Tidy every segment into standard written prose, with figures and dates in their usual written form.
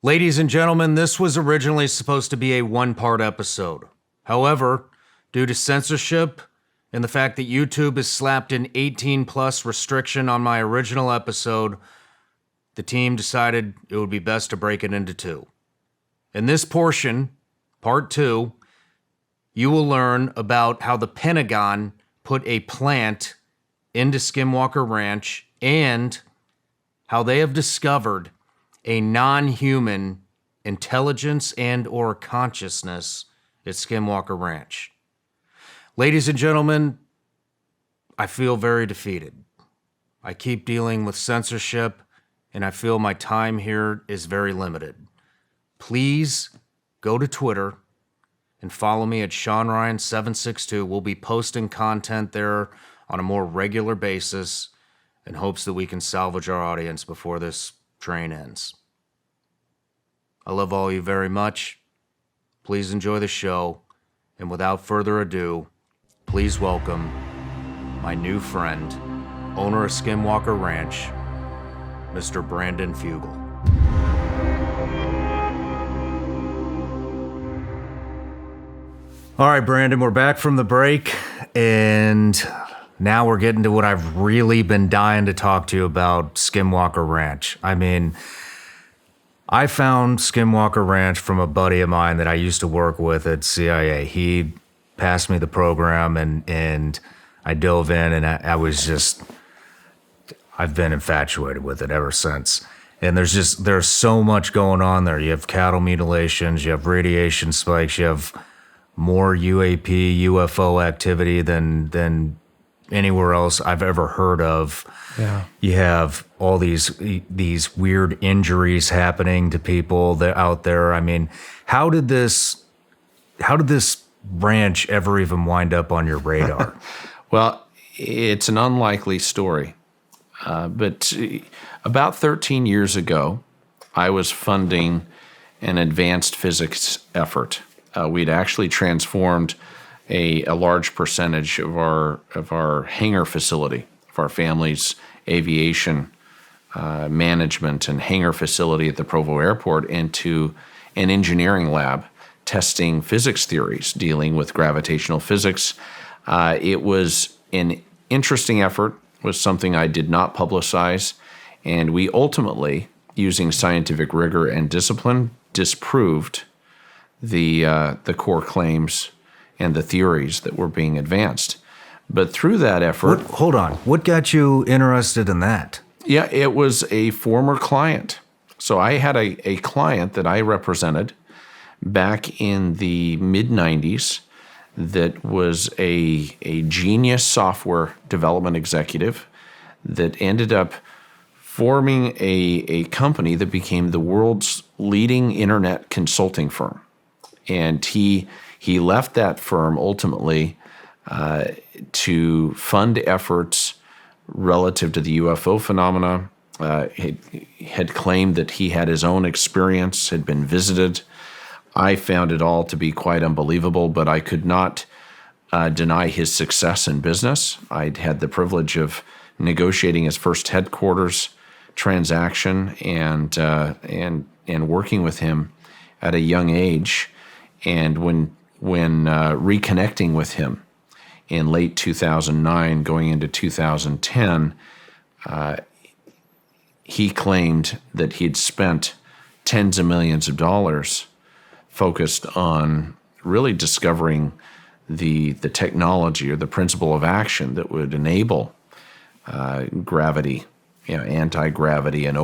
Ladies and gentlemen, this was originally supposed to be a one-part episode. However, due to censorship and the fact that YouTube has slapped an 18-plus restriction on my original episode, the team decided it would be best to break it into two. In this portion, part 2, you will learn about how the Pentagon put a plant into Skinwalker Ranch and how they have discovered a non-human intelligence and or consciousness at Skinwalker Ranch. Ladies and gentlemen, I feel very defeated. I keep dealing with censorship, and I feel my time here is very limited. Please go to Twitter and follow me at ShawnRyan762. We'll be posting content there on a more regular basis in hopes that we can salvage our audience before this train ends. I love all you very much. Please enjoy the show. And without further ado, please welcome my new friend, owner of Skinwalker Ranch, Mr. Brandon Fugal. All right, Brandon, we're back from the break, and now we're getting to what I've really been dying to talk to you about, Skinwalker Ranch. I mean, I found Skinwalker Ranch from a buddy of mine that I used to work with at CIA. He passed me the program, and I dove in, and I've been infatuated with it ever since. And there's so much going on there. You have cattle mutilations, you have radiation spikes, you have more UAP, UFO activity than anywhere else I've ever heard of. Yeah. You have all these weird injuries happening to people that out there. I mean, how did this ranch ever even wind up on your radar? Well, it's an unlikely story. But about 13 years ago, I was funding an advanced physics effort. We'd actually transformed a large percentage of our hangar facility, of our family's aviation management and hangar facility at the Provo Airport, into an engineering lab testing physics theories, dealing with gravitational physics. It was an interesting effort, was something I did not publicize, and we ultimately, using scientific rigor and discipline, disproved the core claims and the theories that were being advanced. But through that effort... Hold on. What got you interested in that? Yeah, it was a former client. So I had a client that I represented back in the mid-90s that was a genius software development executive that ended up forming a company that became the world's leading internet consulting firm. And he left that firm ultimately to fund efforts relative to the UFO phenomena. He had claimed that he had his own experience, had been visited. I found it all to be quite unbelievable, but I could not deny his success in business. I'd had the privilege of negotiating his first headquarters transaction and working with him at a young age. And when reconnecting with him in late 2009, going into 2010, he claimed that he'd spent tens of millions of dollars focused on really discovering the technology or the principle of action that would enable gravity, anti-gravity and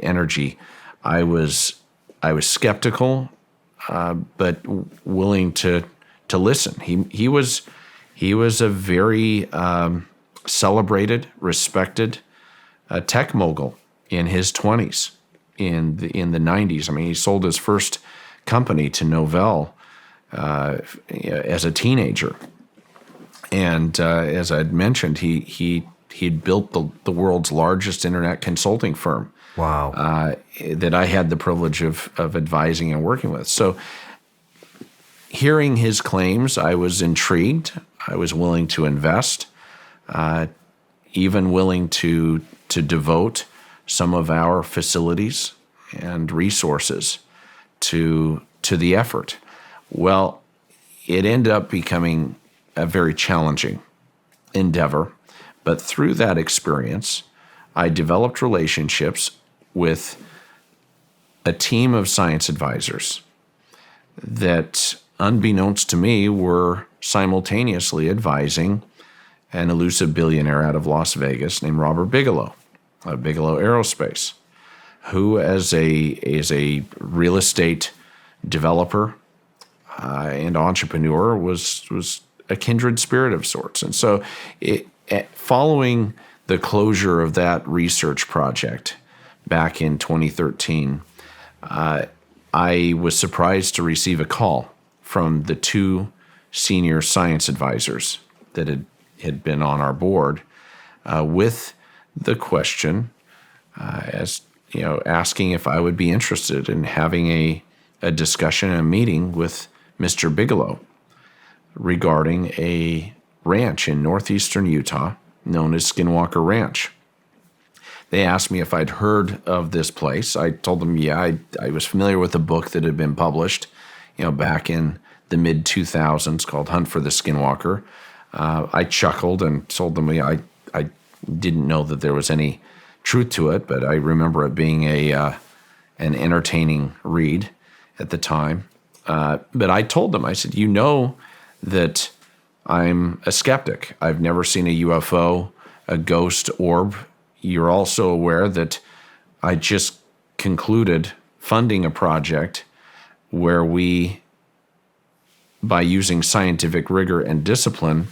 energy. I was skeptical, but willing to listen. He was a very celebrated, respected tech mogul in his 20s, in the 90s. I mean, he sold his first company to Novell as a teenager, and as I'd mentioned, he'd built the world's largest internet consulting firm. Wow. That I had the privilege of advising and working with. So hearing his claims, I was intrigued. I was willing to invest, even willing to devote some of our facilities and resources to the effort. Well, it ended up becoming a very challenging endeavor, but through that experience, I developed relationships with a team of science advisors that, unbeknownst to me, were simultaneously advising an elusive billionaire out of Las Vegas named Robert Bigelow, of Bigelow Aerospace, who as a real estate developer and entrepreneur was a kindred spirit of sorts. And so following the closure of that research project back in 2013, I was surprised to receive a call from the two senior science advisors that had been on our board with the question, asking if I would be interested in having a discussion and a meeting with Mr. Bigelow regarding a ranch in northeastern Utah known as Skinwalker Ranch. They asked me if I'd heard of this place. I told them, yeah, I was familiar with a book that had been published, back in the mid-2000s called Hunt for the Skinwalker. I chuckled and told them, I didn't know that there was any truth to it, but I remember it being an entertaining read at the time. But I told them, I said, that I'm a skeptic. I've never seen a UFO, a ghost orb. You're also aware that I just concluded funding a project where we, by using scientific rigor and discipline,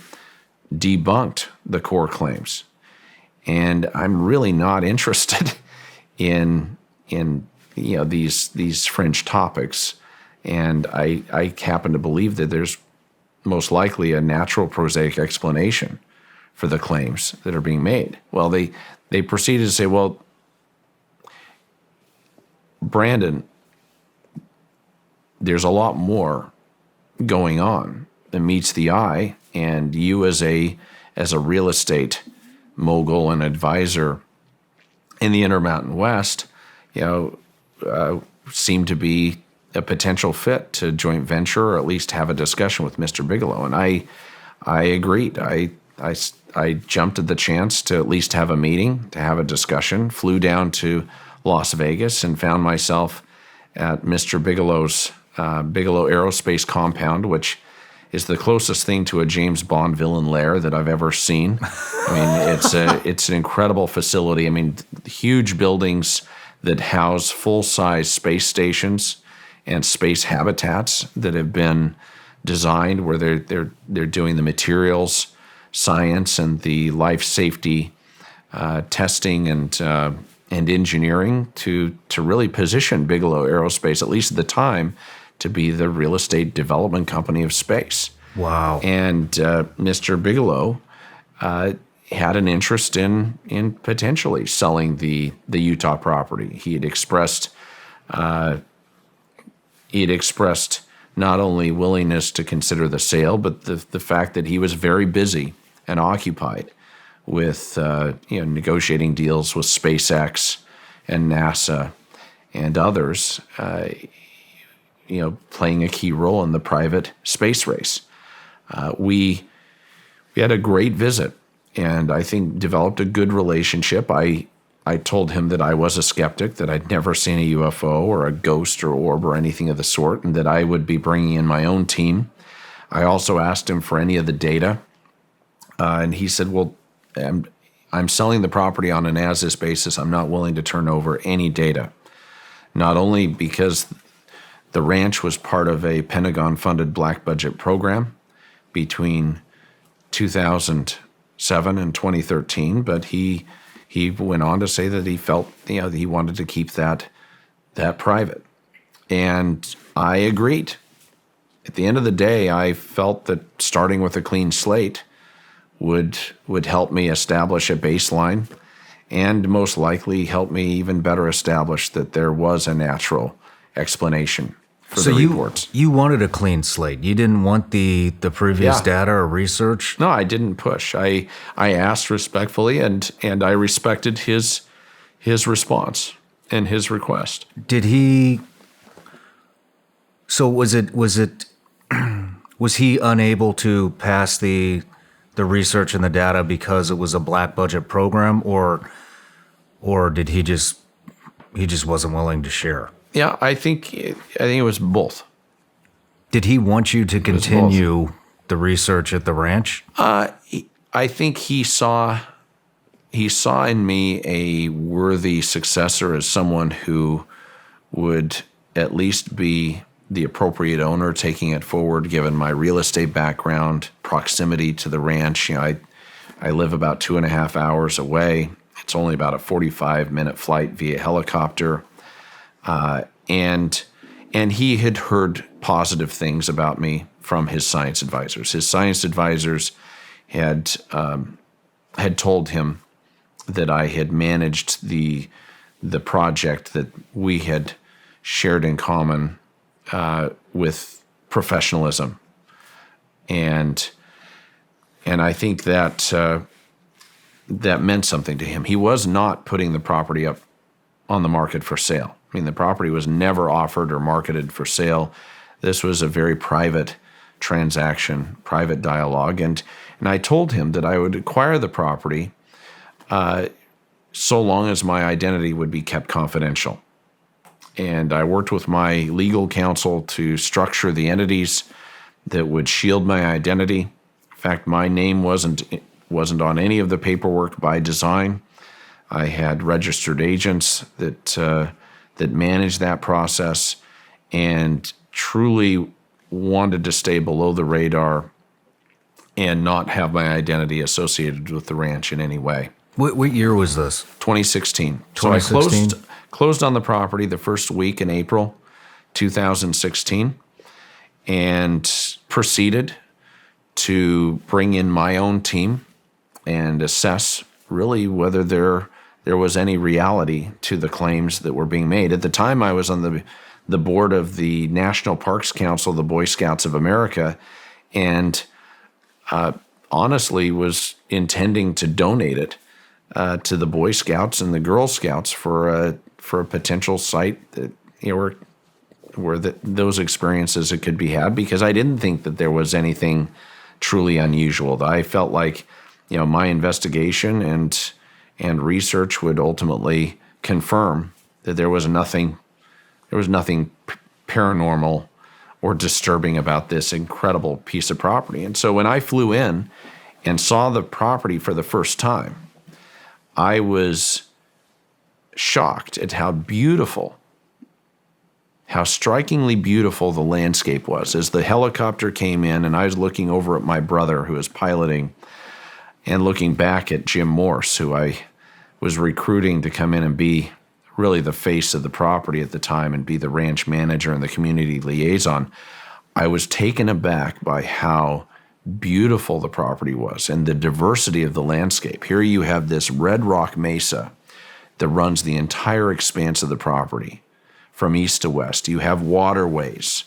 debunked the core claims. And I'm really not interested in these fringe topics. And I happen to believe that there's most likely a natural prosaic explanation for the claims that are being made. Well, they proceeded to say, well, Brandon, there's a lot more going on than meets the eye, and you as a real estate mogul and advisor in the Intermountain West, seem to be a potential fit to joint venture or at least have a discussion with Mr. Bigelow. And I agreed. I jumped at the chance to at least have a meeting, to have a discussion, flew down to Las Vegas and found myself at Mr. Bigelow's Bigelow Aerospace compound, which is the closest thing to a James Bond villain lair that I've ever seen. I mean, it's an incredible facility. I mean, huge buildings that house full-size space stations and space habitats that have been designed where they're doing the materials science and the life safety testing and engineering to really position Bigelow Aerospace, at least at the time, to be the real estate development company of space. Wow. And Mr. Bigelow had an interest in potentially selling the Utah property. He had expressed not only willingness to consider the sale, but the fact that he was very busy and occupied with negotiating deals with SpaceX and NASA and others, playing a key role in the private space race. We had a great visit, and I think developed a good relationship. I told him that I was a skeptic, that I'd never seen a UFO or a ghost or orb or anything of the sort, and that I would be bringing in my own team. I also asked him for any of the data, and he said, well, I'm selling the property on an as-is basis. I'm not willing to turn over any data, not only because the ranch was part of a Pentagon-funded black budget program between 2007 and 2013, but he went on to say that he felt that he wanted to keep that private, and I agreed. At the end of the day, I felt that starting with a clean slate would help me establish a baseline, and most likely help me even better establish that there was a natural explanation for the reports. You wanted a clean slate. You didn't want the previous data or research? No, I didn't push. I asked respectfully, and I respected his response. and his request. Did he? So was he unable to pass the research and the data because it was a black budget program, or did he just wasn't willing to share? Yeah, I think it was both. Did he want you to continue the research at the ranch? I think he saw in me a worthy successor as someone who would at least be the appropriate owner taking it forward, given my real estate background, proximity to the ranch. I live about 2.5 hours away. It's only about a 45-minute flight via helicopter. And he had heard positive things about me from his science advisors. His science advisors had told him that I had managed the project that we had shared in common with professionalism, and I think that that meant something to him. He was not putting the property up on the market for sale. I mean, the property was never offered or marketed for sale. This was a very private transaction, private dialogue, and I told him that I would acquire the property so long as my identity would be kept confidential. And I worked with my legal counsel to structure the entities that would shield my identity. In fact, my name wasn't on any of the paperwork by design. I had registered agents that managed that process, and truly wanted to stay below the radar and not have my identity associated with the ranch in any way. What year was this? 2016. 2016? So I closed on the property the first week in April 2016 and proceeded to bring in my own team and assess really whether there was any reality to the claims that were being made. At the time, I was on the board of the National Parks Council, the Boy Scouts of America, and honestly was intending to donate it to the Boy Scouts and the Girl Scouts for a potential site that where those experiences that could be had, because I didn't think that there was anything truly unusual. I felt like my investigation and research would ultimately confirm that there was nothing paranormal or disturbing about this incredible piece of property. And so when I flew in and saw the property for the first time, I was shocked at how strikingly beautiful the landscape was. As the helicopter came in and I was looking over at my brother who was piloting and looking back at Jim Morse, who I was recruiting to come in and be really the face of the property at the time and be the ranch manager and the community liaison, I was taken aback by how beautiful the property was and the diversity of the landscape. Here you have this red rock mesa that runs the entire expanse of the property from east to west. You have waterways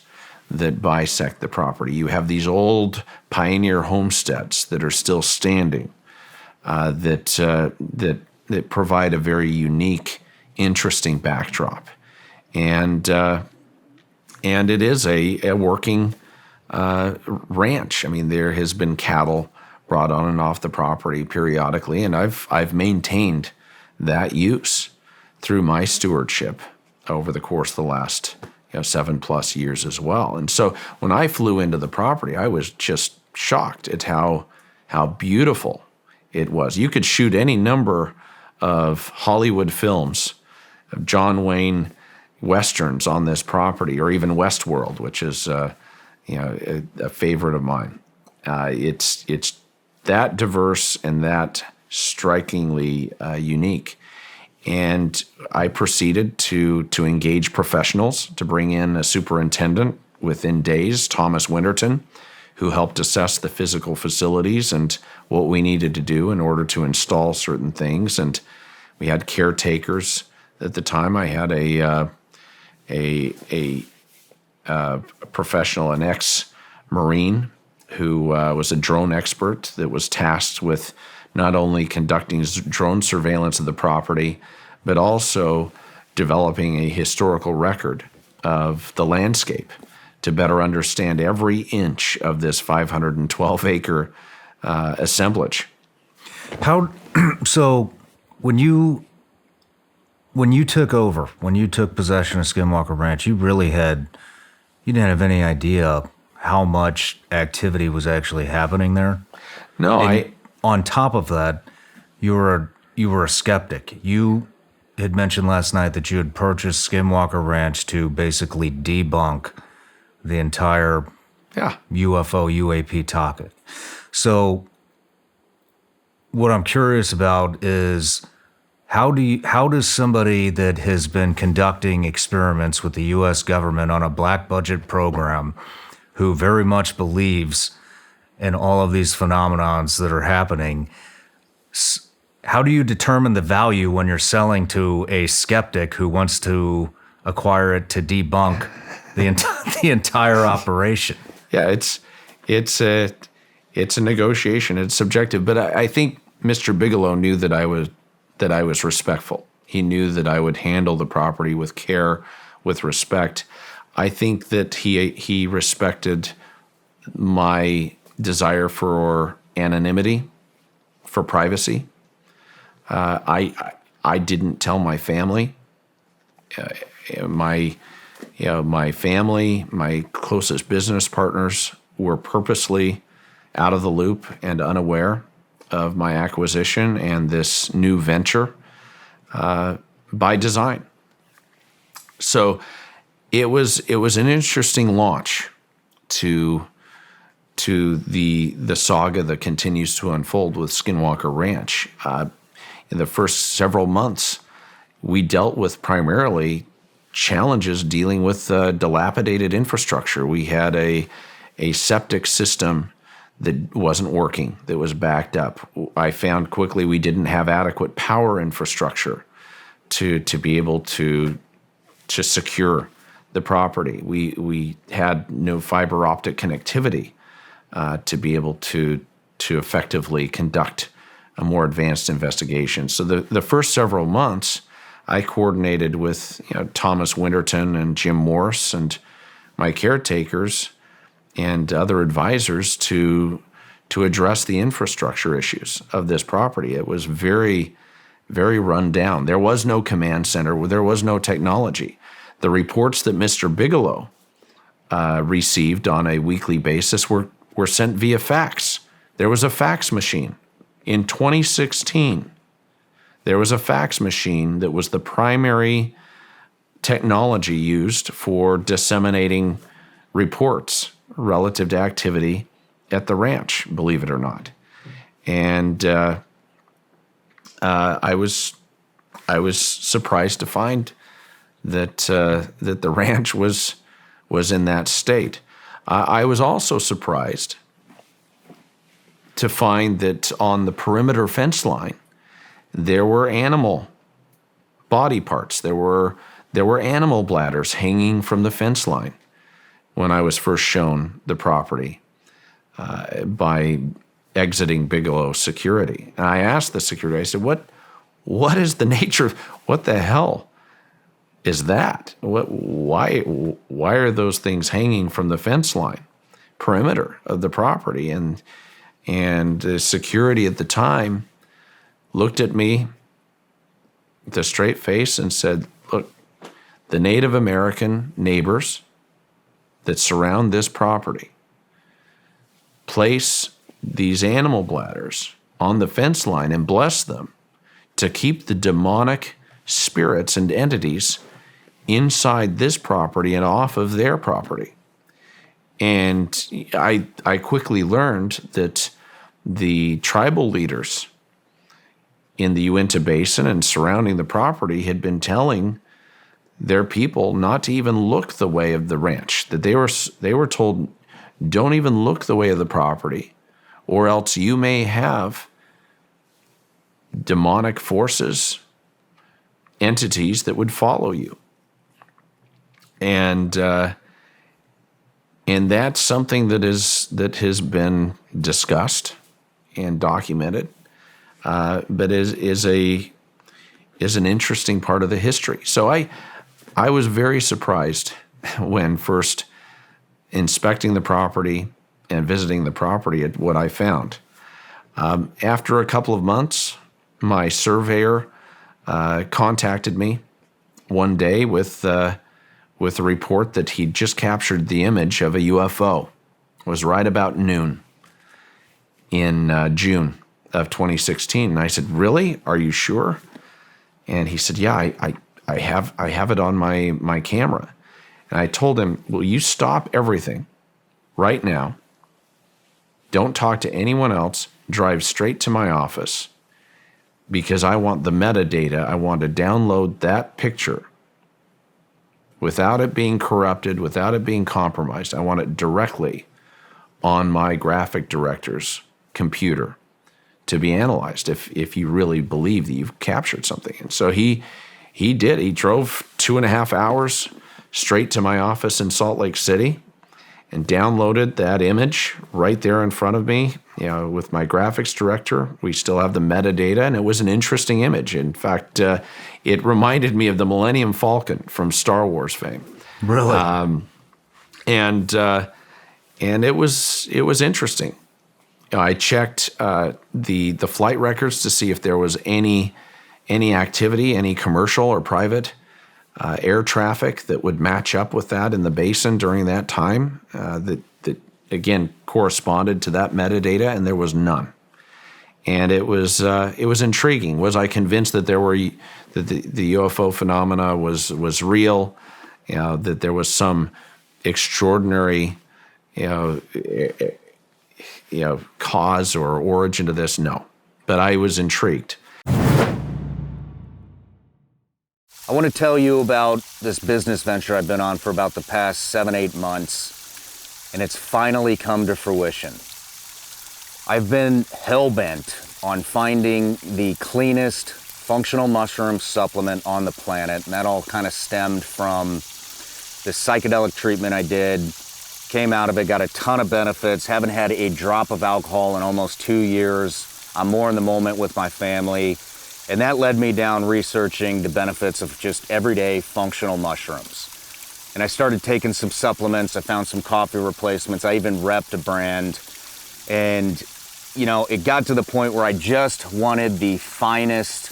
that bisect the property. You have these old pioneer homesteads that are still standing, that provide a very unique, interesting backdrop, and it is a working ranch. I mean, there has been cattle brought on and off the property periodically, and I've maintained that use through my stewardship over the course of the last 7+ years as well. And so when I flew into the property, I was just shocked at how beautiful it was. You could shoot any number of Hollywood films, of John Wayne westerns on this property, or even Westworld, which is a favorite of mine. It's that diverse and that strikingly unique. And I proceeded to engage professionals to bring in a superintendent within days, Thomas Winterton, who helped assess the physical facilities and what we needed to do in order to install certain things. And we had caretakers at the time. I had a professional, an ex-Marine, who was a drone expert that was tasked with not only conducting drone surveillance of the property, but also developing a historical record of the landscape to better understand every inch of this 512-acre assemblage. How so when you took over, when you took possession of Skinwalker Ranch, you didn't have any idea how much activity was actually happening there? No, And on top of that, you were a skeptic. You had mentioned last night that you had purchased Skinwalker Ranch to basically debunk the entire UFO UAP topic. So what I'm curious about is how does somebody that has been conducting experiments with the US government on a black budget program, who very much believes in all of these phenomenons that are happening, how do you determine the value when you're selling to a skeptic who wants to acquire it to debunk the entire operation? Yeah, it's a negotiation. It's subjective, but I think Mr. Bigelow knew that I was respectful. He knew that I would handle the property with care, with respect. I think that he respected my desire for anonymity, for privacy. I didn't tell my family. My family, my closest business partners were purposely out of the loop and unaware of my acquisition and this new venture by design. So it was an interesting launch to the saga that continues to unfold with Skinwalker Ranch. In the first several months, we dealt with primarily challenges dealing with dilapidated infrastructure. We had a septic system that wasn't working, that was backed up. I found quickly we didn't have adequate power infrastructure to be able to secure the property. We had no fiber optic connectivity to be able to effectively conduct a more advanced investigation. So the first several months, I coordinated with Thomas Winterton and Jim Morse and my caretakers and other advisors to address the infrastructure issues of this property. It was very, very run down. There was no command center. There was no technology. The reports that Mr. Bigelow received on a weekly basis were sent via fax. There was a fax machine. In 2016, there was a fax machine that was the primary technology used for disseminating reports relative to activity at the ranch, believe it or not. And I was surprised to find that the ranch was in that state. I was also surprised to find that on the perimeter fence line, there were animal body parts. There were animal bladders hanging from the fence line when I was first shown the property by exiting Bigelow Security. And I asked the security, I said, what is the nature of, what the hell is that? Why are those things hanging from the fence line perimeter of the property? And the security at the time looked at me with a straight face and said, look, the Native American neighbors that surround this property place these animal bladders on the fence line and bless them to keep the demonic spirits and entities inside this property and off of their property. And I quickly learned that the tribal leaders in the Uinta Basin and surrounding the property had been telling their people not to even look the way of the ranch, that they were told, don't even look the way of the property, or else you may have demonic forces, entities that would follow you. And that's something that has been discussed and documented, but is is an interesting part of the history. So I was very surprised when first inspecting the property and visiting the property at what I found. After a couple of months, my surveyor contacted me one day with a report that he'd just captured the image of a UFO. It was right about noon in June of 2016. And I said, "Really? Are you sure?" And he said, "Yeah, I have it on my camera." And I told him, "Will you stop everything right now? Don't talk to anyone else. Drive straight to my office because I want the metadata. I want to download that picture without it being corrupted, without it being compromised. I want it directly on my graphic director's computer to be analyzed if you really believe that you've captured something." And so he did. He drove 2.5 hours straight to my office in Salt Lake City and downloaded that image right there in front of me, with my graphics director. We still have the metadata, and it was an interesting image. In fact, it reminded me of the Millennium Falcon from Star Wars fame. Really? And it was interesting. I checked the flight records to see if there was any activity, any commercial or private air traffic that would match up with that in the basin during that time that again corresponded to that metadata, and there was none. And it was intriguing. Was I convinced that the UFO phenomena was real? That there was some extraordinary cause or origin to this? No, but I was intrigued. I want to tell you about this business venture I've been on for about the past 7-8 months, and it's finally come to fruition. I've been hell-bent on finding the cleanest functional mushroom supplement on the planet, and that all kind of stemmed from this psychedelic treatment I did. Came out of it, got a ton of benefits, haven't had a drop of alcohol in almost 2 years. I'm more in the moment with my family. And that led me down researching the benefits of just everyday functional mushrooms. And I started taking some supplements. I found some coffee replacements. I even repped a brand. And, it got to the point where I just wanted the finest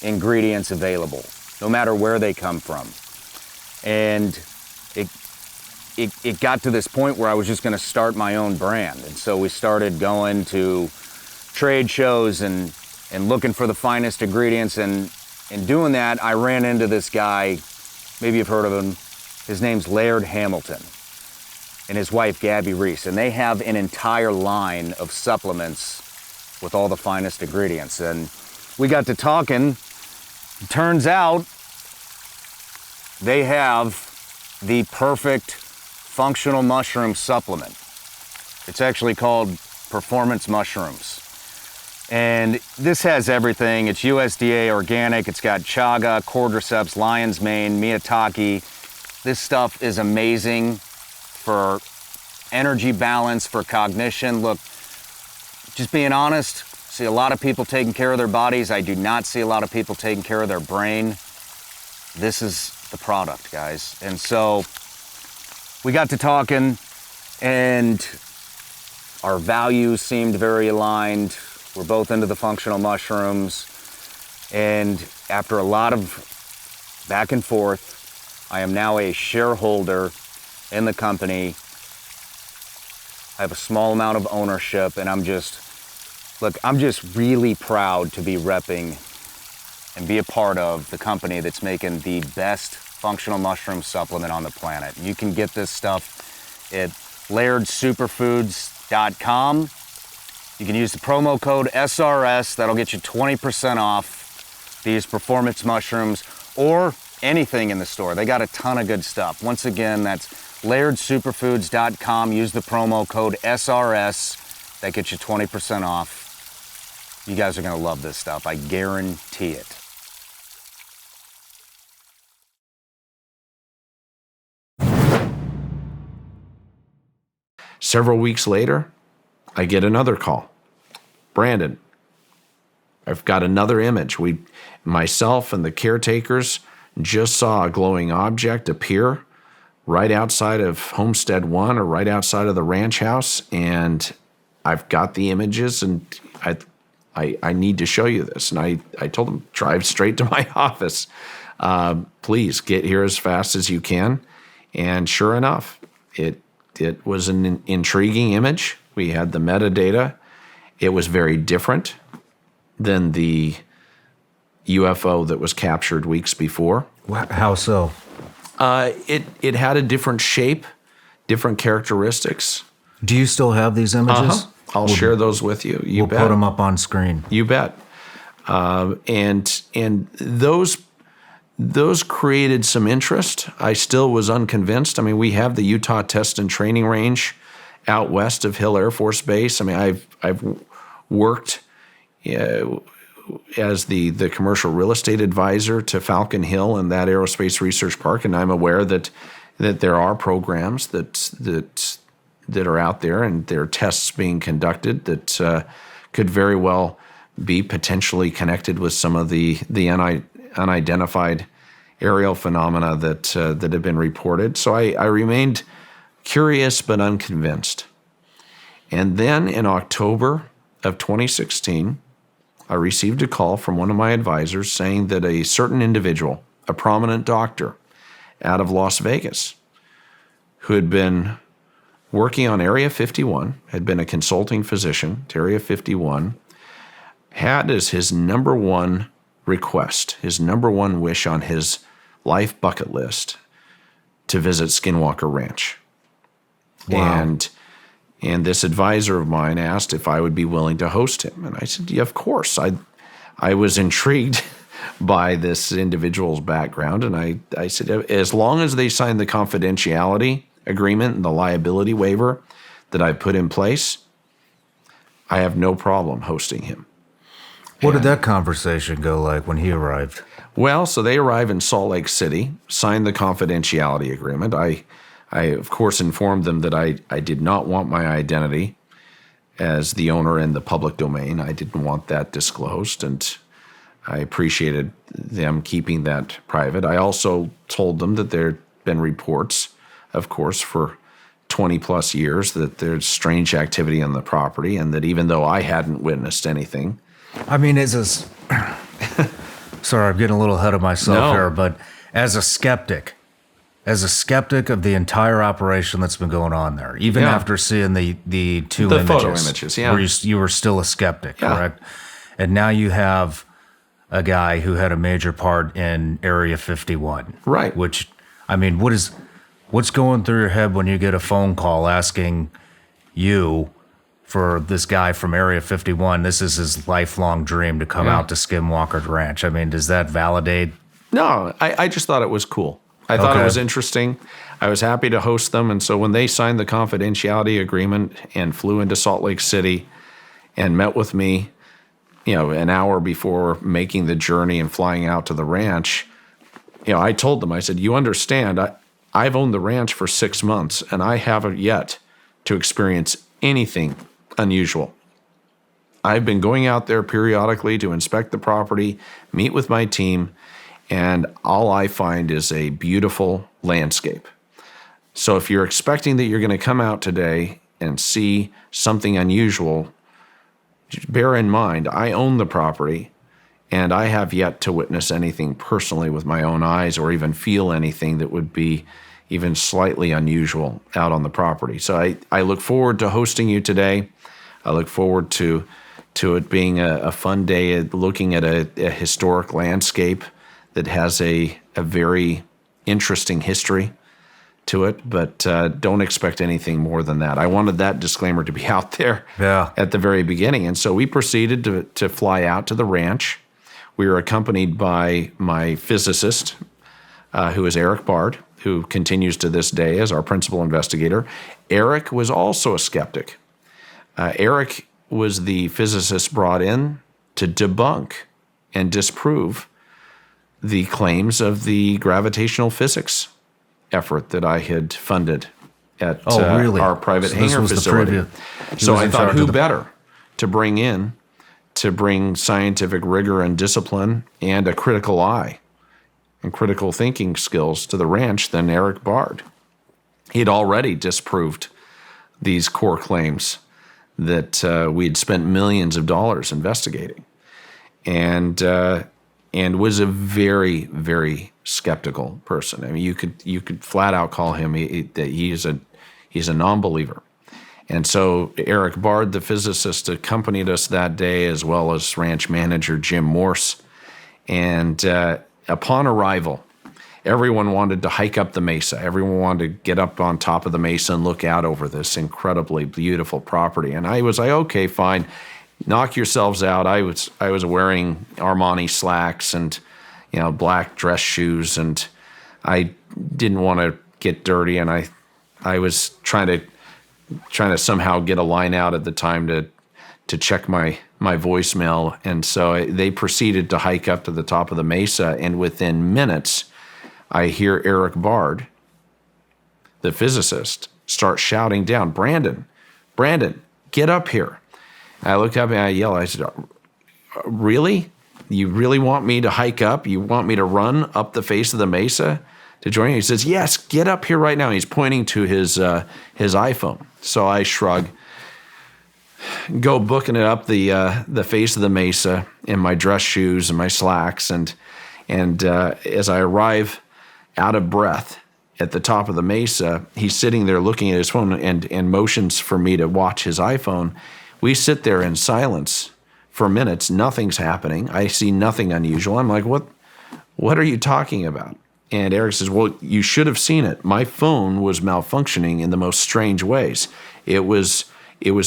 ingredients available, no matter where they come from. And it got to this point where I was just going to start my own brand. And so we started going to trade shows and looking for the finest ingredients. And in doing that, I ran into this guy, maybe you've heard of him. His name's Laird Hamilton and his wife, Gabby Reese. And they have an entire line of supplements with all the finest ingredients. And we got to talking. Turns out they have the perfect functional mushroom supplement. It's actually called Performance Mushrooms. And this has everything. It's USDA organic. It's got chaga, cordyceps, lion's mane, maitake. This stuff is amazing for energy balance, for cognition. Look, just being honest, see a lot of people taking care of their bodies. I do not see a lot of people taking care of their brain. This is the product, guys. And so we got to talking, and our values seemed very aligned. We're both into the functional mushrooms, and after a lot of back and forth, I am now a shareholder in the company. I have a small amount of ownership, and I'm just really proud to be repping and be a part of the company that's making the best functional mushroom supplement on the planet. You can get this stuff at lairdsuperfoods.com. You can use the promo code SRS. That'll get you 20% off these performance mushrooms or anything in the store. They got a ton of good stuff. Once again, that's lairdsuperfoods.com. Use the promo code SRS. That gets you 20% off. You guys are going to love this stuff. I guarantee it. Several weeks later, I get another call. "Brandon, I've got another image. Myself and the caretakers just saw a glowing object appear right outside of Homestead 1 or right outside of the ranch house, and I've got the images, and I need to show you this. And I told them, drive straight to my office. Please get here as fast as you can. And sure enough, it was an intriguing image. We had the metadata. It was very different than the UFO that was captured weeks before. How so? It had a different shape, different characteristics. Do you still have these images? I'll share those with you. You bet. We'll put them up on screen. You bet. And those created some interest. I still was unconvinced. I mean, we have the Utah Test and Training Range out west of Hill Air Force Base. I mean, I've worked as the commercial real estate advisor to Falcon Hill and that aerospace research park, and I'm aware that there are programs that are out there, and there are tests being conducted that could very well be potentially connected with some of the unidentified aerial phenomena that have been reported. So I remained curious but unconvinced. And then in October of 2016, I received a call from one of my advisors saying that a certain individual, a prominent doctor out of Las Vegas, who had been working on Area 51, had been a consulting physician to Area 51, had as his number one request, his number one wish on his life bucket list, to visit Skinwalker Ranch. Wow. And this advisor of mine asked if I would be willing to host him. And I said, yeah, of course. I was intrigued by this individual's background. And I said, as long as they sign the confidentiality agreement and the liability waiver that I put in place, I have no problem hosting him. What did that conversation go like when he arrived? Well, so they arrive in Salt Lake City, signed the confidentiality agreement. I of course, informed them that I did not want my identity as the owner in the public domain. I didn't want that disclosed, and I appreciated them keeping that private. I also told them that there had been reports, of course, for 20 plus years that there's strange activity on the property, and that even though I hadn't witnessed anything. I mean, sorry, I'm getting a little ahead of myself here, but as a skeptic of the entire operation that's been going on there, even after seeing the two images, photo images, where you were still a skeptic, correct? And now you have a guy who had a major part in Area 51, right? Which, I mean, what's going through your head when you get a phone call asking you for this guy from Area 51? This is his lifelong dream to come out to Skinwalker Ranch. I mean, does that validate? No, I just thought it was cool. I thought it was interesting. I was happy to host them. And so when they signed the confidentiality agreement and flew into Salt Lake City and met with me, an hour before making the journey and flying out to the ranch, I told them, I said, you understand, I've owned the ranch for 6 months and I haven't yet to experience anything unusual. I've been going out there periodically to inspect the property, meet with my team, and all I find is a beautiful landscape. So if you're expecting that you're going to come out today and see something unusual, bear in mind, I own the property, and I have yet to witness anything personally with my own eyes or even feel anything that would be even slightly unusual out on the property. So I look forward to hosting you today. I look forward to it being a fun day looking at a historic landscape that has a very interesting history to it, but don't expect anything more than that. I wanted that disclaimer to be out there at the very beginning. And so we proceeded to fly out to the ranch. We were accompanied by my physicist, who is Eric Bard, who continues to this day as our principal investigator. Eric was also a skeptic. Eric was the physicist brought in to debunk and disprove the claims of the gravitational physics effort that I had funded at our private hangar facility. So I thought, who better to bring in to bring scientific rigor and discipline and a critical eye and critical thinking skills to the ranch than Eric Bard. He'd already disproved these core claims that we had spent millions of dollars investigating, and was a very, very skeptical person. I mean, you could flat out call him that he's a non-believer. And so Eric Bard, the physicist, accompanied us that day, as well as ranch manager Jim Morse. And upon arrival, everyone wanted to hike up the mesa. Everyone wanted to get up on top of the mesa and look out over this incredibly beautiful property. And I was like, okay, fine, knock yourselves out. I was wearing Armani slacks and black dress shoes, and I didn't want to get dirty, and I was trying to somehow get a line out at the time to check my voicemail. And so they proceeded to hike up to the top of the mesa, and within minutes, I hear Eric Bard, the physicist, start shouting down, Brandon, get up here. I look up and I yell, I said, really? You really want me to hike up? You want me to run up the face of the mesa to join you? He says, yes, get up here right now. He's pointing to his iPhone. So I shrug, go booking it up the face of the mesa in my dress shoes and my slacks. And as I arrive out of breath at the top of the mesa, he's sitting there looking at his phone and motions for me to watch his iPhone. We sit there in silence for minutes. Nothing's happening. I see nothing unusual. I'm like, what are you talking about? And Eric says, well, you should have seen it. My phone was malfunctioning in the most strange ways. It was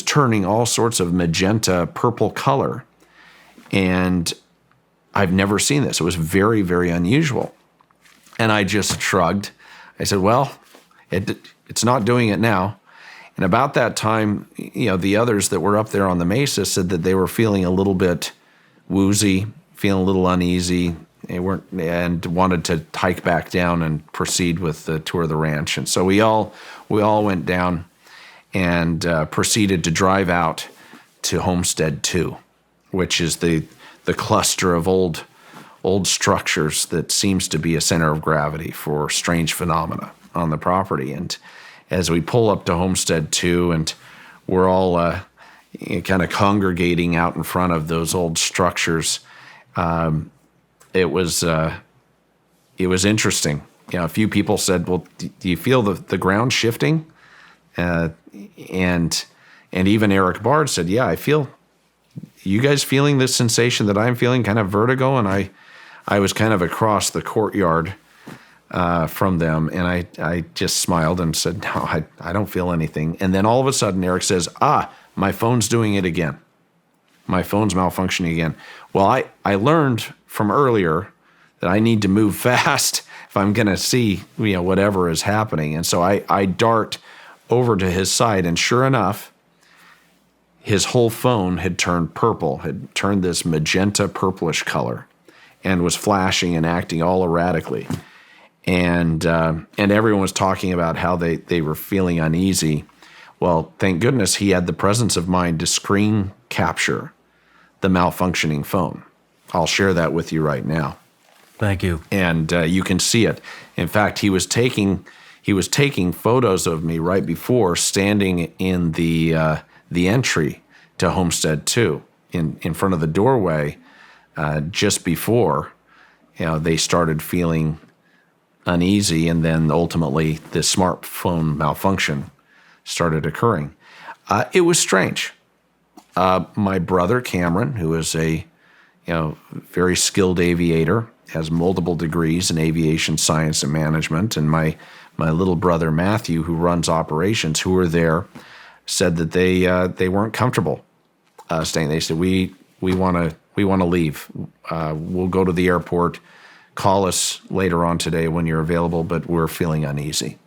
turning all sorts of magenta purple color. And I've never seen this. It was very, very unusual. And I just shrugged. I said, well, it's not doing it now. And about that time, the others that were up there on the mesa said that they were feeling a little bit woozy, feeling a little uneasy. They weren't, and wanted to hike back down and proceed with the tour of the ranch. And so we all went down and proceeded to drive out to Homestead 2, which is the cluster of old structures that seems to be a center of gravity for strange phenomena on the property. And as we pull up to Homestead 2, and we're all kind of congregating out in front of those old structures, it was interesting. A few people said, well, do you feel the ground shifting? And even Eric Bard said, yeah, I feel, you guys feeling this sensation that I'm feeling, kind of vertigo? And I was kind of across the courtyard from them, and I just smiled and said, no, I don't feel anything. And then all of a sudden, Eric says, my phone's doing it again. My phone's malfunctioning again. Well, I learned from earlier that I need to move fast if I'm going to see whatever is happening. And so I dart over to his side, and sure enough, his whole phone had turned purple, had turned this magenta purplish color, and was flashing and acting all erratically. And everyone was talking about how they were feeling uneasy. Well, thank goodness he had the presence of mind to screen capture the malfunctioning phone. I'll share that with you right now. Thank you. And you can see it. In fact, he was taking photos of me right before, standing in the entry to Homestead 2 in front of the doorway, just before they started feeling uneasy, and then ultimately the smartphone malfunction started occurring. It was strange. My brother Cameron, who is a very skilled aviator, has multiple degrees in aviation science and management, and my little brother Matthew, who runs operations, who were there, said that they weren't comfortable staying. They said, we want to leave. We'll go to the airport. Call us later on today when you're available, but we're feeling uneasy,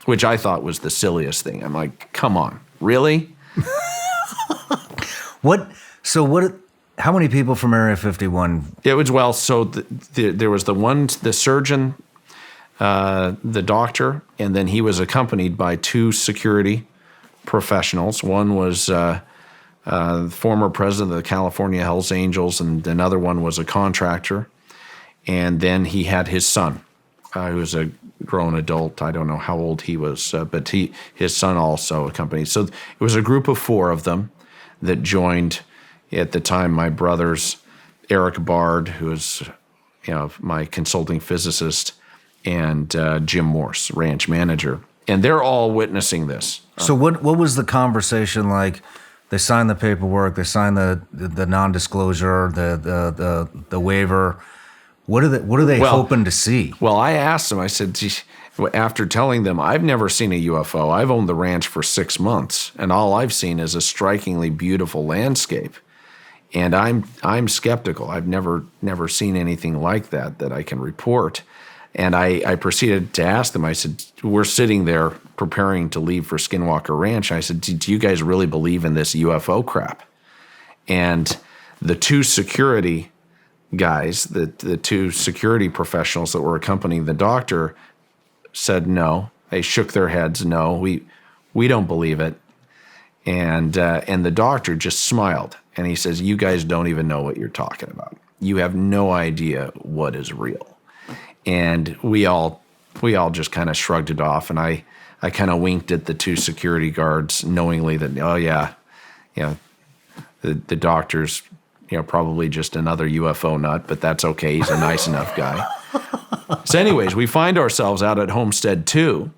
which I thought was the silliest thing. I'm like, come on, really? How many people from Area 51? It was, so there was the surgeon, the doctor, and then he was accompanied by two security professionals. One was former president of the California Hells Angels, and another one was a contractor. And then he had his son, who was a grown adult. I don't know how old he was, but his son also accompanied. So it was a group of 4 of them that joined. At the time, my brothers, Eric Bard, who was my consulting physicist, and Jim Morse, ranch manager. And they're all witnessing this. So what was the conversation like? They signed the paperwork, they signed the non-disclosure, the waiver. What are they hoping to see? Well, I asked them, I said, "Gee," after telling them, I've never seen a UFO. I've owned the ranch for 6 months, and all I've seen is a strikingly beautiful landscape. And I'm skeptical. I've never seen anything like that I can report. And I proceeded to ask them, I said, we're sitting there preparing to leave for Skinwalker Ranch. I said, do you guys really believe in this UFO crap? And the 2 security guys, the 2 security professionals that were accompanying the doctor said no. They shook their heads, no, we don't believe it. And the doctor just smiled. And he says, you guys don't even know what you're talking about. You have no idea what is real. And we all just kind of shrugged it off. And I kind of winked at the 2 security guards knowingly that, oh, yeah, the doctor's, probably just another UFO nut, but that's okay. He's a nice enough guy. So anyways, we find ourselves out at Homestead 2.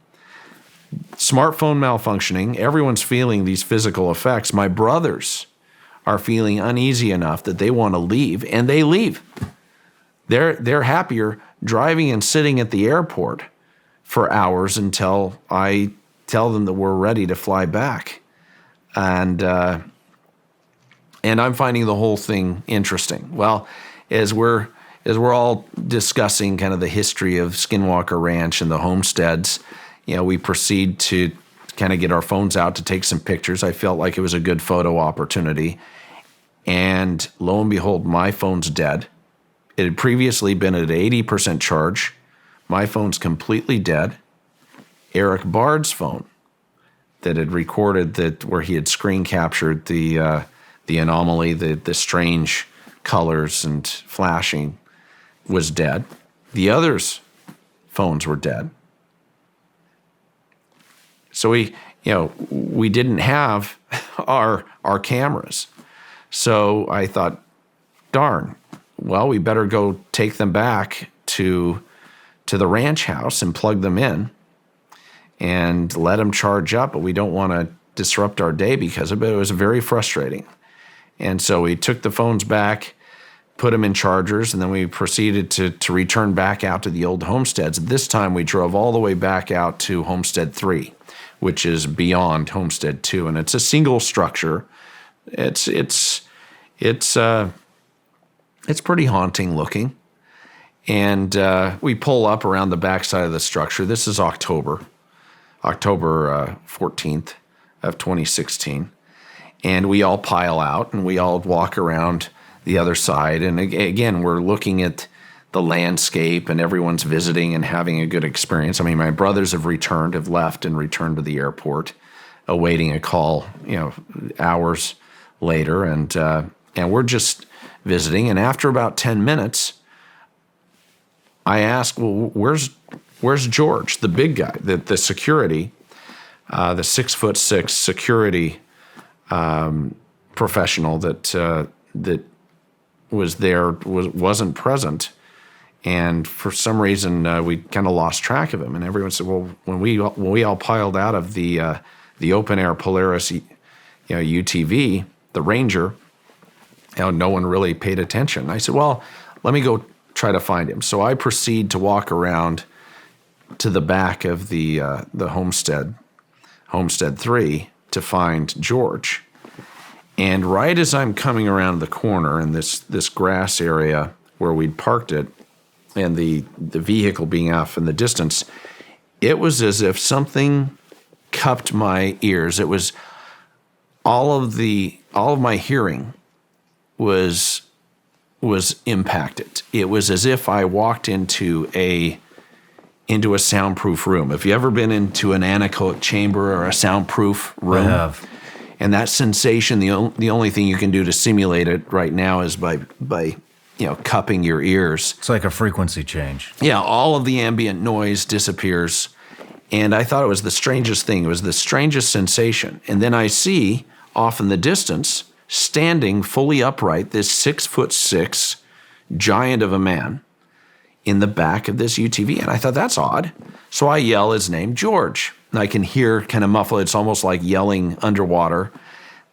Smartphone malfunctioning. Everyone's feeling these physical effects. My brothers are feeling uneasy enough that they want to leave, and they leave. They're happier driving and sitting at the airport for hours until I tell them that we're ready to fly back. And I'm finding the whole thing interesting. Well, as we're all discussing kind of the history of Skinwalker Ranch and the homesteads, we proceed to kind of get our phones out to take some pictures. I felt like it was a good photo opportunity. And lo and behold, my phone's dead. It had previously been at 80% charge. My phone's completely dead. Eric Bard's phone that had recorded that where he had screen captured the anomaly, the strange colors and flashing was dead. The others' phones were dead. So we didn't have our cameras. So I thought, darn, well, we better go take them back to the ranch house and plug them in and let them charge up, but we don't want to disrupt our day because of it. It was very frustrating. And so we took the phones back, put them in chargers, and then we proceeded to return back out to the old homesteads. This time we drove all the way back out to Homestead 3, which is beyond Homestead 2, and it's a single structure. It's pretty haunting looking. And we pull up around the backside of the structure. This is October 14th of 2016. And we all pile out and we all walk around the other side. And again, we're looking at the landscape and everyone's visiting and having a good experience. I mean, my brothers have left and returned to the airport, awaiting a call, hours later. And we're just visiting. And after about 10 minutes, I asked, well, where's George, the big guy, the security, the 6'6" security professional that was there wasn't present, and for some reason we kind of lost track of him. And everyone said, well, when we all piled out of the open air Polaris, UTV, the Ranger, no one really paid attention. I said, well, let me go try to find him. So I proceed to walk around to the back of the Homestead 3, to find George. And right as I'm coming around the corner in this grass area where we'd parked it, and the vehicle being off in the distance, it was as if something cupped my ears. It was all of my hearing was impacted. It was as if I walked into a soundproof room. Have you ever been into an anechoic chamber or a soundproof room? I have. And that sensation, the only thing you can do to simulate it right now is by cupping your ears. It's like a frequency change. Yeah, all of the ambient noise disappears. And I thought it was the strangest thing. It was the strangest sensation. And then I see off in the distance, standing fully upright, this 6'6" giant of a man in the back of this UTV. And I thought, that's odd. So I yell his name, George. And I can hear kind of muffled. It's almost like yelling underwater.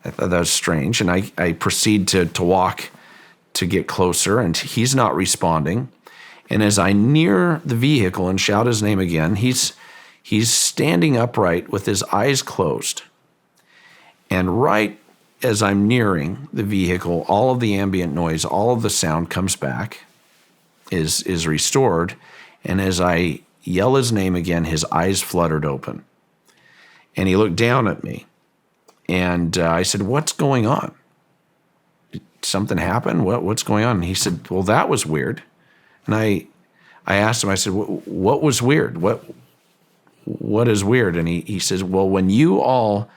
I thought that was strange. And I proceed to walk to get closer, and he's not responding. And as I near the vehicle and shout his name again, he's standing upright with his eyes closed. And right as I'm nearing the vehicle, all of the ambient noise, all of the sound comes back, is restored. And as I yell his name again, his eyes fluttered open. And he looked down at me. And I said, what's going on? Did something happen? What's going on? And he said, well, that was weird. And I asked him, I said, what was weird? What is weird? And he says, well, when you all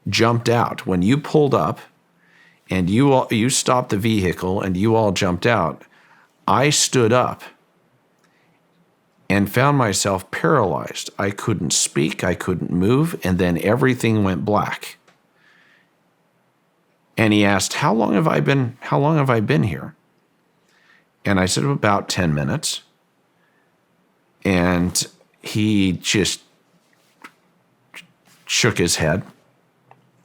jumped out, when you pulled up and you stopped the vehicle and you all jumped out, I stood up and found myself paralyzed. I couldn't speak, I couldn't move, and then everything went black. And he asked, how long have I been here? And I said, about 10 minutes. And he just shook his head,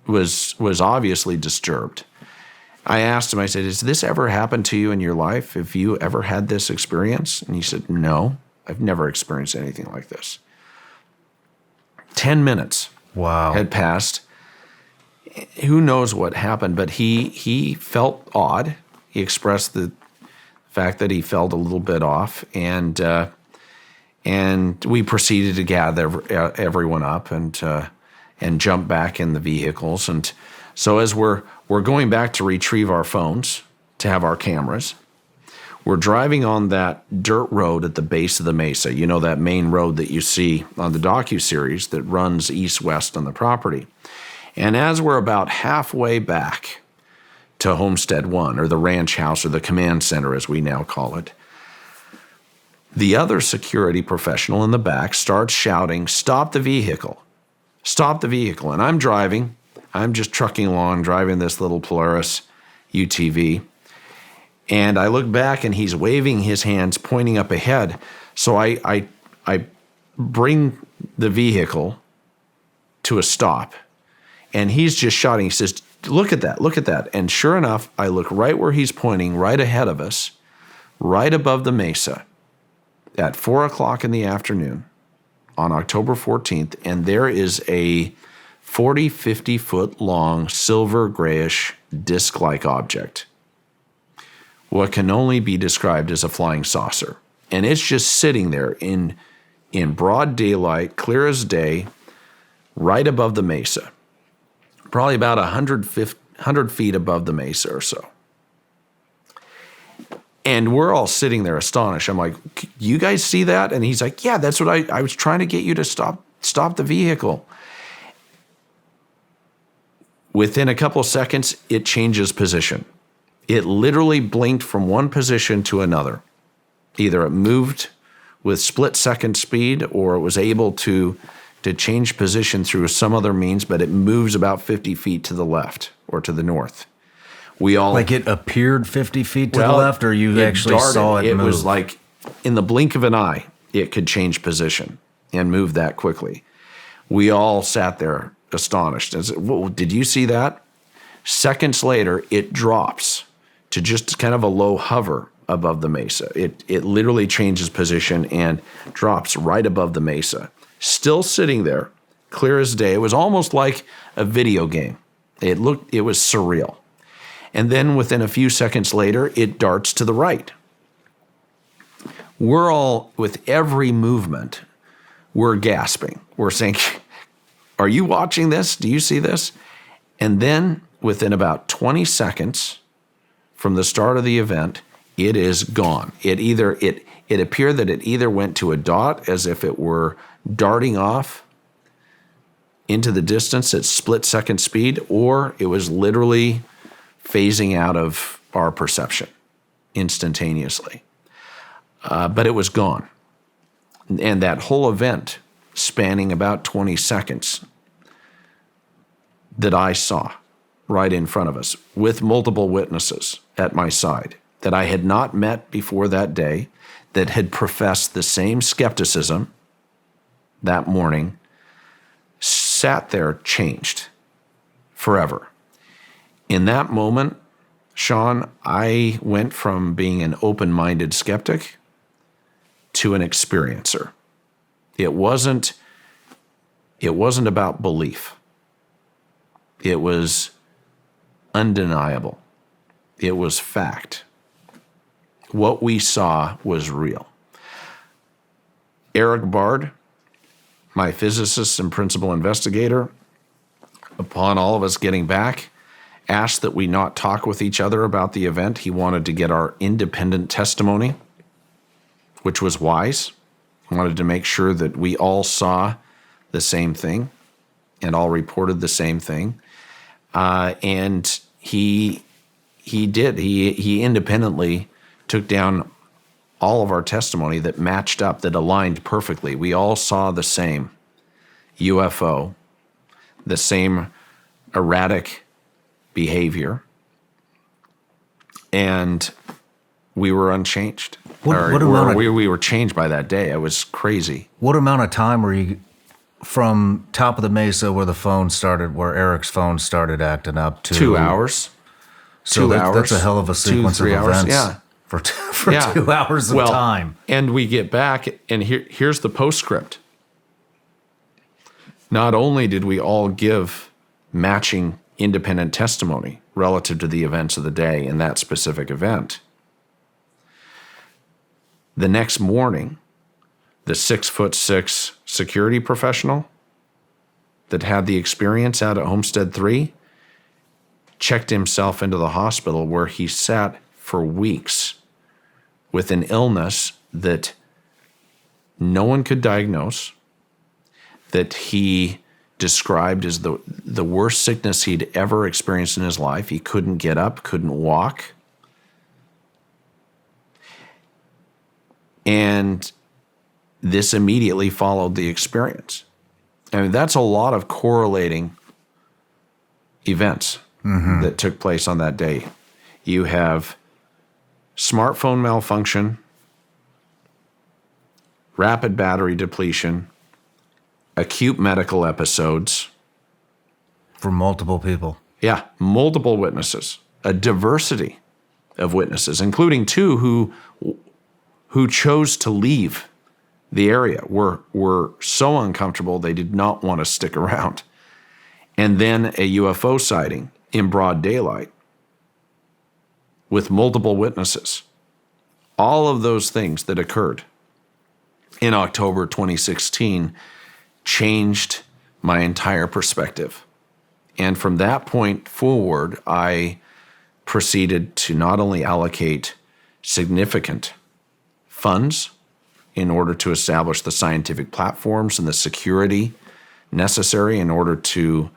was obviously disturbed. I asked him, I said, has this ever happened to you in your life? Have you ever had this experience? And he said, no, I've never experienced anything like this. 10 minutes had passed. Who knows what happened, but he felt odd. He expressed the fact that he felt a little bit off, and we proceeded to gather everyone up and jump back in the vehicles. And so as we're going back to retrieve our phones to have our cameras, we're driving on that dirt road at the base of the mesa. You know, that main road that you see on the docuseries that runs east-west on the property. And as we're about halfway back to Homestead 1, or the ranch house, or the command center as we now call it, the other security professional in the back starts shouting, stop the vehicle, stop the vehicle. And I'm driving. I'm just trucking along, driving this little Polaris UTV. And I look back, and he's waving his hands, pointing up ahead. So I bring the vehicle to a stop. And he's just shouting. He says, look at that, look at that. And sure enough, I look right where he's pointing, right ahead of us, right above the mesa at 4 o'clock in the afternoon on October 14th. And there is a 40, 50 foot long silver grayish disc-like object. What can only be described as a flying saucer. And it's just sitting there in broad daylight, clear as day, right above the mesa. Probably about 100 feet above the mesa or so. And we're all sitting there astonished. I'm like, you guys see that? And he's like, yeah, that's what I was trying to get you to stop the vehicle. Within a couple of seconds, it changes position. It literally blinked from one position to another. Either it moved with split-second speed, or it was able to change position through some other means, but it moves about 50 feet to the left or to the north. We all like it appeared 50 feet to the left, or you actually darted. saw it move? It was like in the blink of an eye, it could change position and move that quickly. We all sat there astonished. And said, whoa, did you see that? Seconds later, it drops to just kind of a low hover above the mesa. It literally changes position and drops right above the mesa. Still sitting there, clear as day. It was almost like a video game. It was surreal. And then within a few seconds later, it darts to the right. We're all, with every movement, we're gasping. We're saying, are you watching this? Do you see this? And then within about 20 seconds from the start of the event, it is gone. It appeared that it either went to a dot as if it were darting off into the distance at split-second speed, or it was literally phasing out of our perception instantaneously. But it was gone. And that whole event, spanning about 20 seconds, that I saw right in front of us with multiple witnesses at my side that I had not met before that day, that had professed the same skepticism that morning, sat there changed forever. In that moment, Shawn, I went from being an open-minded skeptic to an experiencer. It wasn't about belief. It was undeniable. It was fact. What we saw was real. Eric Bard, my physicist and principal investigator, upon all of us getting back, asked that we not talk with each other about the event. He wanted to get our independent testimony, which was wise. He wanted to make sure that we all saw the same thing and all reported the same thing. And he did. He independently took down all of our testimony that matched up, that aligned perfectly. We all saw the same UFO, the same erratic behavior, and we were unchanged. We were changed by that day. It was crazy. What amount of time were you from top of the mesa where Eric's phone started acting up to 2 hours? So that's a hell of a sequence 2-3 of hours. events. Yeah. For 2 hours of time. And we get back, and here's the postscript. Not only did we all give matching independent testimony relative to the events of the day in that specific event, the next morning, the 6'6" security professional that had the experience out at Homestead 3 checked himself into the hospital, where he sat for weeks with an illness that no one could diagnose, that he described as the worst sickness he'd ever experienced in his life. He couldn't get up, couldn't walk. And this immediately followed the experience. I mean, that's a lot of correlating events that took place on that day. You have smartphone malfunction, rapid battery depletion, acute medical episodes. For multiple people. Yeah, multiple witnesses, a diversity of witnesses, including two who chose to leave the area, were so uncomfortable they did not want to stick around. And then a UFO sighting in broad daylight with multiple witnesses. All of those things that occurred in October 2016 changed my entire perspective. And from that point forward, I proceeded to not only allocate significant funds in order to establish the scientific platforms and the security necessary in order to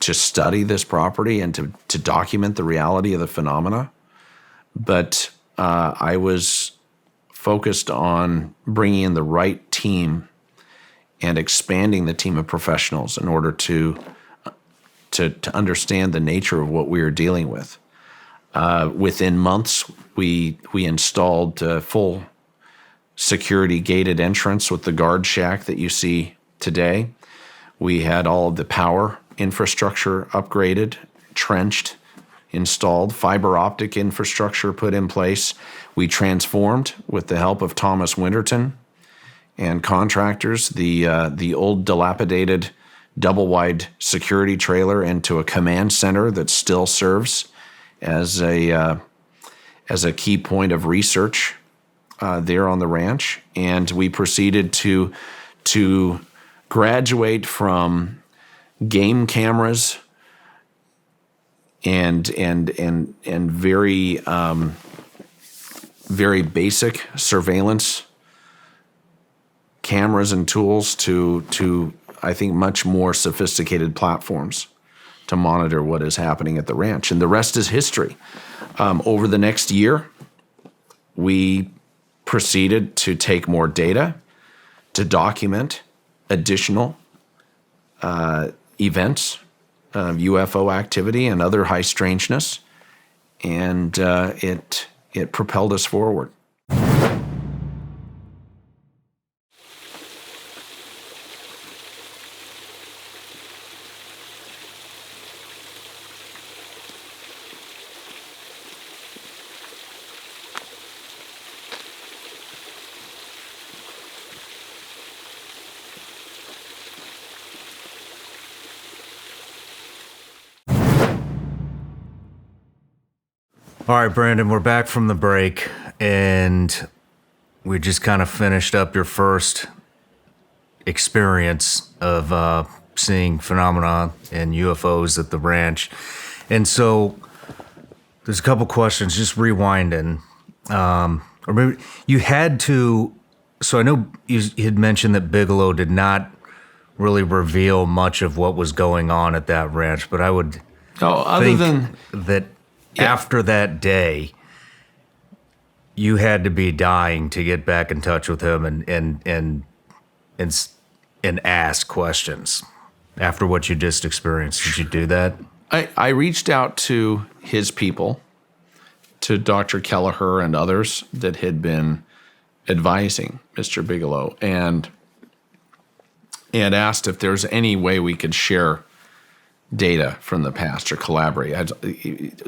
study this property and to document the reality of the phenomena. But I was focused on bringing in the right team and expanding the team of professionals in order to understand the nature of what we were dealing with. Within months, we installed full security gated entrance with the guard shack that you see today. We had all of the power infrastructure upgraded, trenched, installed, fiber optic infrastructure put in place. We transformed, with the help of Thomas Winterton and contractors, the old dilapidated double-wide security trailer into a command center that still serves as a key point of research there on the ranch. And we proceeded to graduate from game cameras and very very basic surveillance cameras and tools to I think, much more sophisticated platforms to monitor what is happening at the ranch. And the rest is history. Over the next year, we proceeded to take more data to document additional events, UFO activity and other high strangeness, and it propelled us forward. All right, Brandon, we're back from the break, and we just kind of finished up your first experience of seeing phenomena and UFOs at the ranch. And so there's a couple questions, just rewinding. Or maybe you had to, so I know you had mentioned that Bigelow did not really reveal much of what was going on at that ranch, but I would think that after that day, you had to be dying to get back in touch with him and ask questions after what you just experienced. Did you do that? I reached out to his people, to Dr. Kelleher and others that had been advising Mr. Bigelow, and asked if there's any way we could share data from the past or collaborate,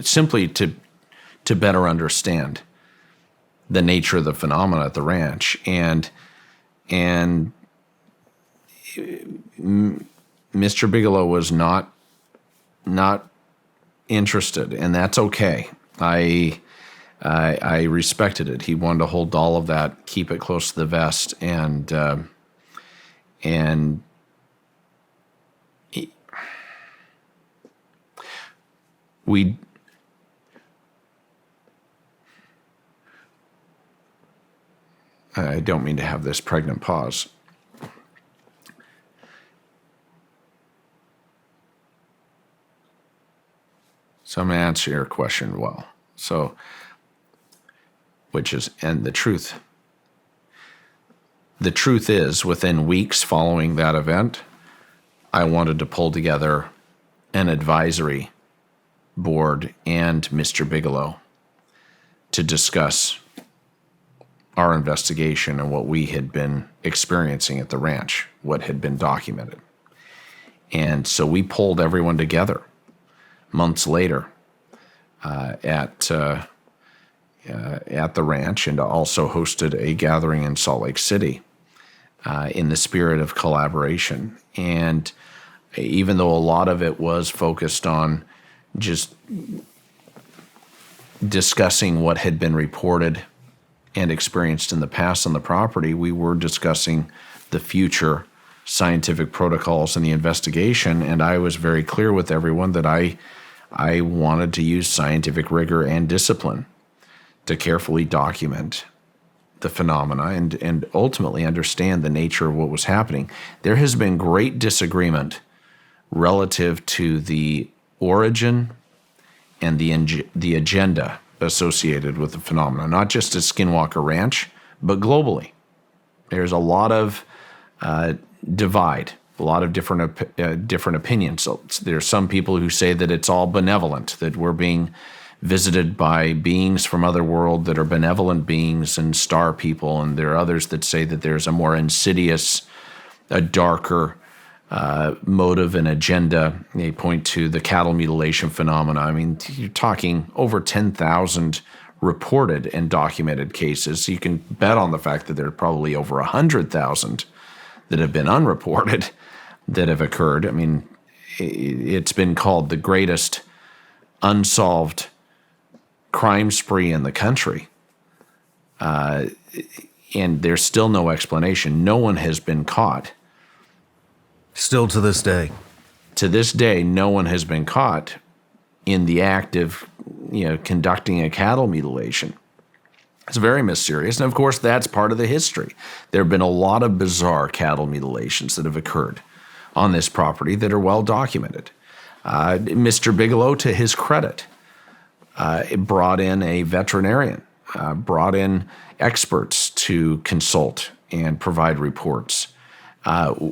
simply to better understand the nature of the phenomena at the ranch. And Mr. Bigelow was not interested, and that's okay. I respected it. He wanted to hold all of that, keep it close to the vest, and I don't mean to have this pregnant pause. So I'm going to answer your question well. So, and the truth is, within weeks following that event, I wanted to pull together an advisory board and Mr. Bigelow to discuss our investigation and what we had been experiencing at the ranch, what had been documented. And so we pulled everyone together months later at the ranch, and also hosted a gathering in Salt Lake City in the spirit of collaboration. And even though a lot of it was focused on just discussing what had been reported and experienced in the past on the property, we were discussing the future scientific protocols and the investigation. And I was very clear with everyone that I wanted to use scientific rigor and discipline to carefully document the phenomena and ultimately understand the nature of what was happening. There has been great disagreement relative to the origin and the agenda associated with the phenomena, not just at Skinwalker Ranch, but globally. There's a lot of divide, a lot of different opinions. So there's some people who say that it's all benevolent, that we're being visited by beings from other world that are benevolent beings and star people, and there are others that say that there's a more insidious, a darker motive and agenda. They point to the cattle mutilation phenomena. I mean, you're talking over 10,000 reported and documented cases. You can bet on the fact that there are probably over 100,000 that have been unreported that have occurred. I mean, it's been called the greatest unsolved crime spree in the country. And there's still no explanation. No one has been caught. Still to this day. To this day, no one has been caught in the act of, conducting a cattle mutilation. It's very mysterious. And of course, that's part of the history. There have been a lot of bizarre cattle mutilations that have occurred on this property that are well documented. Mr. Bigelow, to his credit, brought in a veterinarian, brought in experts to consult and provide reports.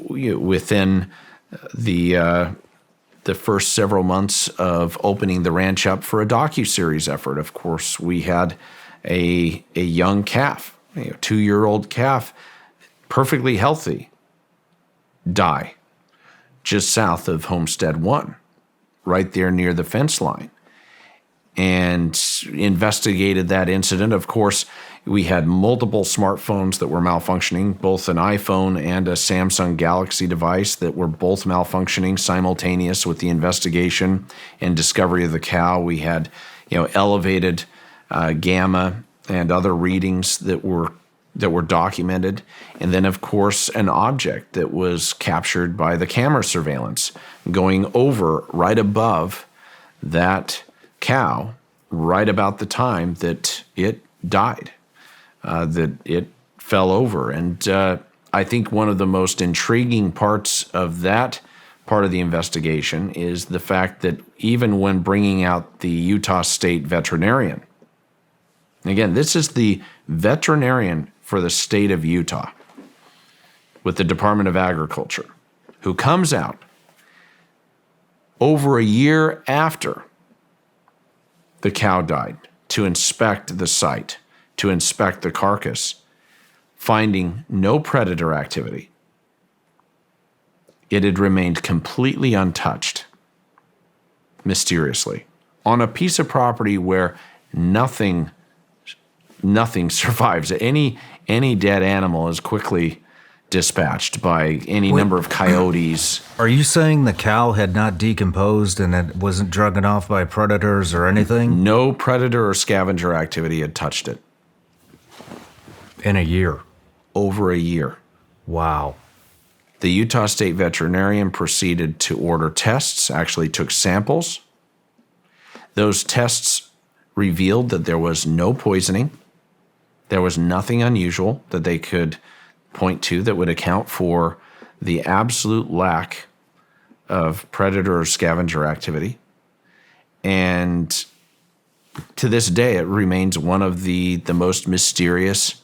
Within the first several months of opening the ranch up for a docuseries effort, of course, we had a young calf, 2-year-old calf, perfectly healthy, die just south of Homestead 1, right there near the fence line, and investigated that incident. Of course, we had multiple smartphones that were malfunctioning, both an iPhone and a Samsung Galaxy device that were both malfunctioning simultaneous with the investigation and discovery of the cow. We had, elevated gamma and other readings that were documented, and then of course an object that was captured by the camera surveillance going over right above that cow right about the time that it died, that it fell over. And I think one of the most intriguing parts of that part of the investigation is the fact that even when bringing out the Utah State veterinarian, again, this is the veterinarian for the state of Utah with the Department of Agriculture, who comes out over a year after the cow died to inspect the site, to inspect the carcass, finding no predator activity. It had remained completely untouched, mysteriously, on a piece of property where nothing survives. Any dead animal is quickly dispatched by any number of coyotes. Are you saying the cow had not decomposed and it wasn't drugged off by predators or anything? No predator or scavenger activity had touched it. In a year? Over a year. Wow. The Utah State veterinarian proceeded to order tests, actually took samples. Those tests revealed that there was no poisoning. There was nothing unusual that they could point to that would account for the absolute lack of predator or scavenger activity. And to this day, it remains one of the most mysterious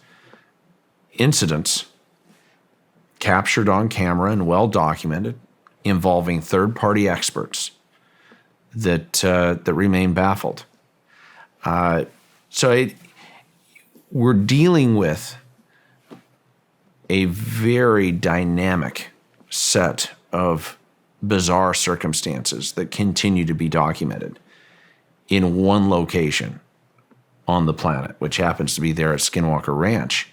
incidents captured on camera and well documented, involving third-party experts that remain baffled. We're dealing with a very dynamic set of bizarre circumstances that continue to be documented in one location on the planet, which happens to be there at Skinwalker Ranch.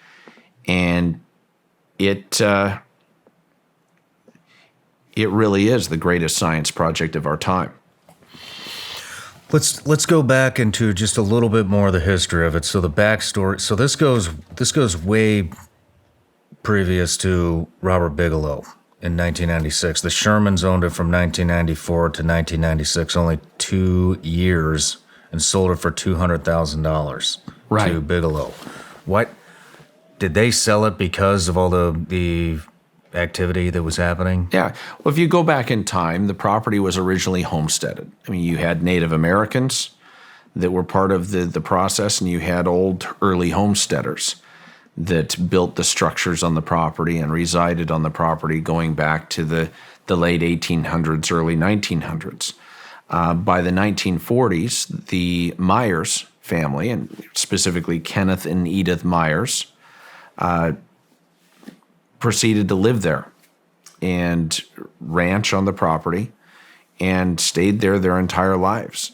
And it really is the greatest science project of our time. Let's go back into just a little bit more of the history of it. So the backstory. So this goes way previous to Robert Bigelow in 1996. The Shermans owned it from 1994 to 1996, only 2 years, and sold it for $200,000 to Bigelow. What did they sell it because of all the activity that was happening? Yeah. Well, if you go back in time, the property was originally homesteaded. I mean, you had Native Americans that were part of the process, and you had old early homesteaders that built the structures on the property and resided on the property going back to the late 1800s, early 1900s. By the 1940s, the Myers family, and specifically Kenneth and Edith Myers, proceeded to live there and ranch on the property and stayed there their entire lives.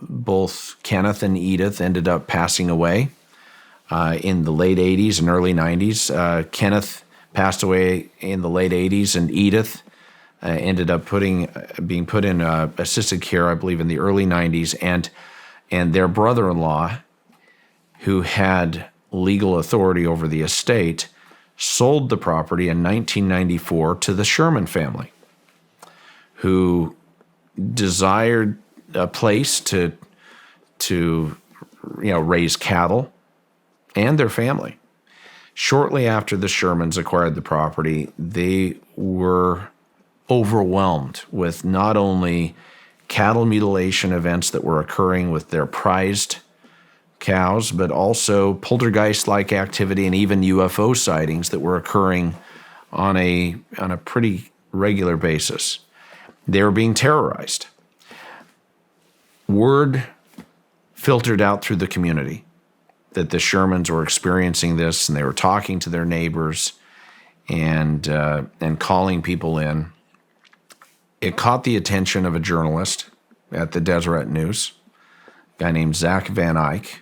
Both Kenneth and Edith ended up passing away in the late 80s and early 90s. Kenneth passed away in the late 80s, and Edith ended up being put in assisted care, I believe, in the early 90s. And their brother-in-law, who had legal authority over the estate, sold the property in 1994 to the Sherman family, who desired a place to raise cattle and their family. Shortly after the Shermans acquired the property, they were overwhelmed with not only cattle mutilation events that were occurring with their prized cows, but also poltergeist-like activity and even UFO sightings that were occurring on a pretty regular basis. They were being terrorized. Word filtered out through the community that the Shermans were experiencing this, and they were talking to their neighbors and calling people in. It caught the attention of a journalist at the Deseret News, a guy named Zach Van Eyck,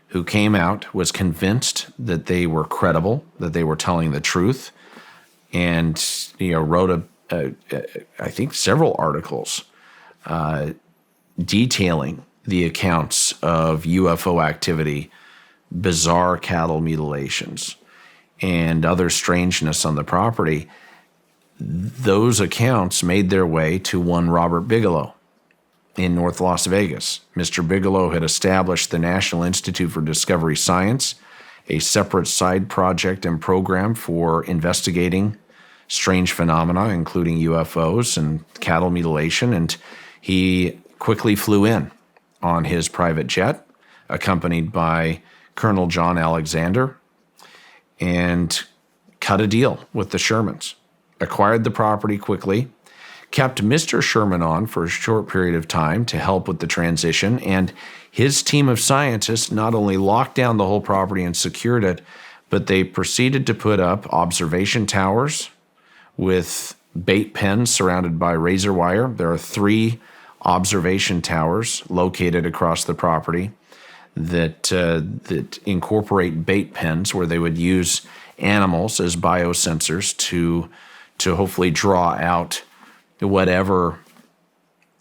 who came out, was convinced that they were credible, that they were telling the truth, and wrote I think several articles detailing the accounts of UFO activity, bizarre cattle mutilations, and other strangeness on the property. Those accounts made their way to one Robert Bigelow in North Las Vegas. Mr. Bigelow had established the National Institute for Discovery Science, a separate side project and program for investigating strange phenomena, including UFOs and cattle mutilation, and he quickly flew in on his private jet, accompanied by Colonel John Alexander, and cut a deal with the Shermans, acquired the property quickly, kept Mr. Sherman on for a short period of time to help with the transition, and his team of scientists not only locked down the whole property and secured it, but they proceeded to put up observation towers with bait pens surrounded by razor wire. There are 3 observation towers located across the property that incorporate bait pens where they would use animals as biosensors to hopefully draw out whatever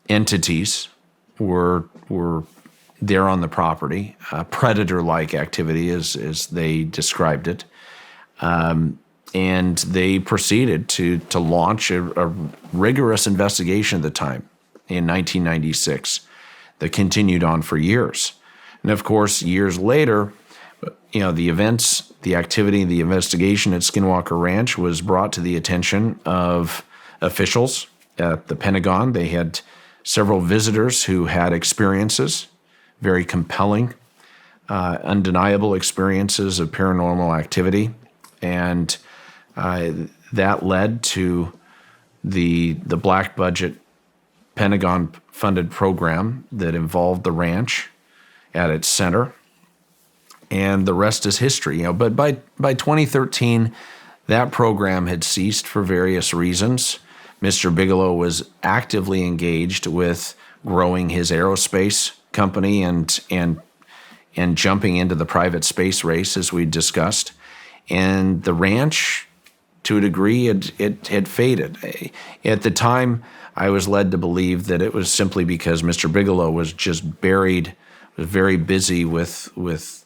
entities were there on the property, predator-like activity as they described it. And they proceeded to launch a rigorous investigation at the time in 1996 that continued on for years. And of course, years later, the events, the activity, the investigation at Skinwalker Ranch was brought to the attention of officials at the Pentagon. They had several visitors who had experiences, very compelling, undeniable experiences of paranormal activity. And that led to the black budget Pentagon-funded program that involved the ranch at its center. And the rest is history. But by 2013, that program had ceased for various reasons. Mr. Bigelow was actively engaged with growing his aerospace company and jumping into the private space race, as we discussed. And the ranch, to a degree, it had faded. At the time, I was led to believe that it was simply because Mr. Bigelow was just buried, was very busy with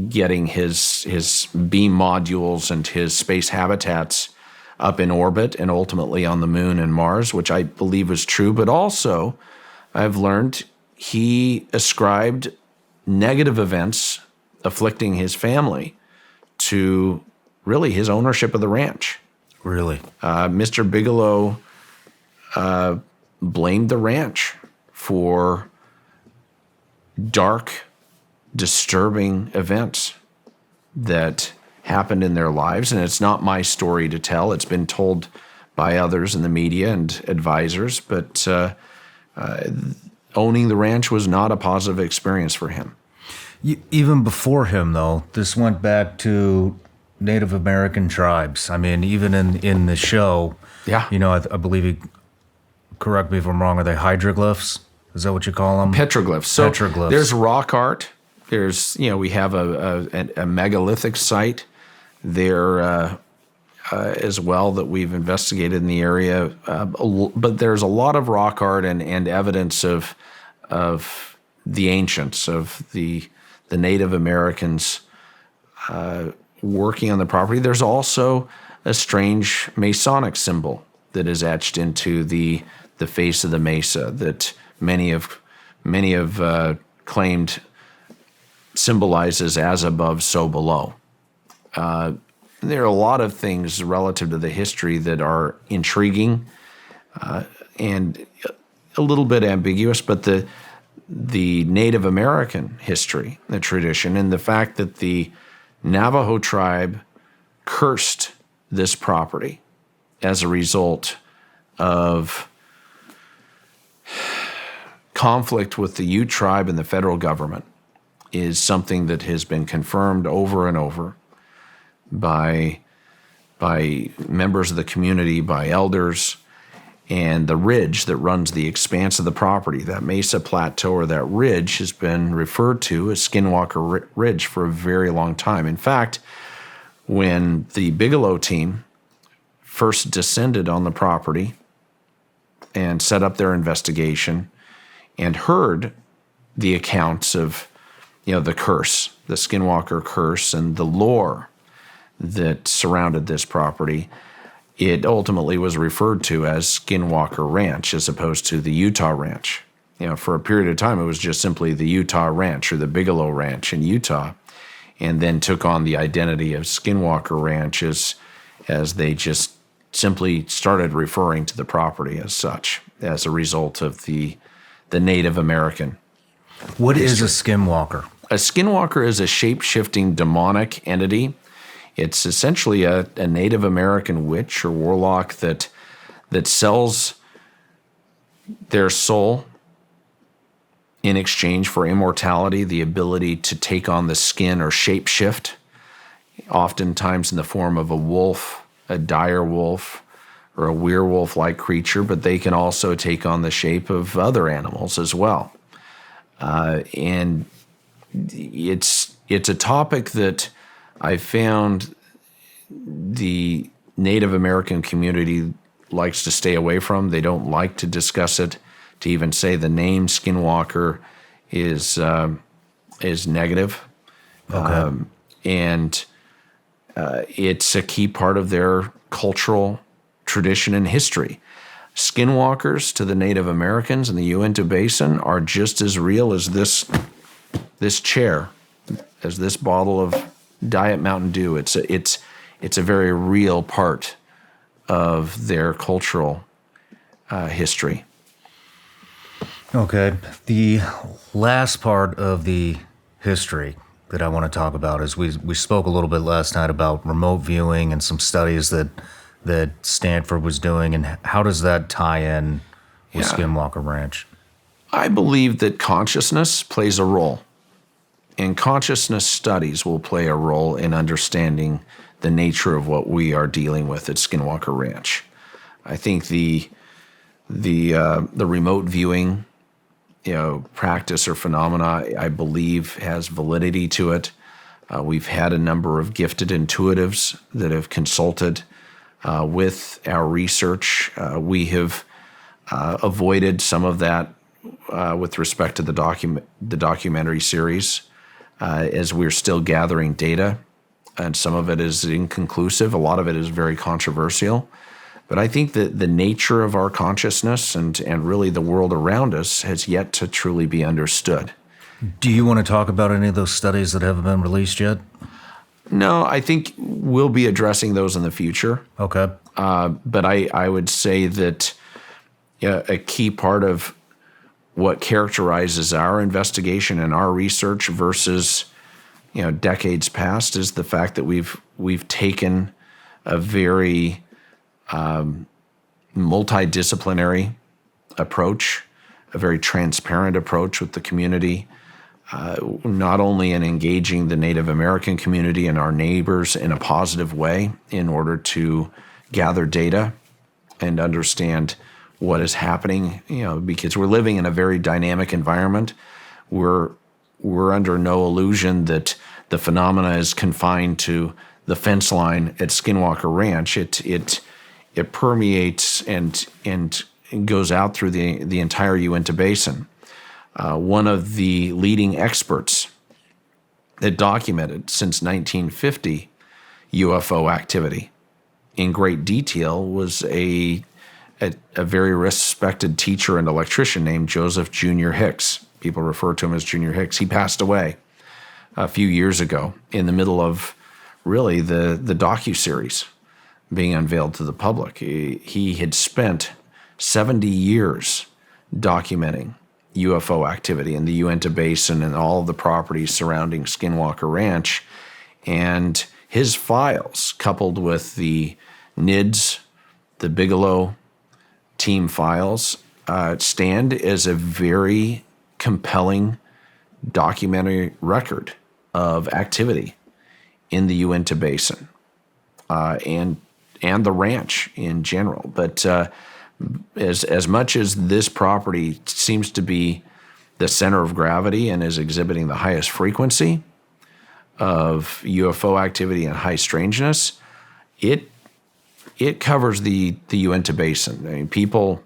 getting his beam modules and his space habitats up in orbit and ultimately on the moon and Mars, which I believe was true. But also, I've learned he ascribed negative events afflicting his family to really his ownership of the ranch. Really? Mr. Bigelow blamed the ranch for dark, disturbing events that happened in their lives. And it's not my story to tell. It's been told by others in the media and advisors. But owning the ranch was not a positive experience for him. Even before him, though, this went back to Native American tribes. I mean, even in the show, Yeah. I believe he, correct me if I'm wrong, are they hydroglyphs? Is that what you call them? Petroglyphs. So Petroglyphs. There's rock art. There's, we have a megalithic site there as well that we've investigated in the area. But there's a lot of rock art and evidence of the ancients, of the Native Americans working on the property. There's also a strange Masonic symbol that is etched into the face of the mesa that many have claimed symbolizes as above, so below. there are a lot of things relative to the history that are intriguing and a little bit ambiguous, but the Native American history, the tradition, and the fact that the Navajo tribe cursed this property as a result of conflict with the Ute tribe and the federal government is something that has been confirmed over and over by members of the community, by elders, and the ridge that runs the expanse of the property, that mesa plateau or that ridge, has been referred to as Skinwalker Ridge for a very long time. In fact, when the Bigelow team first descended on the property and set up their investigation and heard the accounts of, the curse, the Skinwalker curse, and the lore that surrounded this property, it ultimately was referred to as Skinwalker Ranch as opposed to the Utah Ranch. For a period of time, it was just simply the Utah Ranch or the Bigelow Ranch in Utah, and then took on the identity of Skinwalker Ranch as they just simply started referring to the property as such, as a result of the Native American. What is a skinwalker? A skinwalker is a shape-shifting demonic entity. It's essentially a Native American witch or warlock that sells their soul in exchange for immortality, the ability to take on the skin or shape-shift, oftentimes in the form of a wolf, a dire wolf, or a werewolf-like creature, but they can also take on the shape of other animals as well. And it's a topic that I found the Native American community likes to stay away from. They don't like to discuss it. To even say the name Skinwalker is negative. Okay. And it's a key part of their cultural tradition and history. Skinwalkers to the Native Americans in the Uinta Basin are just as real as this chair, as this bottle of Diet Mountain Dew. It's a very real part of their cultural history. Okay. The last part of the history that I want to talk about is we spoke a little bit last night about remote viewing and some studies that Stanford was doing, and how does that tie in with Skinwalker Ranch? I believe that consciousness plays a role, and consciousness studies will play a role in understanding the nature of what we are dealing with at Skinwalker Ranch. I think the remote viewing, practice or phenomena, I believe has validity to it. We've had a number of gifted intuitives that have consulted with our research. We have avoided some of that with respect to the documentary series, as we're still gathering data, and some of it is inconclusive. A lot of it is very controversial. But I think that the nature of our consciousness and really the world around us has yet to truly be understood. Do you want to talk about any of those studies that haven't been released yet? No, I think we'll be addressing those in the future. Okay. But I would say that a key part of what characterizes our investigation and our research versus decades past is the fact that we've taken a very multidisciplinary approach, a very transparent approach with the community, not only in engaging the Native American community and our neighbors in a positive way in order to gather data and understand what is happening, because we're living in a very dynamic environment. We're under no illusion that the phenomena is confined to the fence line at Skinwalker Ranch. It permeates and goes out through the entire Uinta Basin. One of the leading experts that documented since 1950 UFO activity in great detail was a very respected teacher and electrician named Joseph Junior Hicks. People refer to him as Junior Hicks. He passed away a few years ago in the middle of really the docuseries being unveiled to the public. He had spent 70 years documenting UFO activity in the Uinta Basin and all of the properties surrounding Skinwalker Ranch. And his files, coupled with the NIDS, the Bigelow team files, stand as a very compelling documentary record of activity in the Uinta Basin and the ranch in general. But as much as this property seems to be the center of gravity and is exhibiting the highest frequency of UFO activity and high strangeness, it covers the Uinta Basin. I mean, people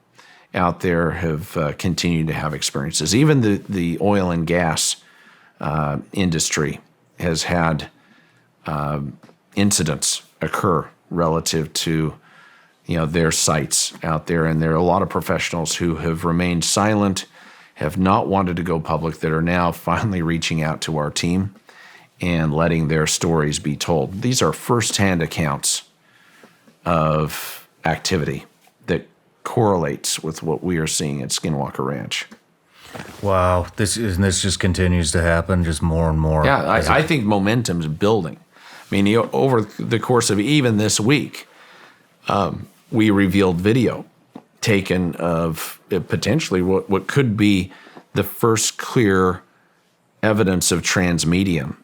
out there have continued to have experiences. Even the oil and gas industry has had incidents occur relative to their sites out there, and there are a lot of professionals who have remained silent, have not wanted to go public, that are now finally reaching out to our team and letting their stories be told. These are firsthand accounts of activity that correlates with what we are seeing at Skinwalker Ranch. Wow, this just continues to happen, just more and more. Yeah, I think momentum's building. I mean, over the course of even this week, we revealed video taken of potentially what could be the first clear evidence of transmedium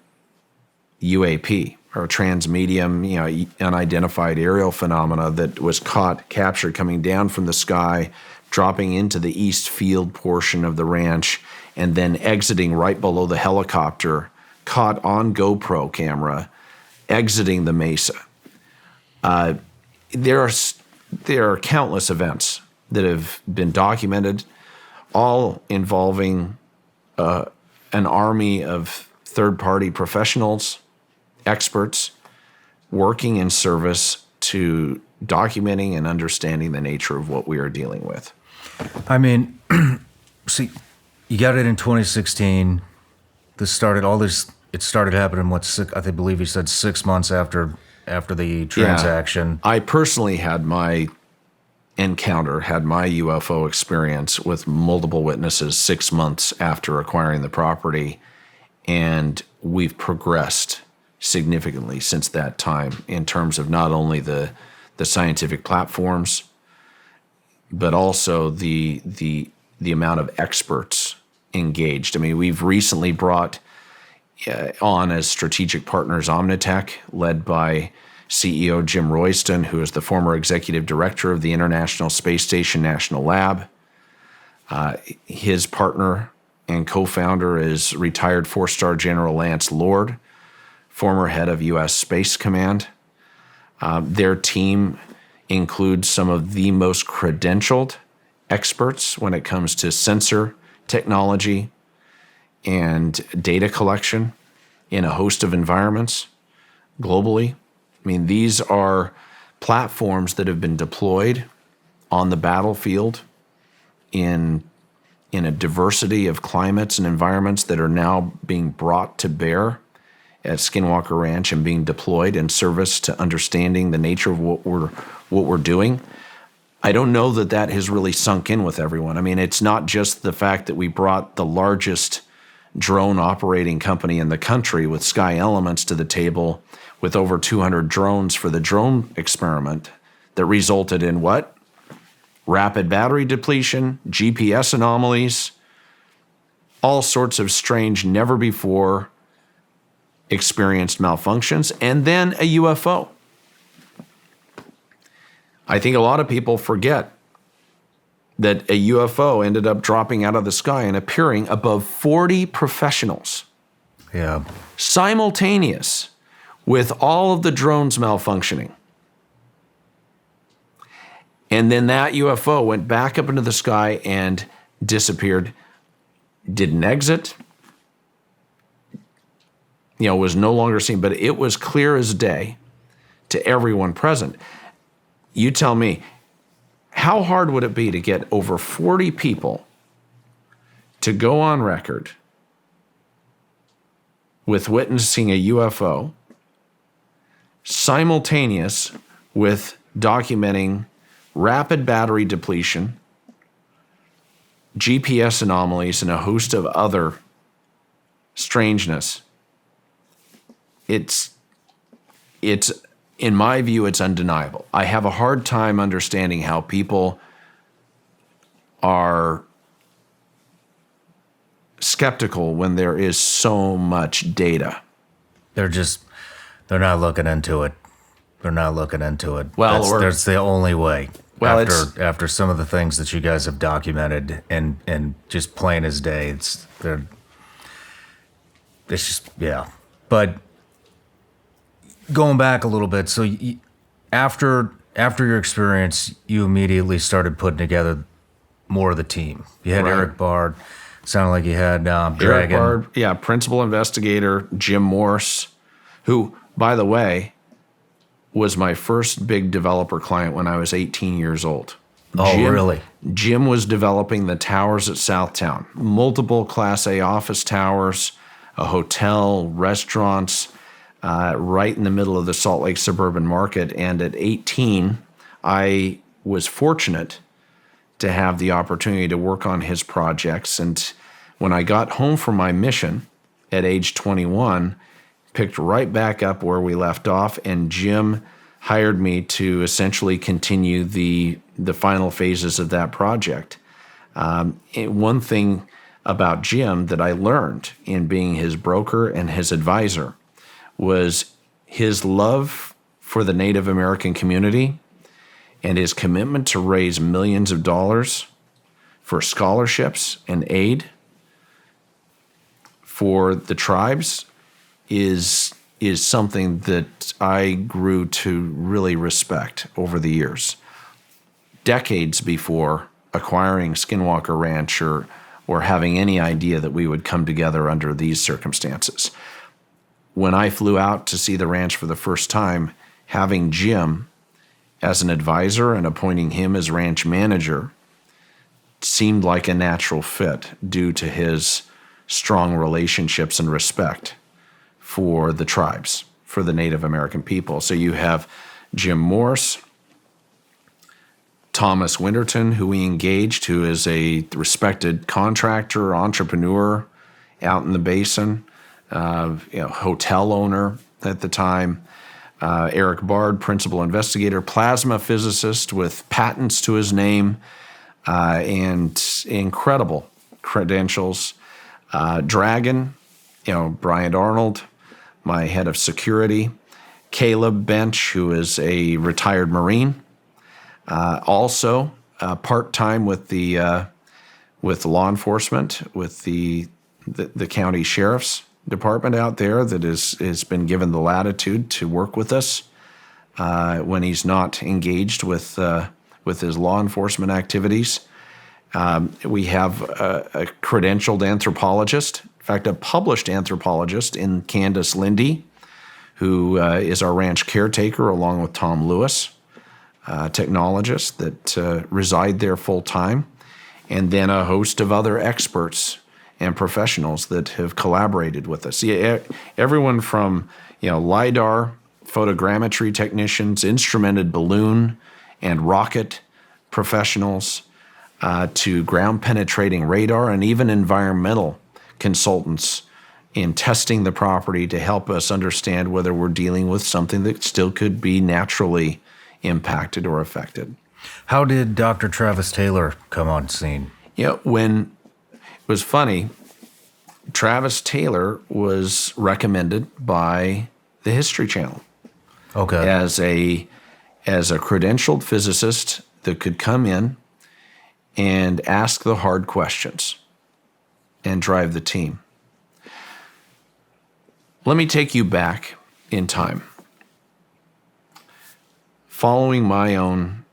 UAP, or transmedium, unidentified aerial phenomena that was captured coming down from the sky, dropping into the east field portion of the ranch, and then exiting right below the helicopter, caught on GoPro camera, exiting the mesa. There are countless events that have been documented, all involving an army of third-party professionals, experts, working in service to documenting and understanding the nature of what we are dealing with. I mean, see, you got it in 2016. It started happening, I believe he said 6 months after the transaction. Yeah. I personally had my UFO experience with multiple witnesses 6 months after acquiring the property, and we've progressed significantly since that time in terms of not only the scientific platforms, but also the amount of experts engaged. I mean, we've recently brought on as strategic partners Omnitech, led by CEO Jim Royston, who is the former executive director of the International Space Station National Lab. His partner and co-founder is retired 4-star General Lance Lord, former head of U.S. Space Command. Their team includes some of the most credentialed experts when it comes to sensor technology and data collection in a host of environments globally. I mean, these are platforms that have been deployed on the battlefield in a diversity of climates and environments that are now being brought to bear at Skinwalker Ranch and being deployed in service to understanding the nature of what we're doing. I don't know that has really sunk in with everyone. I mean, it's not just the fact that we brought the largest drone operating company in the country with Sky Elements to the table with over 200 drones for the drone experiment that resulted in what? Rapid battery depletion, GPS anomalies, all sorts of strange, never before experienced malfunctions, and then a UFO. I think a lot of people forget that a UFO ended up dropping out of the sky and appearing above 40 professionals. Yeah. Simultaneous with all of the drones malfunctioning. And then that UFO went back up into the sky and disappeared, didn't exit, was no longer seen, but it was clear as day to everyone present. You tell me, how hard would it be to get over 40 people to go on record with witnessing a UFO simultaneous with documenting rapid battery depletion, GPS anomalies, and a host of other strangeness. It's in my view, it's undeniable. I have a hard time understanding how people are skeptical when there is so much data. They're not looking into it. They're not looking into it. Well, that's the only way. Well, after some of the things that you guys have documented and just plain as day, it's just, yeah. But going back a little bit, so after your experience, you immediately started putting together more of the team. You had Right. Eric Bard. Sounded like you had Eric Dragon. Bard, yeah, principal investigator, Jim Morse, who, by the way, was my first big developer client when I was 18 years old. Oh, really? Jim was developing the towers at Southtown, multiple Class A office towers, a hotel, restaurants, right in the middle of the Salt Lake suburban market. And at 18, I was fortunate to have the opportunity to work on his projects. And when I got home from my mission at age 21, picked right back up where we left off, and Jim hired me to essentially continue the final phases of that project. One thing about Jim that I learned in being his broker and his advisor was his love for the Native American community and his commitment to raise millions of dollars for scholarships and aid for the tribes is something that I grew to really respect over the years. Decades before acquiring Skinwalker Ranch or having any idea that we would come together under these circumstances. When I flew out to see the ranch for the first time, having Jim as an advisor and appointing him as ranch manager seemed like a natural fit due to his strong relationships and respect for the tribes, for the Native American people. So you have Jim Morse, Thomas Winterton, who we engaged, who is a respected contractor, entrepreneur out in the basin, hotel owner at the time. Eric Bard, principal investigator, plasma physicist with patents to his name, and incredible credentials. Dragon, Brian Arnold, my head of security. Caleb Bench, who is a retired Marine, also part-time with law enforcement, with the county sheriff's department out there that has been given the latitude to work with us when he's not engaged with his law enforcement activities. We have a credentialed anthropologist, in fact, a published anthropologist in Candace Lindy, who is our ranch caretaker along with Tom Lewis, technologists that reside there full time, and then a host of other experts and professionals that have collaborated with us. Yeah, everyone from LIDAR, photogrammetry technicians, instrumented balloon and rocket professionals, to ground penetrating radar, and even environmental consultants in testing the property to help us understand whether we're dealing with something that still could be naturally impacted or affected. How did Dr. Travis Taylor come on scene? When it was funny, Travis Taylor was recommended by the History Channel. Okay. As a credentialed physicist that could come in and ask the hard questions and drive the team. Let me take you back in time. Following my own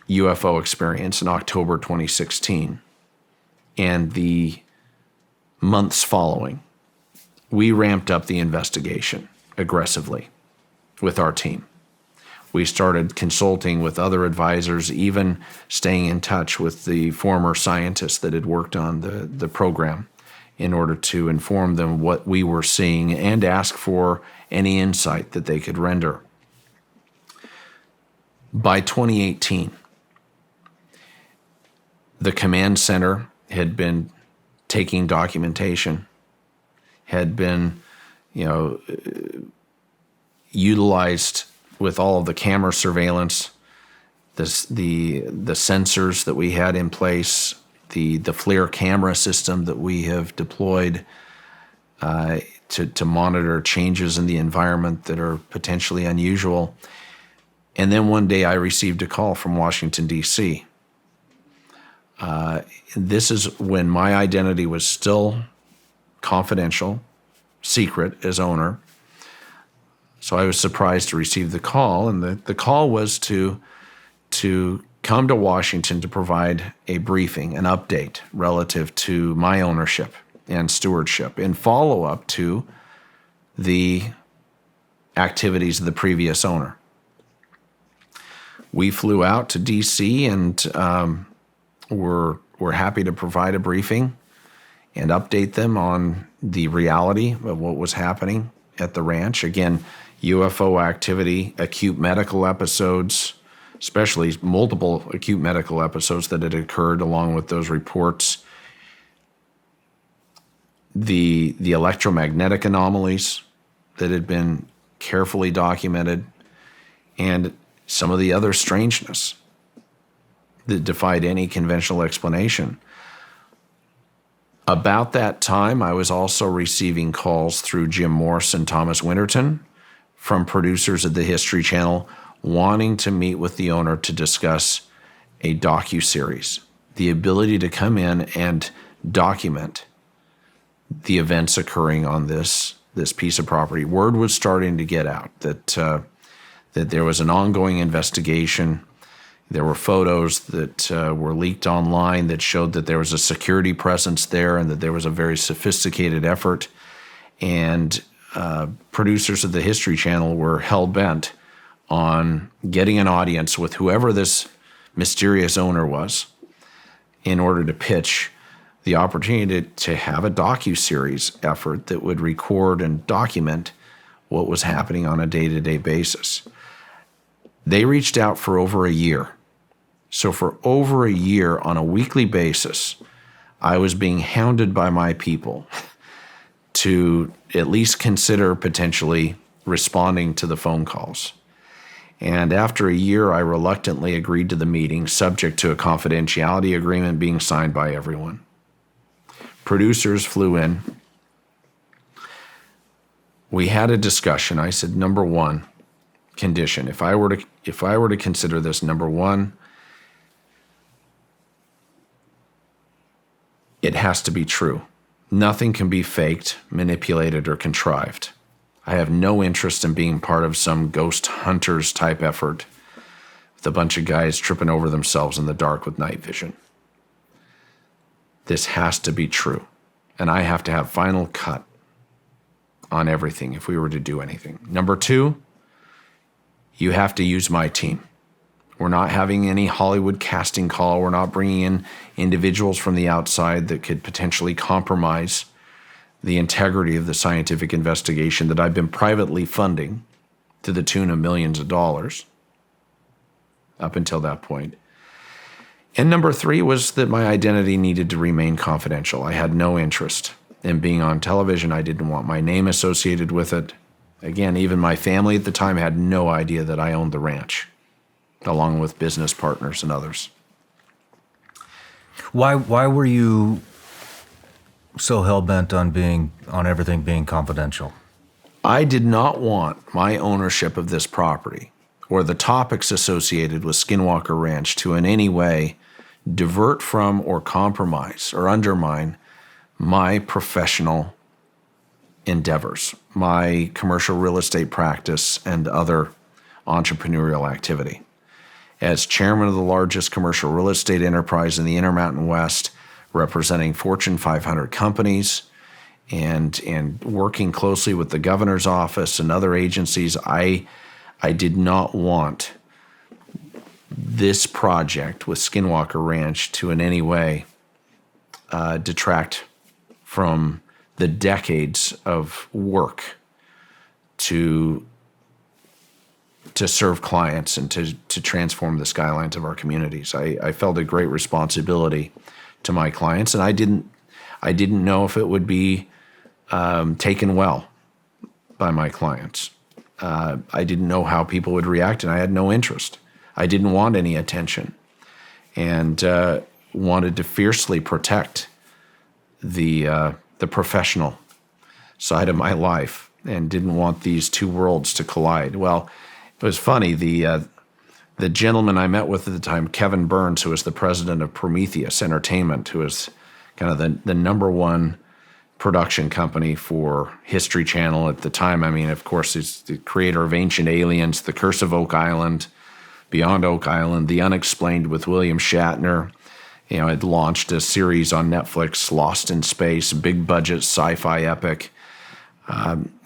UFO experience in October 2016 and the months following, we ramped up the investigation aggressively with our team. We started consulting with other advisors, even staying in touch with the former scientists that had worked on the program in order to inform them what we were seeing and ask for any insight that they could render. By 2018, the command center had been taking documentation, had been, utilized with all of the camera surveillance, the sensors that we had in place, the FLIR camera system that we have deployed to monitor changes in the environment that are potentially unusual. And then one day I received a call from Washington, D.C. This is when my identity was still confidential, secret as owner. So I was surprised to receive the call, and the call was to come to Washington to provide a briefing, an update relative to my ownership and stewardship in follow-up to the activities of the previous owner. We flew out to D.C. and we're happy to provide a briefing and update them on the reality of what was happening at the ranch. Again, UFO activity, acute medical episodes, especially multiple acute medical episodes that had occurred along with those reports. The electromagnetic anomalies that had been carefully documented, and some of the other strangeness that defied any conventional explanation. About that time, I was also receiving calls through Jim Morse and Thomas Winterton from producers of the History Channel wanting to meet with the owner to discuss a docuseries, the ability to come in and document the events occurring on this piece of property. Word was starting to get out that there was an ongoing investigation. There were photos that were leaked online that showed that there was a security presence there and that there was a very sophisticated effort. And producers of the History Channel were hell-bent on getting an audience with whoever this mysterious owner was in order to pitch the opportunity to have a docuseries effort that would record and document what was happening on a day-to-day basis. They reached out for over a year. So for over a year, on a weekly basis, I was being hounded by my people to at least consider potentially responding to the phone calls. And after a year, I reluctantly agreed to the meeting, subject to a confidentiality agreement being signed by everyone. Producers flew in. We had a discussion. I said, number one, condition. If I were to consider this, number one, it has to be true. Nothing can be faked, manipulated, or contrived. I have no interest in being part of some ghost hunters type effort with a bunch of guys tripping over themselves in the dark with night vision. This has to be true. And I have to have final cut on everything if we were to do anything. Number two, you have to use my team. We're not having any Hollywood casting call. We're not bringing in individuals from the outside that could potentially compromise the integrity of the scientific investigation that I've been privately funding to the tune of millions of dollars up until that point. And number three was that my identity needed to remain confidential. I had no interest in being on television. I didn't want my name associated with it. Again, even my family at the time had no idea that I owned the ranch, along with business partners and others. Why were you so hell-bent on everything being confidential? I did not want my ownership of this property or the topics associated with Skinwalker Ranch to in any way divert from or compromise or undermine my professional endeavors, my commercial real estate practice, and other entrepreneurial activity. As chairman of the largest commercial real estate enterprise in the Intermountain West, representing Fortune 500 companies and working closely with the governor's office and other agencies, I did not want this project with Skinwalker Ranch to in any way detract from the decades of work to to serve clients and to transform the skylines of our communities. I felt a great responsibility to my clients, and I didn't know if it would be taken well by my clients. I didn't know how people would react, and I had no interest. I didn't want any attention, and wanted to fiercely protect the professional side of my life, and didn't want these two worlds to collide. Well, it was funny. The gentleman I met with at the time, Kevin Burns, who was the president of Prometheus Entertainment, who was kind of the number one production company for History Channel at the time. I mean, of course, he's the creator of Ancient Aliens, The Curse of Oak Island, Beyond Oak Island, The Unexplained with William Shatner. You know, had launched a series on Netflix, Lost in Space, big budget sci-fi epic.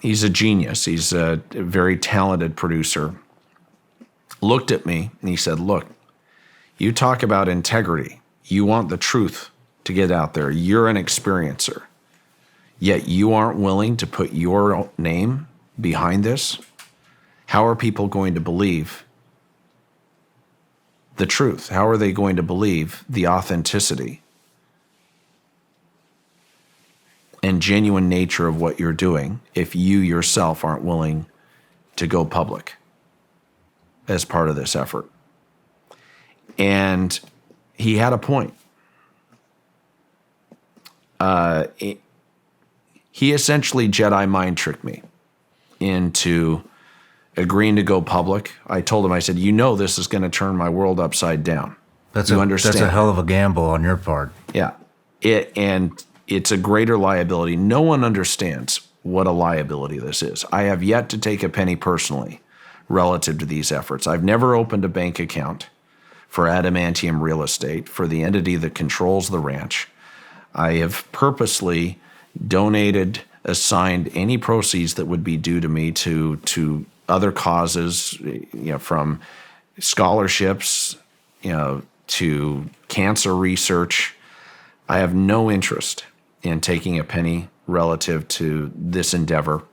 He's a genius. He's a very talented producer. Looked at me and he said, "Look, you talk about integrity. You want the truth to get out there. You're an experiencer. Yet you aren't willing to put your name behind this. How are people going to believe the truth? How are they going to believe the authenticity and genuine nature of what you're doing if you yourself aren't willing to go public as part of this effort?" And he had a point. He essentially Jedi mind tricked me into agreeing to go public. I told him, I said, "You know this is going to turn my world upside down. That's You a understand? That's a hell of a gamble on your part. Yeah. And it's a greater liability. No one understands what a liability this is. I have yet to take a penny personally relative to these efforts. I've never opened a bank account for adamantium real estate, for the entity that controls the ranch. I have purposely donated, assigned any proceeds that would be due to me to other causes, from scholarships, to cancer research. I have no interest in taking a penny relative to this endeavor.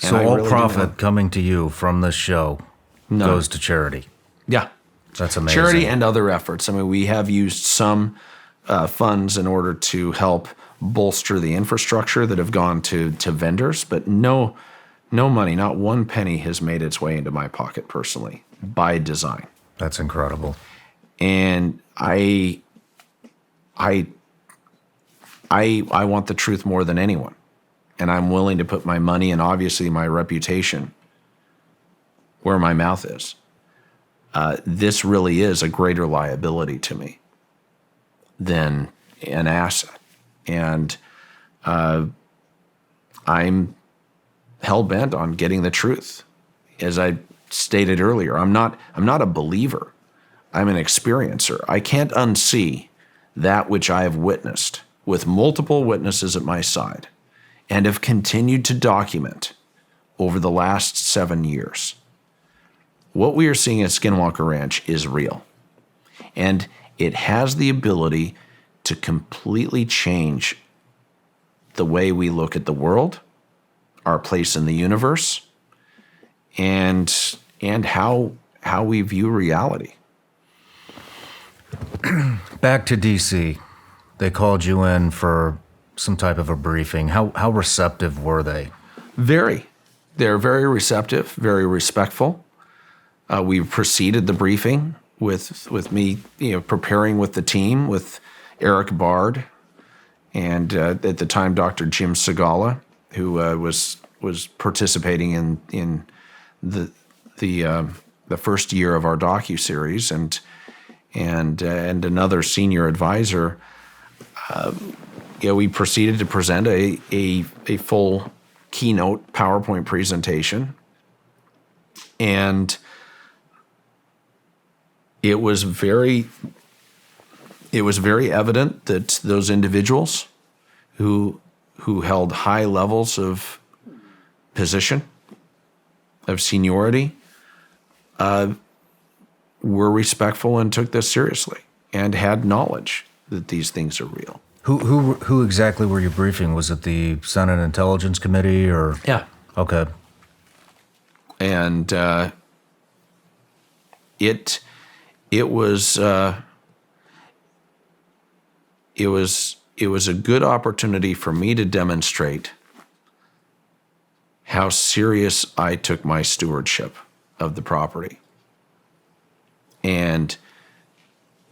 And So I all really profit coming to you from this show goes to charity. Yeah. That's amazing. Charity and other efforts. I mean, we have used some funds in order to help bolster the infrastructure that have gone to vendors, but no money, not one penny has made its way into my pocket personally by design. That's incredible. And I want the truth more than anyone. And I'm willing to put my money and obviously my reputation where my mouth is. This really is a greater liability to me than an asset. And I'm hell-bent on getting the truth. As I stated earlier, I'm not a believer. I'm an experiencer. I can't unsee that which I have witnessed with multiple witnesses at my side and have continued to document over the last 7 years. What we are seeing at Skinwalker Ranch is real. And it has the ability to completely change the way we look at the world, our place in the universe, and how we view reality. Back to DC. They called you in for some type of a briefing. How receptive were they? Very. They're very receptive, very respectful. We preceded the briefing with me, preparing with the team, with Eric Bard, and at the time, Dr. Jim Segala, who was participating in the first year of our docuseries, and another senior advisor. We proceeded to present a full keynote PowerPoint presentation, and it was very evident that those individuals who held high levels of position, of seniority, were respectful and took this seriously and had knowledge that these things are real. Who exactly were you briefing? Was it the Senate Intelligence Committee or? Yeah. Okay. And It was a good opportunity for me to demonstrate how serious I took my stewardship of the property, and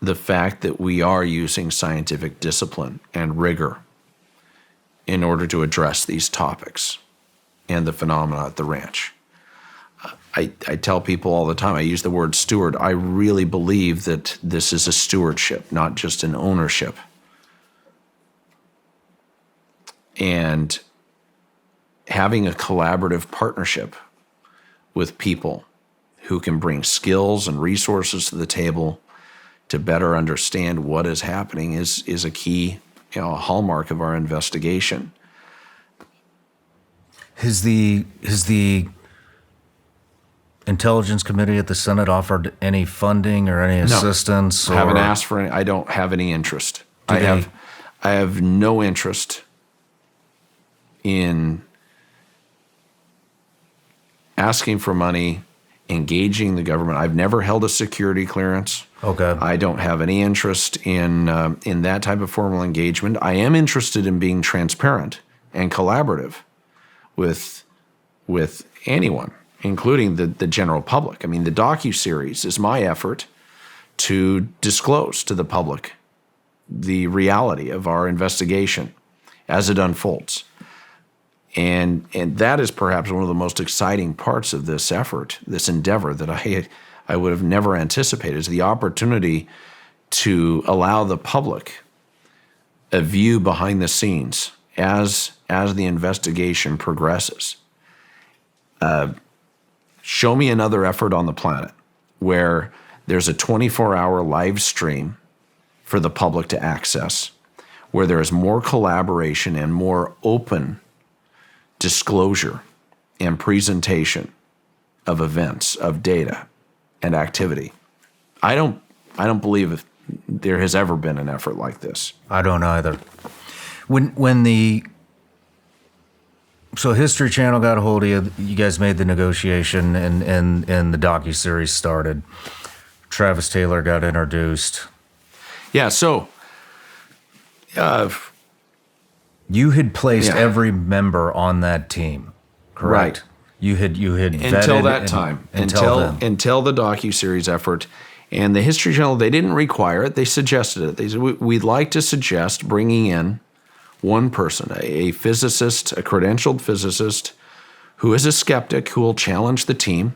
the fact that we are using scientific discipline and rigor in order to address these topics and the phenomena at the ranch. I tell people all the time, I use the word steward. I really believe that this is a stewardship, not just an ownership. And having a collaborative partnership with people who can bring skills and resources to the table to better understand what is happening is a key, a hallmark of our investigation. Has the Intelligence Committee at the Senate offered any funding or any assistance? I haven't asked for any. I don't have any interest. I have no interest in asking for money, engaging the government. I've never held a security clearance. Okay. I don't have any interest in that type of formal engagement. I am interested in being transparent and collaborative with anyone, including the general public. I mean, the docuseries is my effort to disclose to the public the reality of our investigation as it unfolds. And that is perhaps one of the most exciting parts of this effort, this endeavor that I would have never anticipated, is the opportunity to allow the public a view behind the scenes as the investigation progresses. Show me another effort on the planet where there's a 24-hour live stream for the public to access, where there is more collaboration and more open disclosure and presentation of events, of data and activity. I don't believe there has ever been an effort like this. I don't either. So History Channel got a hold of you. You guys made the negotiation, and the docuseries started. Travis Taylor got introduced. Yeah. So, you had placed every member on that team, correct? Right. You had vetted until that time, until the docuseries effort, and the History Channel, they didn't require it. They suggested it. They said we'd like to suggest bringing in one person, a physicist, a credentialed physicist, who is a skeptic, who will challenge the team.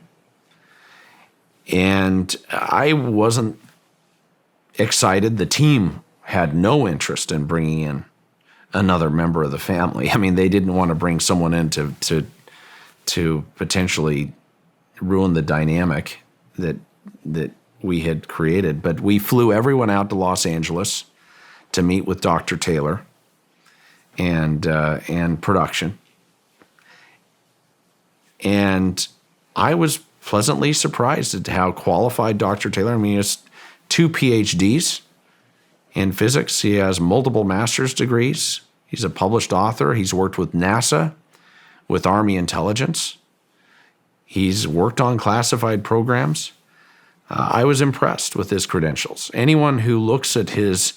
And I wasn't excited. The team had no interest in bringing in another member of the family. I mean, they didn't want to bring someone in to potentially ruin the dynamic that we had created. But we flew everyone out to Los Angeles to meet with Dr. Taylor and production. And I was pleasantly surprised at how qualified Dr. Taylor. I mean, he has 2 PhDs in physics. He has multiple master's degrees. He's a published author. He's worked with NASA, with Army intelligence. He's worked on classified programs. I was impressed with his credentials. Anyone who looks at his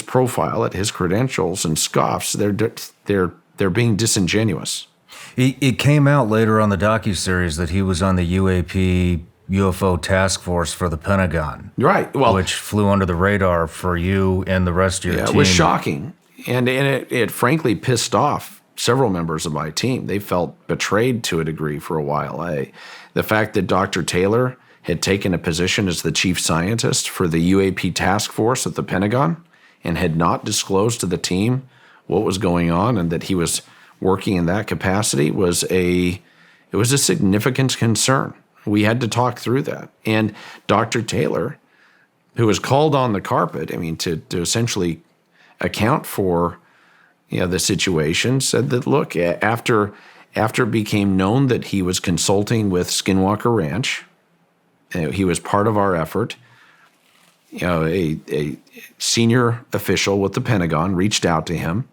profile, at his credentials, and scoffs, they're being disingenuous. It came out later on the docuseries that he was on the UFO task force for the Pentagon. Right. Well, which flew under the radar for you and the rest of your team. It was shocking. And it frankly pissed off several members of my team. They felt betrayed to a degree for a while. The fact that Dr. Taylor had taken a position as the chief scientist for the UAP task force at the Pentagon and had not disclosed to the team what was going on and that he was working in that capacity was a significant concern. We had to talk through that. And Dr. Taylor, who was called on the carpet, I mean, to essentially account for the situation, said that, look, after it became known that he was consulting with Skinwalker Ranch, he was part of our effort. A senior official with the Pentagon reached out to him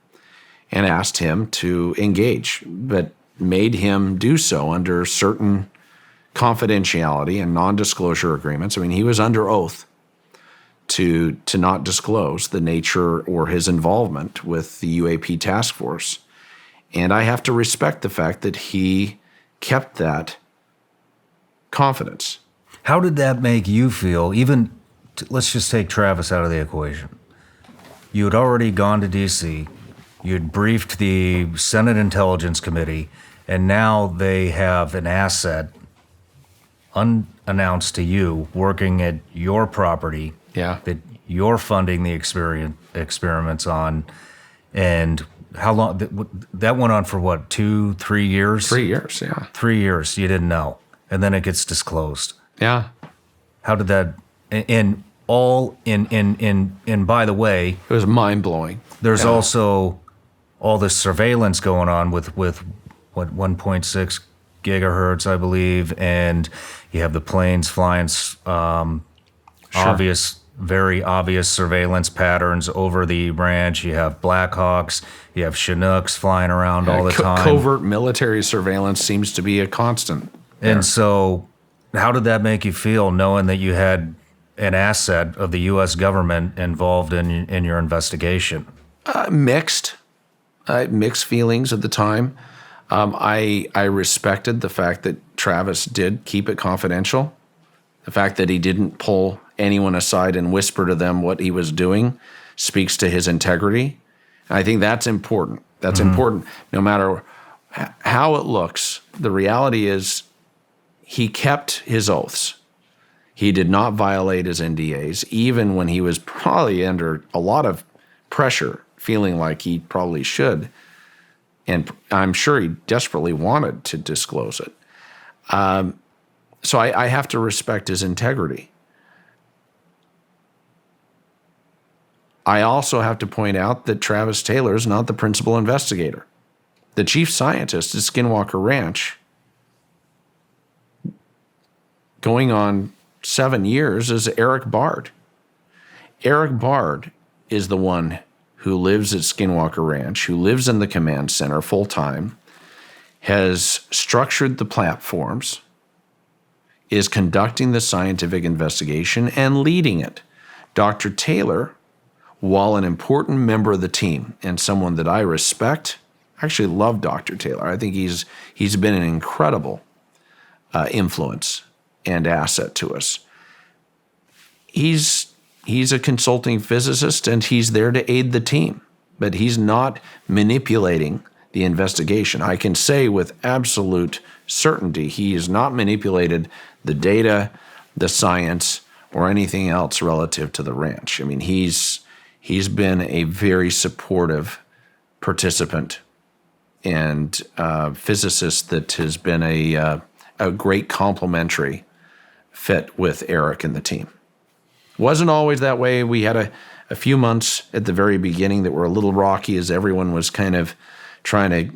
and asked him to engage, but made him do so under certain confidentiality and non-disclosure agreements. I mean, he was under oath to not disclose the nature or his involvement with the UAP task force. And I have to respect the fact that he kept that confidence. How did that make you feel? Even, let's just take Travis out of the equation. You had already gone to D.C., you had briefed the Senate Intelligence Committee, and now they have an asset unannounced to you working at your property that you're funding the experiments on. And how long? That went on for what, 2-3 years? 3 years, yeah. 3 years, you didn't know. And then it gets disclosed. Yeah. How did that, and by the way, It was mind-blowing. there's also all this surveillance going on with what, 1.6 gigahertz, I believe, and you have the planes flying very obvious surveillance patterns over the ranch. You have Blackhawks, you have Chinooks flying around all the time. Covert military surveillance seems to be a constant. And so how did that make you feel, knowing that you had an asset of the U.S. government involved in your investigation? Mixed feelings at the time. I respected the fact that Travis did keep it confidential. The fact that he didn't pull anyone aside and whisper to them what he was doing speaks to his integrity. I think that's important. That's important no matter how it looks. The reality is he kept his oaths. He did not violate his NDAs, even when he was probably under a lot of pressure, feeling like he probably should. And I'm sure he desperately wanted to disclose it. So I have to respect his integrity. I also have to point out that Travis Taylor is not the principal investigator. The chief scientist at Skinwalker Ranch, going on 7 years, is Eric Bard. Eric Bard is the one who lives at Skinwalker Ranch, who lives in the command center full-time, has structured the platforms, is conducting the scientific investigation and leading it. Dr. Taylor, while an important member of the team and someone that I respect, I actually love Dr. Taylor. I think he's been an incredible influence and asset to us. He's a consulting physicist, and he's there to aid the team, but he's not manipulating the investigation. I can say with absolute certainty he has not manipulated the data, the science, or anything else relative to the ranch. I mean, he's been a very supportive participant and physicist that has been a great complementary fit with Eric and the team. Wasn't always that way. We had a few months at the very beginning that were a little rocky as everyone was kind of trying to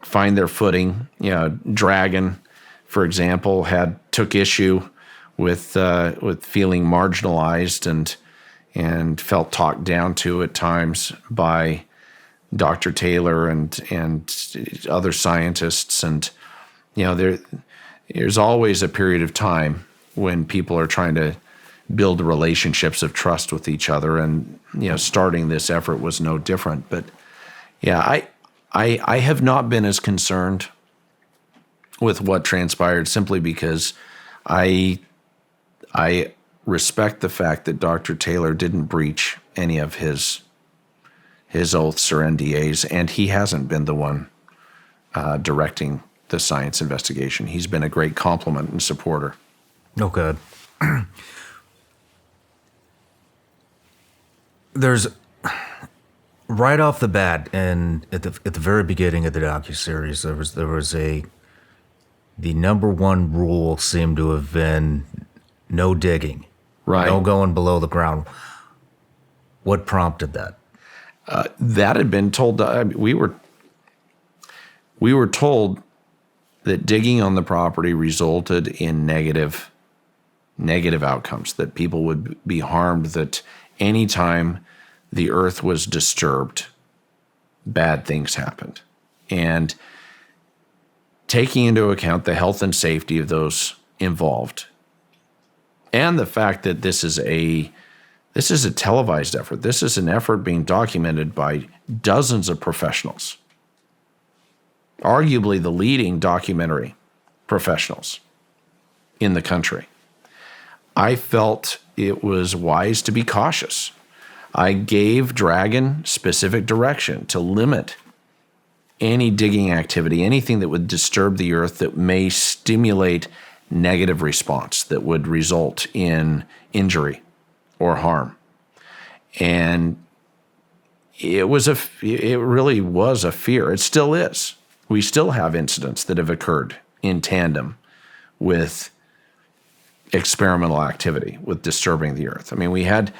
find their footing. You know, Dragon, for example, took issue with feeling marginalized and felt talked down to at times by Dr. Taylor and other scientists. And, you know, there's always a period of time when people are trying to build relationships of trust with each other. And, you know, starting this effort was no different. But, yeah, I have not been as concerned with what transpired simply because I respect the fact that Dr. Taylor didn't breach any of his oaths or NDAs, and he hasn't been the one directing the science investigation. He's been a great complement and supporter. Oh, good. There's right off the bat, and at the very beginning of the docuseries, there was the number one rule seemed to have been no digging, Right. no going below the ground. What prompted that? That had been told. We were told that digging on the property resulted in negative outcomes, that people would be harmed, that anytime the earth was disturbed, bad things happened. And taking into account the health and safety of those involved, and the fact that this is a televised effort. This is an effort being documented by dozens of professionals, arguably the leading documentary professionals in the country. I felt it was wise to be cautious. I gave Dragon specific direction to limit any digging activity, anything that would disturb the earth that may stimulate negative response that would result in injury or harm. And it really was a fear. It still is. We still have incidents that have occurred in tandem with experimental activity, with disturbing the earth. I mean, we had,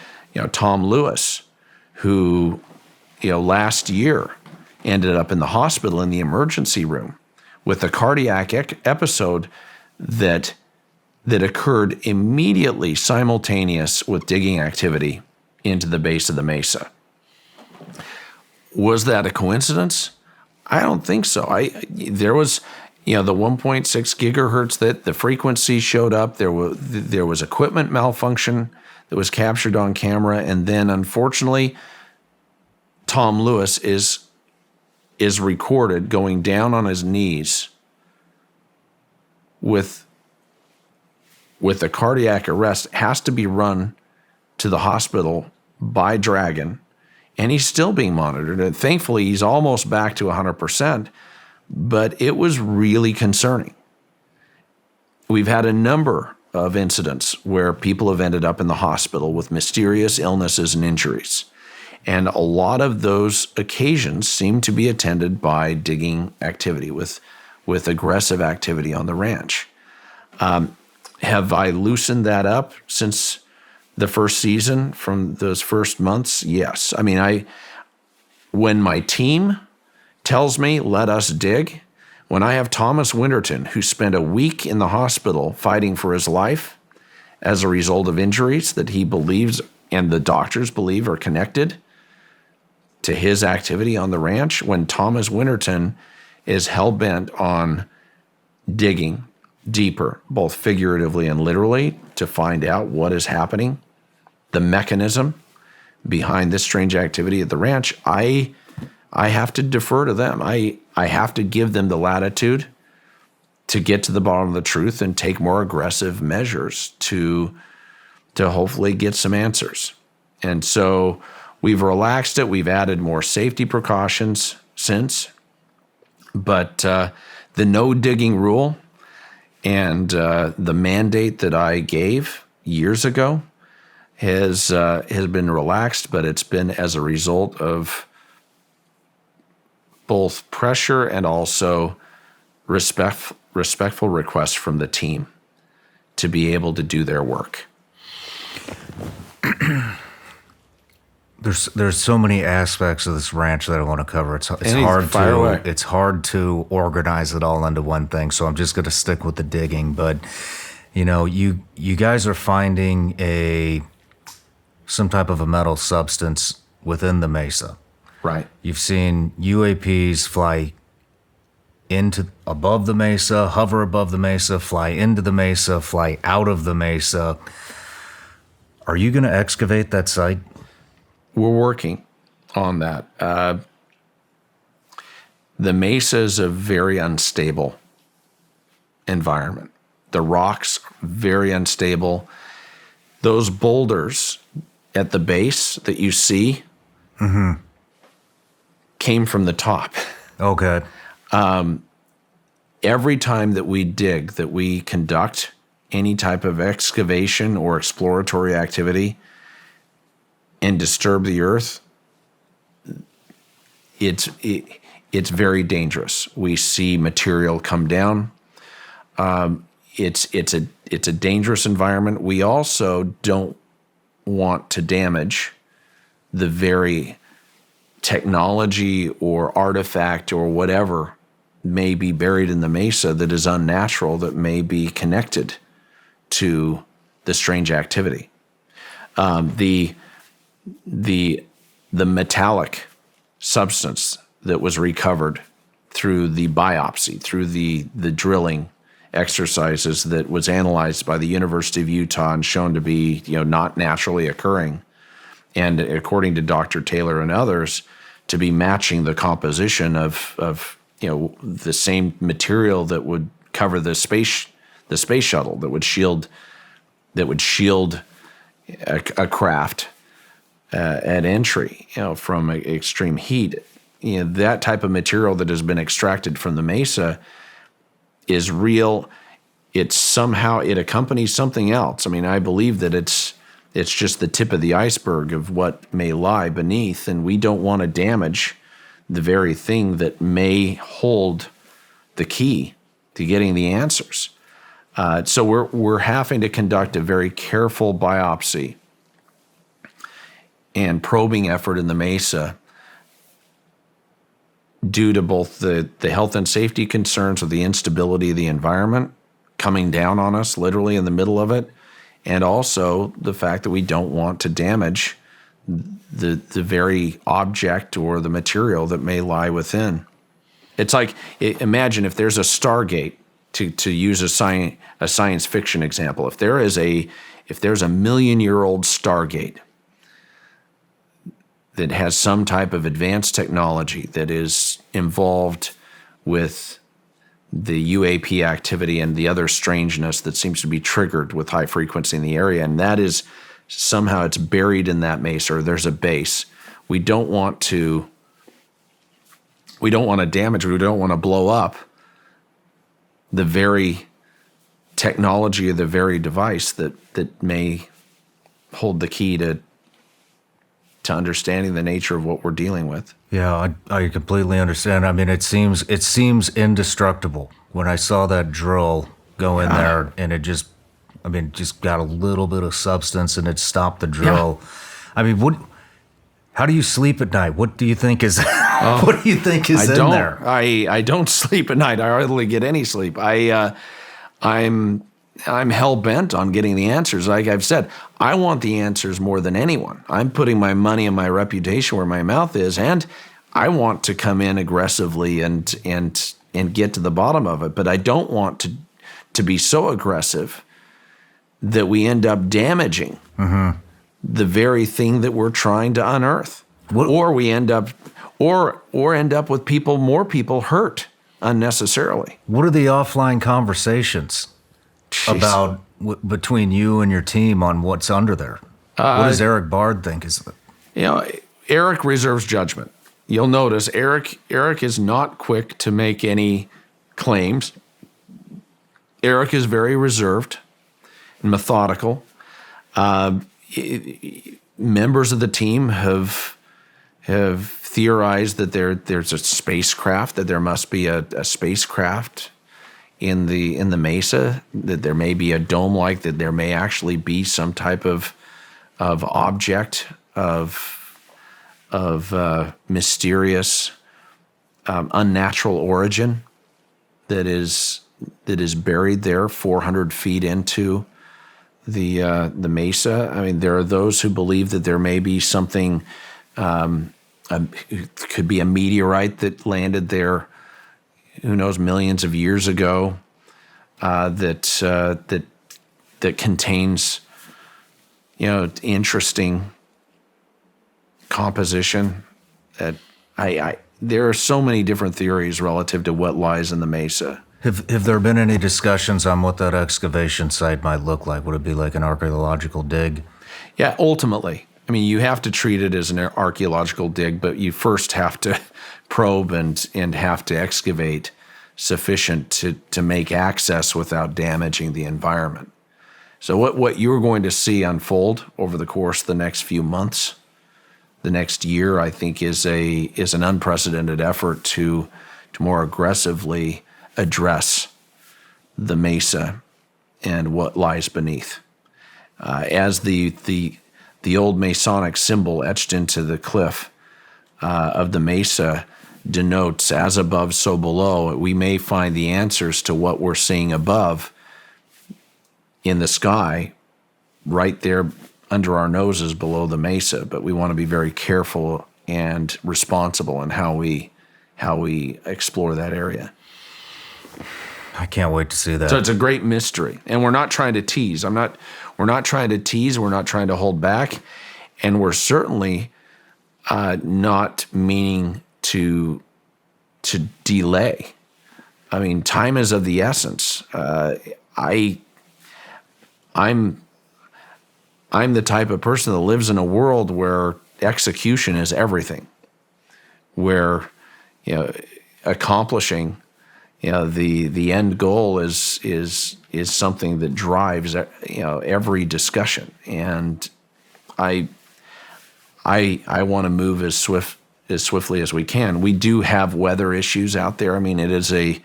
Tom Lewis, who, last year ended up in the hospital in the emergency room with a cardiac episode that occurred immediately simultaneous with digging activity into the base of the mesa. Was that a coincidence? I don't think so. There was, the 1.6 gigahertz that the frequency showed up. There was equipment malfunction that was captured on camera, and then unfortunately, Tom Lewis is recorded going down on his knees with a cardiac arrest, has to be run to the hospital by Dragon, and he's still being monitored. And thankfully, he's almost back to 100%, but it was really concerning. We've had a number of incidents where people have ended up in the hospital with mysterious illnesses and injuries. And a lot of those occasions seem to be attended by digging activity, with aggressive activity on the ranch. Have I loosened that up since the first season, from those first months? Yes. I mean, when my team tells me, let us dig, when I have Thomas Winterton, who spent a week in the hospital fighting for his life as a result of injuries that he believes and the doctors believe are connected to his activity on the ranch, when Thomas Winterton is hell-bent on digging deeper, both figuratively and literally, to find out what is happening, the mechanism behind this strange activity at the ranch, I have to defer to them. I have to give them the latitude to get to the bottom of the truth and take more aggressive measures to hopefully get some answers. And so we've relaxed it. We've added more safety precautions since. But the no digging rule and the mandate that I gave years ago has been relaxed, but it's been as a result of both pressure and also respectful requests from the team to be able to do their work. There's so many aspects of this ranch that I want to cover. It's hard to organize it all into one thing. So I'm just going to stick with the digging. But you guys are finding some type of a metal substance within the mesa. Right. You've seen UAPs fly above the mesa, hover above the mesa, fly into the mesa, fly out of the mesa. Are you going to excavate that site? We're working on that. The mesa is a very unstable environment. The rocks, very unstable. Those boulders at the base that you see came from the top. Okay. Every time that we dig, that we conduct any type of excavation or exploratory activity and disturb the earth, it's very dangerous. We see material come down. It's a dangerous environment. We also don't want to damage the very technology or artifact or whatever may be buried in the mesa that is unnatural, that may be connected to the strange activity. The metallic substance that was recovered through the biopsy, through the drilling exercises that was analyzed by the University of Utah and shown to be, not naturally occurring. And according to Dr. Taylor and others, to be matching the composition of the same material that would cover the space shuttle, that would shield a craft at entry, from extreme heat. That type of material that has been extracted from the mesa is real. It accompanies something else. I mean, I believe that it's just the tip of the iceberg of what may lie beneath, and we don't want to damage the very thing that may hold the key to getting the answers. So we're having to conduct a very careful biopsy and probing effort in the mesa due to both the health and safety concerns of the instability of the environment coming down on us literally in the middle of it, and also the fact that we don't want to damage the very object or the material that may lie within. It's like, imagine if there's a Stargate, to use a science fiction example. If there's a 1,000,000-year-old Stargate that has some type of advanced technology that is involved with the UAP activity and the other strangeness that seems to be triggered with high frequency in the area, and that is somehow it's buried in that mesa, or there's a base. We don't want to damage, we don't want to blow up the very technology of the very device that may hold the key to understanding the nature of what we're dealing with. Yeah, I completely understand. I mean, it seems indestructible. When I saw that drill go in there, and it just got a little bit of substance, and it stopped the drill. Yeah. I mean, how do you sleep at night? What do you think is what do you think is in there? I don't sleep at night. I hardly get any sleep. I'm hell-bent on getting the answers. Like I've said, I want the answers more than anyone. I'm putting my money and my reputation where my mouth is, and I want to come in aggressively and get to the bottom of it. But I don't want to be so aggressive that we end up damaging the very thing that we're trying to unearth. Or we end up with more people hurt unnecessarily. What are the offline conversations about between you and your team on what's under there? What does Eric Bard think is Eric reserves judgment. You'll notice Eric is not quick to make any claims. Eric is very reserved and methodical. Members of the team have theorized that there's a spacecraft, that there must be a spacecraft in the mesa, that there may be a dome-like, that there may actually be some type of object of mysterious, unnatural origin that is buried there 400 feet into the mesa. I mean, there are those who believe that there may be something. It could be a meteorite that landed there, who knows, millions of years ago, that contains, interesting composition. That there are so many different theories relative to what lies in the mesa. Have there been any discussions on what that excavation site might look like? Would it be like an archaeological dig? Yeah, ultimately. I mean, you have to treat it as an archaeological dig, but you first have to probe and have to excavate sufficient to make access without damaging the environment. So what you're going to see unfold over the course of the next few months, the next year, I think, is an unprecedented effort to more aggressively address the mesa and what lies beneath. As the old Masonic symbol etched into the cliff of the mesa denotes, as above, so below, we may find the answers to what we're seeing above in the sky right there under our noses below the mesa. But we want to be very careful and responsible in how we explore that area. I can't wait to see that. So it's a great mystery, and we're not trying to tease. We're not trying to tease. We're not trying to hold back, and we're certainly not meaning to delay. I mean, time is of the essence. I'm the type of person that lives in a world where execution is everything, where accomplishing the end goal is something that drives every discussion, and I want to move as swiftly as we can. We do have weather issues out there. I mean, it's a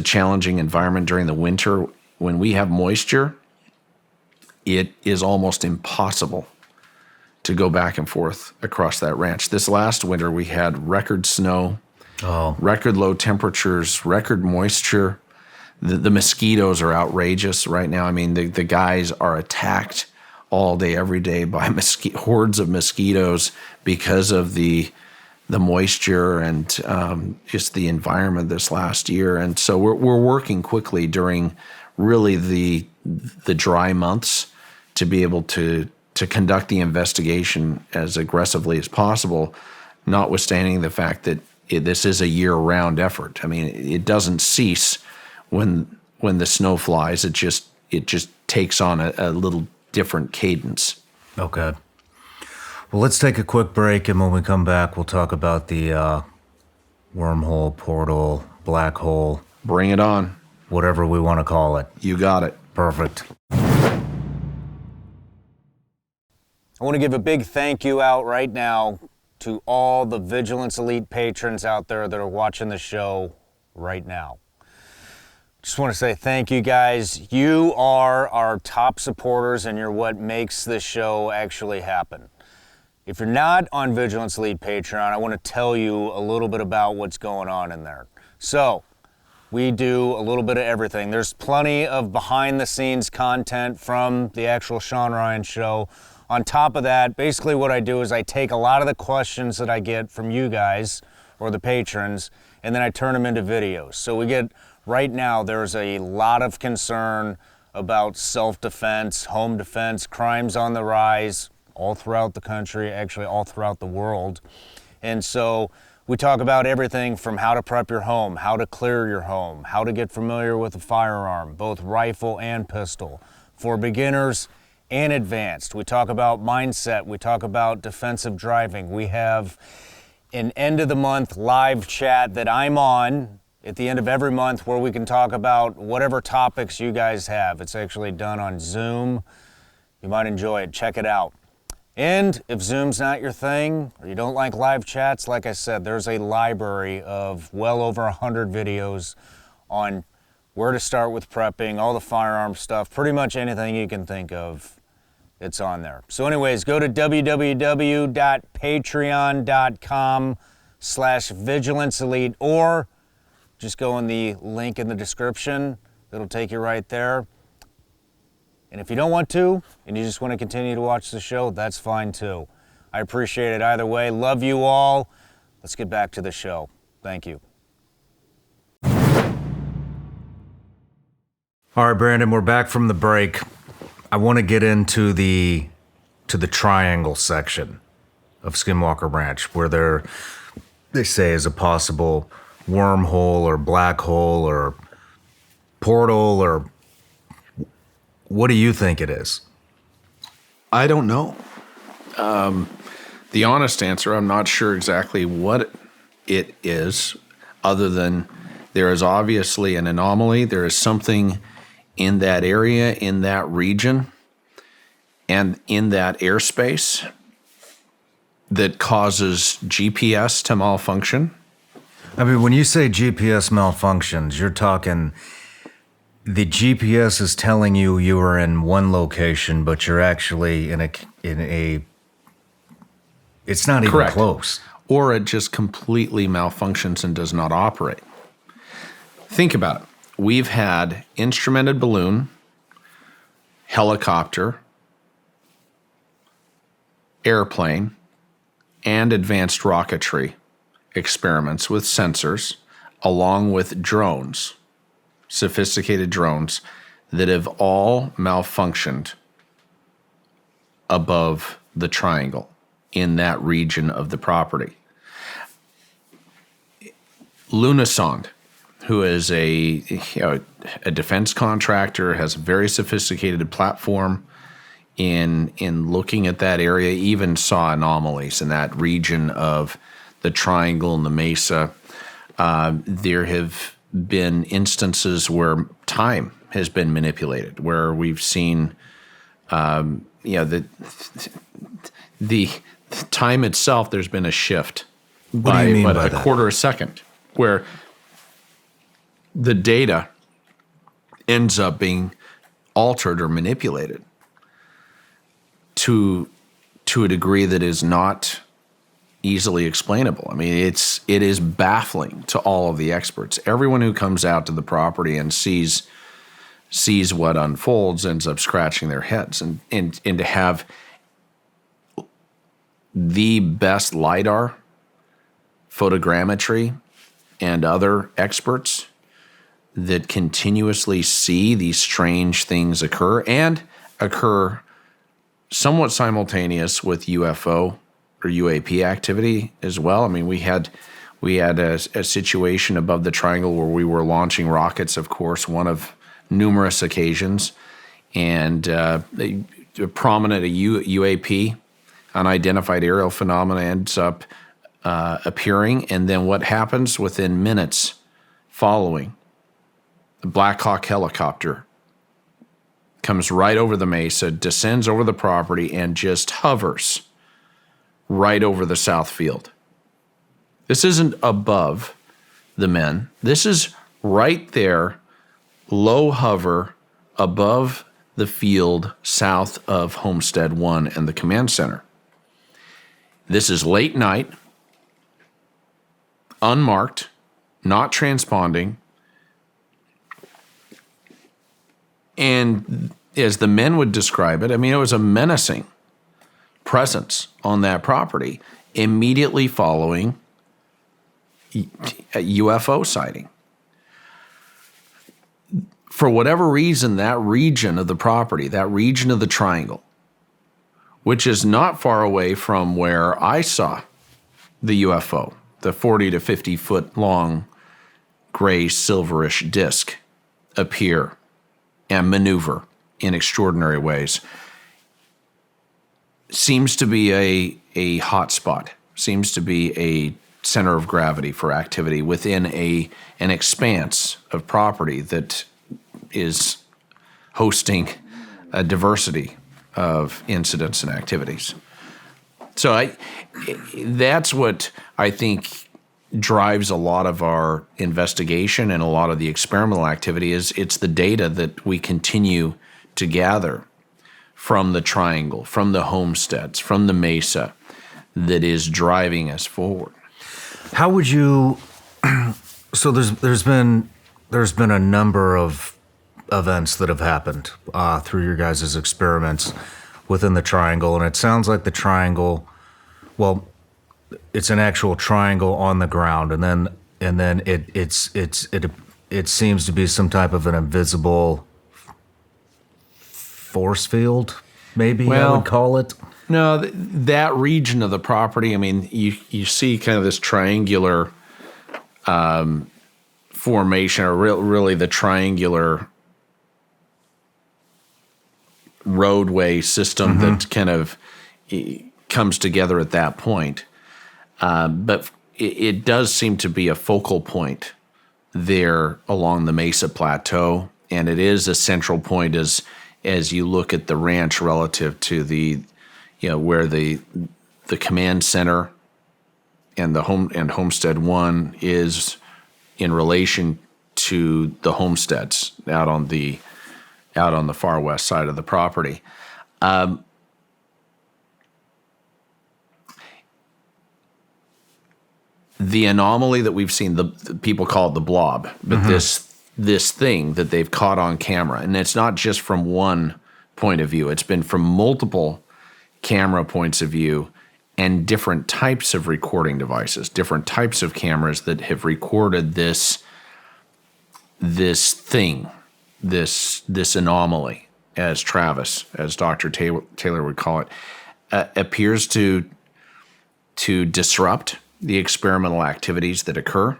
challenging environment during the winter. When we have moisture, it is almost impossible to go back and forth across that ranch. This last winter, we had record snow, record low temperatures, record moisture. The mosquitoes are outrageous right now. I mean, the guys are attacked all day, every day by hordes of mosquitoes because of the moisture and just the environment this last year. And so we're working quickly during really the dry months to be able to conduct the investigation as aggressively as possible, notwithstanding the fact that this is a year-round effort. I mean, it doesn't cease when the snow flies. It just takes on a little different cadence. Okay. Well, let's take a quick break, and when we come back, we'll talk about the wormhole, portal, black hole. Bring it on. Whatever we want to call it. You got it. Perfect. I want to give a big thank you out right now to all the Vigilance Elite patrons out there that are watching the show right now. Just want to say thank you, guys. You are our top supporters, and you're what makes this show actually happen. If you're not on Vigilance Elite Patreon, I want to tell you a little bit about what's going on in there. So, we do a little bit of everything. There's plenty of behind-the-scenes content from the actual Shawn Ryan show. On top of that, basically what I do is I take a lot of the questions that I get from you guys, or the patrons, and then I turn them into videos. So right now, there's a lot of concern about self-defense, home defense, crimes on the rise, all throughout the country, actually all throughout the world. And so we talk about everything from how to prep your home, how to clear your home, how to get familiar with a firearm, both rifle and pistol, for beginners and advanced. We talk about mindset. We talk about defensive driving. We have an end of the month live chat that I'm on at the end of every month where we can talk about whatever topics you guys have. It's actually done on Zoom. You might enjoy it. Check it out. And if Zoom's not your thing, or you don't like live chats, like I said, there's a library of well over 100 videos on where to start with prepping, all the firearm stuff, pretty much anything you can think of, it's on there. So anyways, go to www.patreon.com/vigilanceelite, or just go in the link in the description. It'll take you right there. And if you don't want to, and you just want to continue to watch the show, that's fine too. I appreciate it either way. Love you all. Let's get back to the show. Thank you. All right, Brandon, we're back from the break. I want to get into the triangle section of Skinwalker Ranch, where they say is a possible wormhole or black hole or portal, or what do you think it is? I don't know. The honest answer, I'm not sure exactly what it is, other than there is obviously an anomaly. There is something in that area, in that region, and in that airspace that causes GPS to malfunction. I mean, when you say GPS malfunctions, you're talking the GPS is telling you are in one location, but you're actually in a it's not even Correct. close. Or it just completely malfunctions and does not operate. Think about it. We've had instrumented balloon, helicopter, airplane, and advanced rocketry experiments with sensors, along with drones. sophisticated drones that have all malfunctioned above the triangle in that region of the property. Lunasonde, who is a defense contractor, has a very sophisticated platform in looking at that area, even saw anomalies in that region of the triangle and the mesa. There have been instances where time has been manipulated, where we've seen, the time itself, there's been a shift What do you mean by a that? quarter a second, where the data ends up being altered or manipulated to a degree that is not easily explainable. I mean, it is baffling to all of the experts. Everyone who comes out to the property and sees what unfolds ends up scratching their heads. And to have the best LiDAR, photogrammetry, and other experts that continuously see these strange things occur somewhat simultaneous with UFO or UAP activity as well. I mean, we had a situation above the triangle where we were launching rockets, of course, one of numerous occasions, and a prominent UAP, unidentified aerial phenomena, ends up appearing, and then what happens within minutes following? The Black Hawk helicopter comes right over the mesa, descends over the property, and just hovers right over the south field. This isn't above the men. This is right there, low hover above the field south of Homestead 1 and the command center. This is late night, unmarked, not transponding. And as the men would describe it, I mean, it was a menacing presence on that property immediately following a UFO sighting. For whatever reason, that region of the property, that region of the triangle, which is not far away from where I saw the UFO, the 40 to 50 foot long gray silverish disc appear and maneuver in extraordinary ways, seems to be a hot spot, seems to be a center of gravity for activity within an expanse of property that is hosting a diversity of incidents and activities. So that's what I think drives a lot of our investigation and a lot of the experimental activity. It's the data that we continue to gather from the triangle, from the homesteads, from the mesa, that is driving us forward. How would you? So there's been a number of events that have happened through your guys' experiments within the triangle, and it sounds like the triangle, well, it's an actual triangle on the ground, and then it seems to be some type of an invisible force field, maybe I would call it. No, that region of the property, I mean, you see kind of this triangular formation, or really the triangular roadway system that kind of comes together at that point. But it does seem to be a focal point there along the Mesa Plateau, and it is a central point as you look at the ranch relative to the, where the command center and Homestead 1 is in relation to the homesteads out on the far west side of the property. The anomaly that we've seen, the people call it the blob, but this thing that they've caught on camera, and it's not just from one point of view, it's been from multiple camera points of view and different types of recording devices, different types of cameras that have recorded this this thing, this anomaly, as Dr. Taylor would call it, appears to disrupt the experimental activities that occur.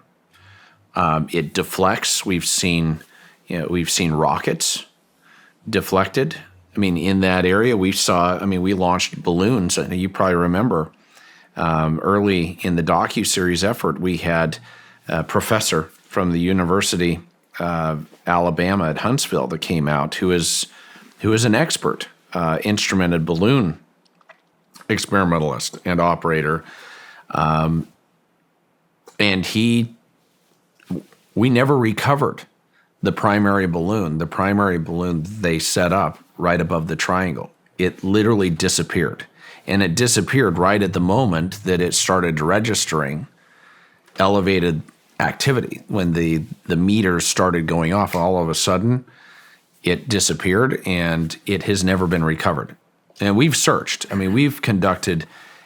It deflects. We've seen rockets deflected. I mean, in that area, we launched balloons. You probably remember early in the docuseries effort, we had a professor from the University of Alabama at Huntsville that came out who is an expert, instrumented balloon experimentalist and operator. And we never recovered the primary balloon they set up right above the triangle. It literally disappeared. And it disappeared right at the moment that it started registering elevated activity. When the meters started going off, all of a sudden, it disappeared, and it has never been recovered. And we've searched. I mean, we've conducted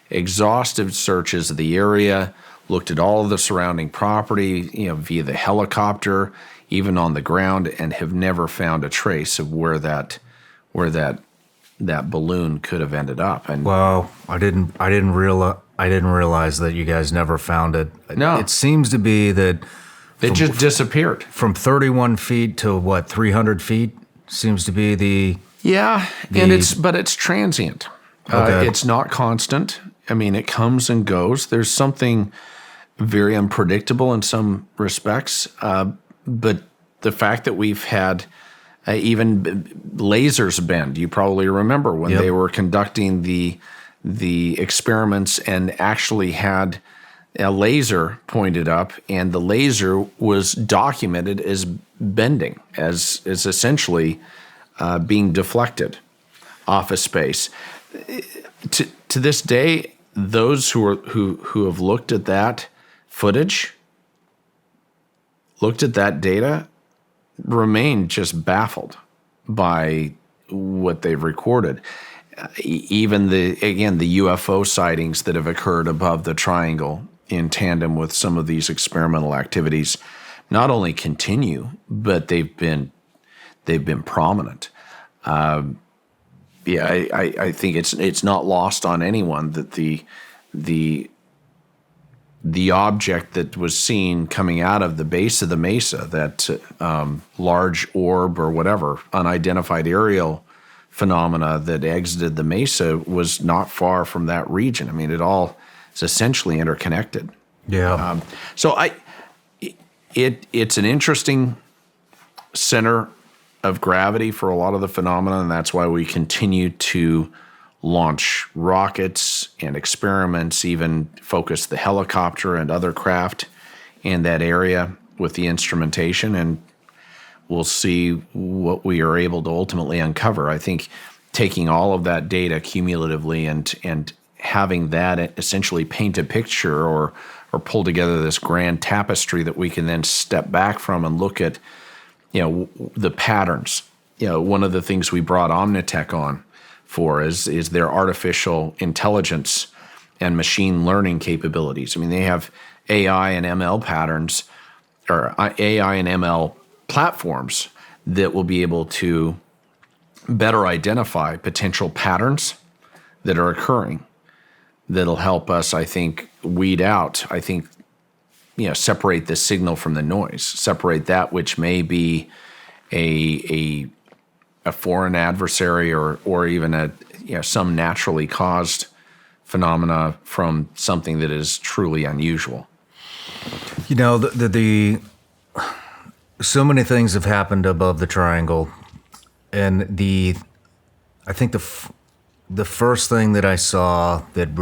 exhaustive searches of the area, looked at all of the surrounding property, via the helicopter, even on the ground, and have never found a trace of where that balloon could have ended up. And Wow, I didn't realize that you guys never found it. No. It seems to be that it just disappeared. from 31 feet to 300 feet seems to be the. Yeah, and it's transient. Okay. It's not constant. I mean, it comes and goes. There's something very unpredictable in some respects, but the fact that we've had even lasers bend. You probably remember when Yep. they were conducting the experiments and actually had a laser pointed up, and the laser was documented as bending, as essentially being deflected off of space. To this day, those who have looked at that footage, looked at that data, remain just baffled by what they've recorded. Even the UFO sightings that have occurred above the triangle in tandem with some of these experimental activities not only continue, but they've been prominent. I think it's not lost on anyone that the object that was seen coming out of the base of the mesa, that large orb or whatever, unidentified aerial phenomena that exited the mesa, was not far from that region. I mean, it all is essentially interconnected. Yeah. It's an interesting center of gravity for a lot of the phenomena, and that's why we continue to launch rockets and experiments, even focus the helicopter and other craft in that area with the instrumentation, and we'll see what we are able to ultimately uncover. I think taking all of that data cumulatively and having that essentially paint a picture or pull together this grand tapestry that we can then step back from and look at, the patterns. One of the things we brought Omnitech on for is their artificial intelligence and machine learning capabilities. I mean, they have AI and ML patterns, or AI and ML platforms that will be able to better identify potential patterns that are occurring, that'll help us, I think, weed out, separate the signal from the noise, separate that which may be a foreign adversary or even some naturally caused phenomena from something that is truly unusual. So many things have happened above the triangle, and I think the first thing that I saw that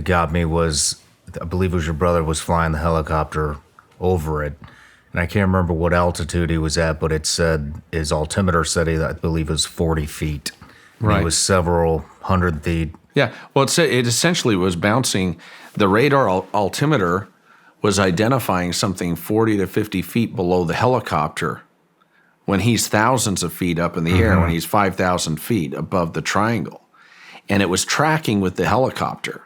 got me was, I believe it was your brother was flying the helicopter over it, and I can't remember what altitude he was at, but it said his altimeter said I believe it was 40 feet. Right. He was several hundred feet. Yeah, well, it essentially was bouncing. The radar altimeter was identifying something 40 to 50 feet below the helicopter when he's thousands of feet up in the air, when he's 5,000 feet above the triangle. And it was tracking with the helicopter.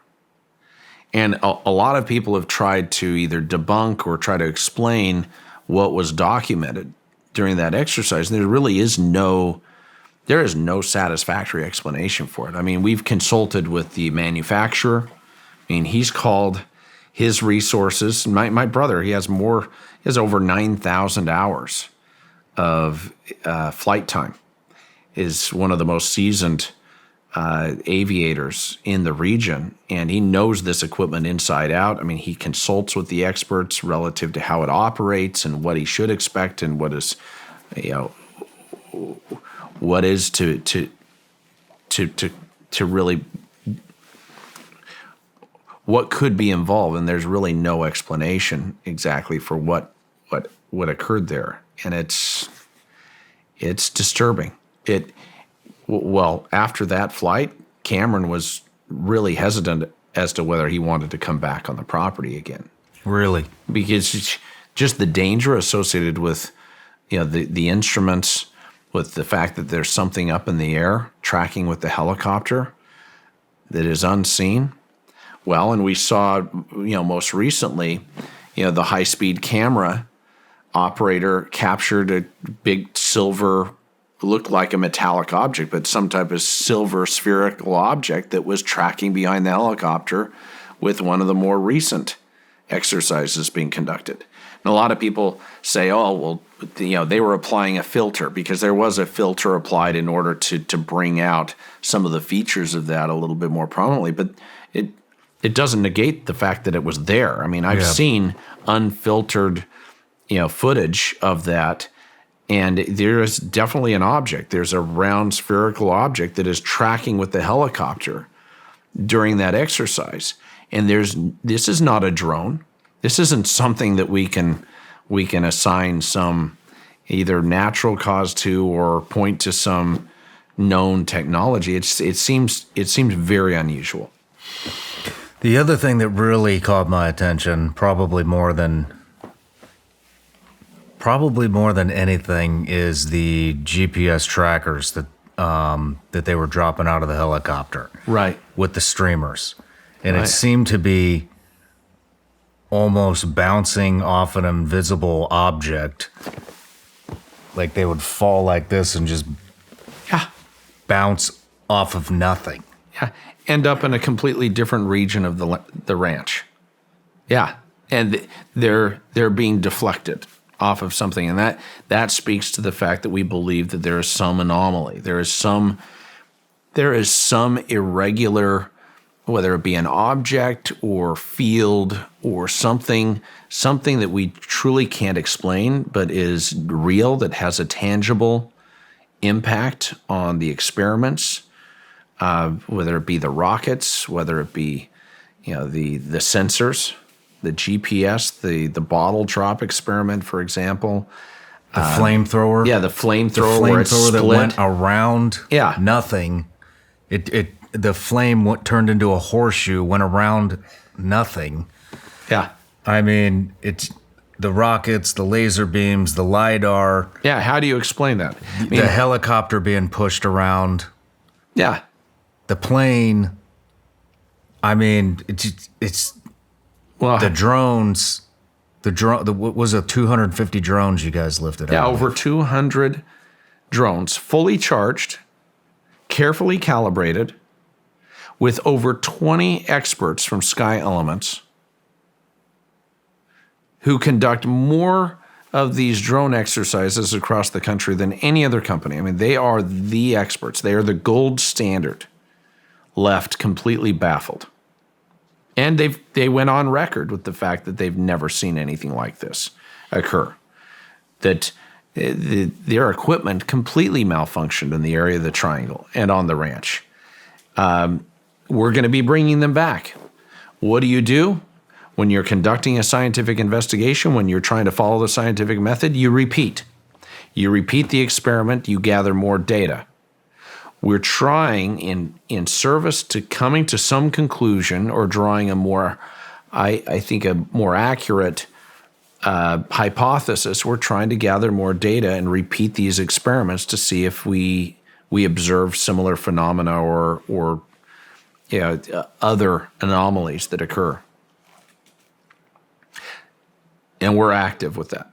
And a lot of people have tried to either debunk or try to explain what was documented during that exercise, there really is no satisfactory explanation for it. I mean, we've consulted with the manufacturer. I mean, he's called his resources. My brother, he has over 9,000 hours of flight time, is one of the most seasoned aviators in the region, and he knows this equipment inside out. I mean, he consults with the experts relative to how it operates and what he should expect and what is to really what could be involved, and there's really no explanation exactly for what occurred there, and it's disturbing. Well, after that flight, Cameron was really hesitant as to whether he wanted to come back on the property again. Really? Because it's just the danger associated with the instruments, with the fact that there's something up in the air tracking with the helicopter that is unseen. Well, and we saw, most recently, the high-speed camera operator captured a big silver, looked like a metallic object, but some type of silver spherical object that was tracking behind the helicopter with one of the more recent exercises being conducted. And a lot of people say, oh, well, they were applying a filter, because there was a filter applied in order to bring out some of the features of that a little bit more prominently. But it doesn't negate the fact that it was there. I mean, I've seen unfiltered, footage of that, and there is definitely an object. There's a round spherical object that is tracking with the helicopter during that exercise. And this is not a drone. This isn't something that we can assign some either natural cause to or point to some known technology. It seems very unusual. The other thing that really caught my attention, probably more than anything, is the GPS trackers that they were dropping out of the helicopter. Right. With the streamers. And it seemed to be almost bouncing off an invisible object. Like they would fall like this and just bounce off of nothing. Yeah. End up in a completely different region of the ranch. Yeah. And they're being deflected off of something. And that speaks to the fact that we believe that there is some anomaly. There is some irregular, whether it be an object or field or something that we truly can't explain, but is real, that has a tangible impact on the experiments, whether it be the rockets, whether it be the sensors, the GPS, the bottle drop experiment, for example. The flamethrower. Yeah, the flamethrower where it split. That went around nothing. The flame turned into a horseshoe, went around nothing. Yeah. I mean, it's the rockets, the laser beams, the LiDAR. Yeah, how do you explain that? The helicopter being pushed around. Yeah. The plane. I mean, it's the drones. What was it, 250 drones you guys lifted out? Yeah, over 200 drones, fully charged, carefully calibrated, with over 20 experts from Sky Elements who conduct more of these drone exercises across the country than any other company. I mean, they are the experts. They are the gold standard, left completely baffled. And they went on record with the fact that they've never seen anything like this occur, that their equipment completely malfunctioned in the area of the triangle and on the ranch. We're going to be bringing them back. What do? When you're conducting a scientific investigation, when you're trying to follow the scientific method, you repeat. You repeat the experiment, you gather more data. We're trying, in service to coming to some conclusion or drawing a more, I think, a more accurate hypothesis, we're trying to gather more data and repeat these experiments to see if we observe similar phenomena or other anomalies that occur. And we're active with that.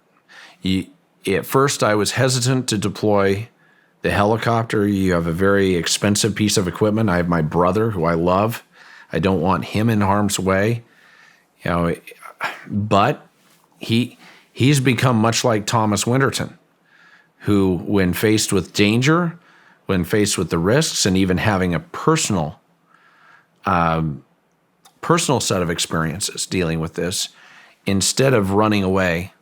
At first, I was hesitant to deploy the helicopter. You have a very expensive piece of equipment. I have my brother, who I love. I don't want him in harm's way. But he's become much like Thomas Winterton, who, when faced with danger, when faced with the risks, and even having a personal set of experiences dealing with this, instead of running away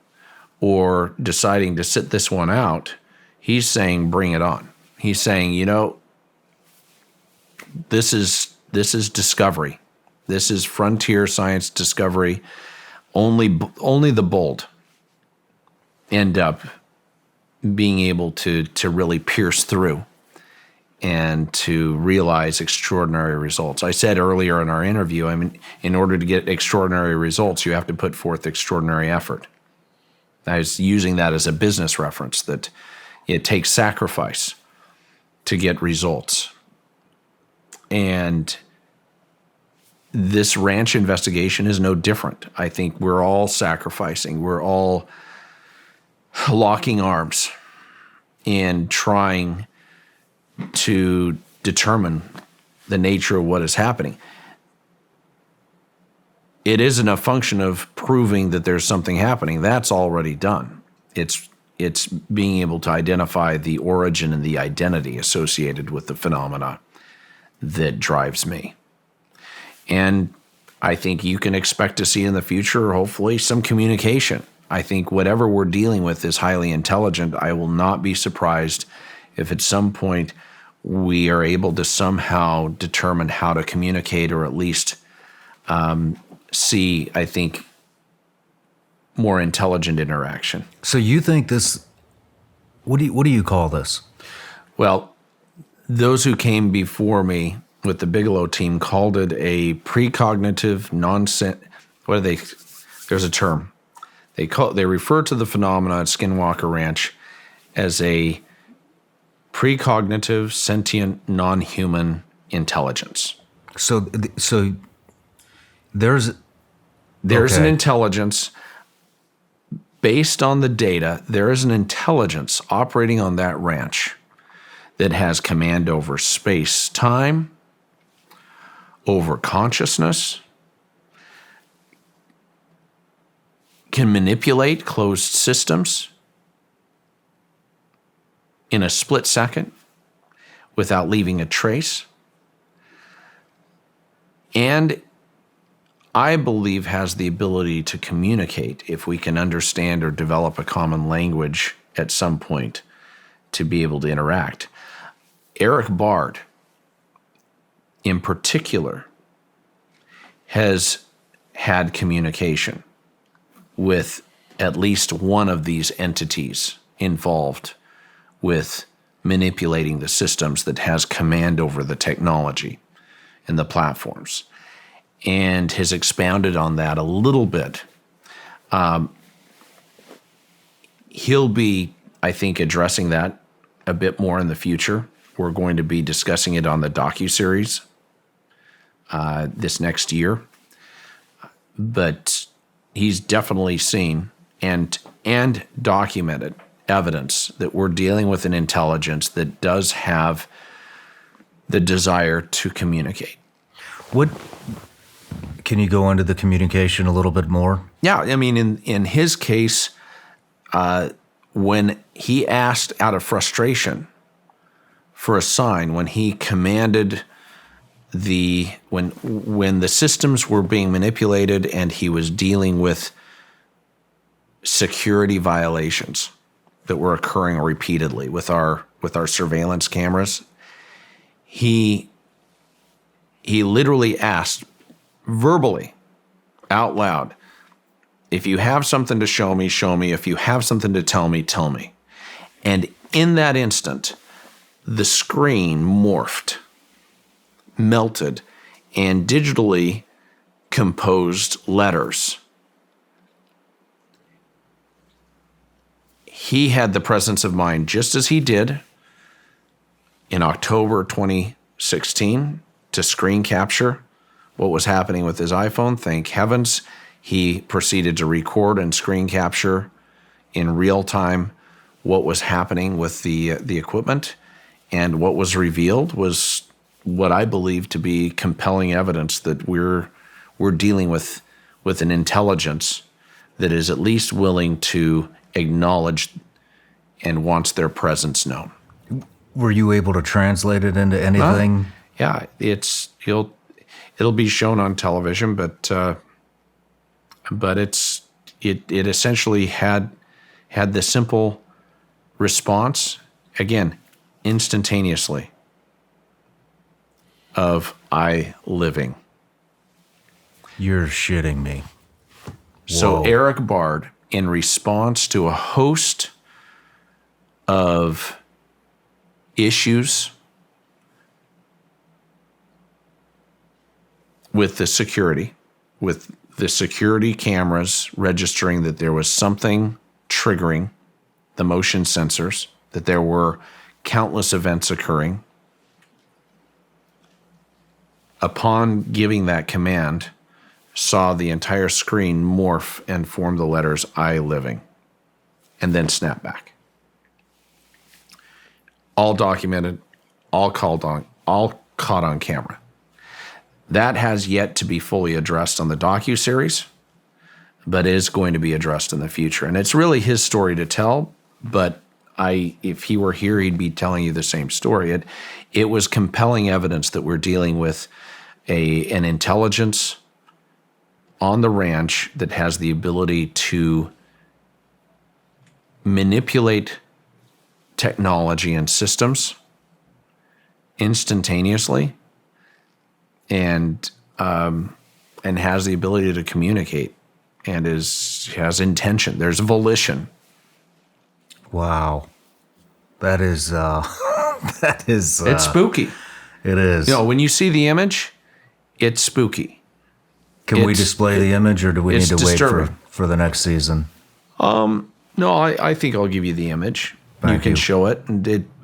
or deciding to sit this one out, he's saying, bring it on. He's saying, this is discovery. This is frontier science discovery. Only the bold end up being able to really pierce through and to realize extraordinary results. I said earlier in our interview, in order to get extraordinary results, you have to put forth extraordinary effort. I was using that as a business reference, that it takes sacrifice to get results. And this ranch investigation is no different. I think we're all sacrificing. We're all locking arms and trying to determine the nature of what is happening. It isn't a function of proving that there's something happening. That's already done. It's being able to identify the origin and the identity associated with the phenomena that drives me. And I think you can expect to see in the future, hopefully, some communication. I think whatever we're dealing with is highly intelligent. I will not be surprised if at some point we are able to somehow determine how to communicate, or at least see, I think, more intelligent interaction. So you think this? What do you call this? Well, those who came before me with the Bigelow team called it a precognitive nonsense. What are they? There's a term. They refer to the phenomena at Skinwalker Ranch as a precognitive, sentient, non-human intelligence. So there's an intelligence based on the data. There is an intelligence operating on that ranch that has command over space, time, over consciousness, can manipulate closed systems in a split second without leaving a trace, and I believe has the ability to communicate if we can understand or develop a common language at some point to be able to interact. Eric Bard, in particular, has had communication with at least one of these entities involved with manipulating the systems that has command over the technology and the platforms, and has expounded on that a little bit. He'll be, I think, addressing that a bit more in the future. We're going to be discussing it on the docuseries this next year. But he's definitely seen and documented evidence that we're dealing with an intelligence that does have the desire to communicate. Can you go into the communication a little bit more? Yeah, I mean, in his case, when he asked out of frustration for a sign, when he commanded when the systems were being manipulated and he was dealing with security violations that were occurring repeatedly with our surveillance cameras, he literally asked verbally, out loud, if you have something to show me, show me. If you have something to tell me, tell me. And in that instant, the screen morphed, melted, and digitally composed letters. He had the presence of mind, just as he did in October 2016, to screen capture what was happening with his iPhone. Thank heavens he proceeded to record and screen capture in real time what was happening with the equipment, and what was revealed was what I believe to be compelling evidence that we're dealing with an intelligence that is at least willing to acknowledge and wants their presence known. Were you able to translate it into anything? Yeah, it'll be shown on television, but it essentially had the simple response, again, instantaneously, of I living. You're shitting me. So Whoa. Eric Bard, in response to a host of issues with the security cameras registering that there was something triggering the motion sensors, that there were countless events occurring. Upon giving that command, saw the entire screen morph and form the letters I living, and then snap back. All documented, all caught on camera. That has yet to be fully addressed on the docuseries, but is going to be addressed in the future. And it's really his story to tell, but if he were here, he'd be telling you the same story. It was compelling evidence that we're dealing with an intelligence on the ranch that has the ability to manipulate technology and systems instantaneously, and has the ability to communicate, and has intention. There's volition. Wow. That is It's spooky. It is. When you see the image, it's spooky. Can we display the image, or do we need to wait disturbing. for the next season? No, I think I'll give you the image. You can show it,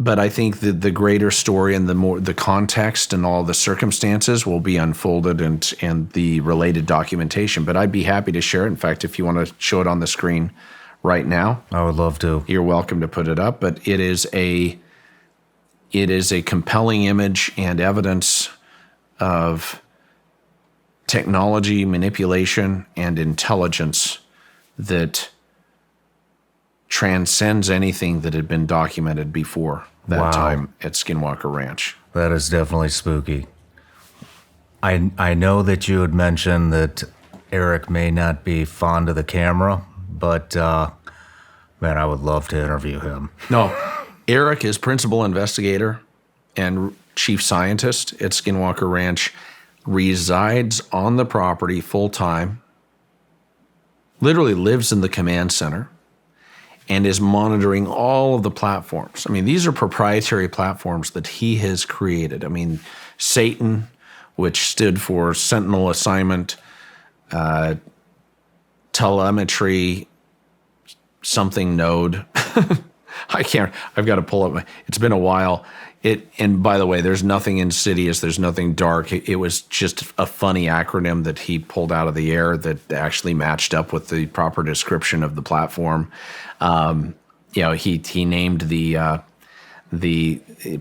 but I think that the greater story and the context and all the circumstances will be unfolded, and the related documentation. But I'd be happy to share it. In fact, if you want to show it on the screen right now, I would love to. You're welcome to put it up. But it is a compelling image and evidence of technology, manipulation, and intelligence that transcends anything that had been documented before that time at Skinwalker Ranch. That is definitely spooky. I know that you had mentioned that Eric may not be fond of the camera, but man, I would love to interview him. No, Eric is principal investigator and chief scientist at Skinwalker Ranch, resides on the property full time, literally lives in the command center, and is monitoring all of the platforms. I mean, these are proprietary platforms that he has created. I mean, Satan, which stood for Sentinel Assignment, Telemetry, something node. I've got to pull up it's been a while. And by the way, there's nothing insidious, there's nothing dark. It was just a funny acronym that he pulled out of the air that actually matched up with the proper description of the platform. He named the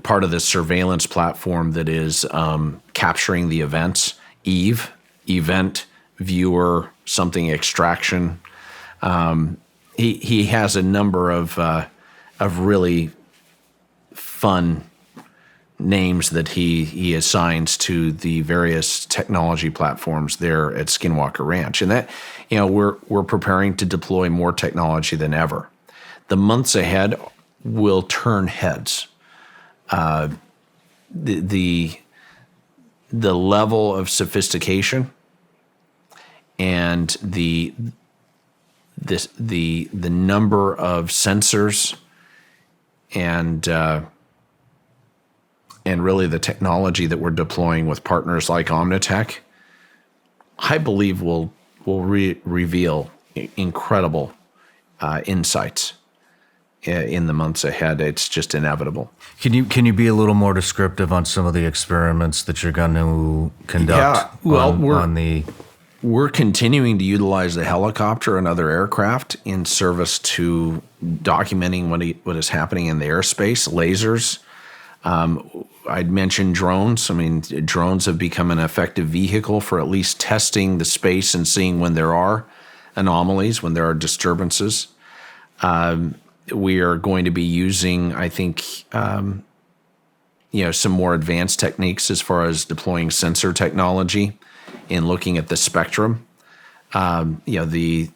part of the surveillance platform that is capturing the events, Eve, event, viewer, something extraction. He has a number of really fun names that he assigns to the various technology platforms there at Skinwalker Ranch. And that, we're preparing to deploy more technology than ever. The months ahead will turn heads. The level of sophistication and the number of sensors and really the technology that we're deploying with partners like Omnitech, I believe will reveal incredible insights in the months ahead. It's just inevitable. Can you be a little more descriptive on some of the experiments that you're going to conduct? Yeah, well, we're continuing to utilize the helicopter and other aircraft in service to documenting what is happening in the airspace, lasers. I'd mentioned drones. I mean, drones have become an effective vehicle for at least testing the space and seeing when there are anomalies, when there are disturbances. We are going to be using, I think, some more advanced techniques as far as deploying sensor technology in looking at the spectrum. The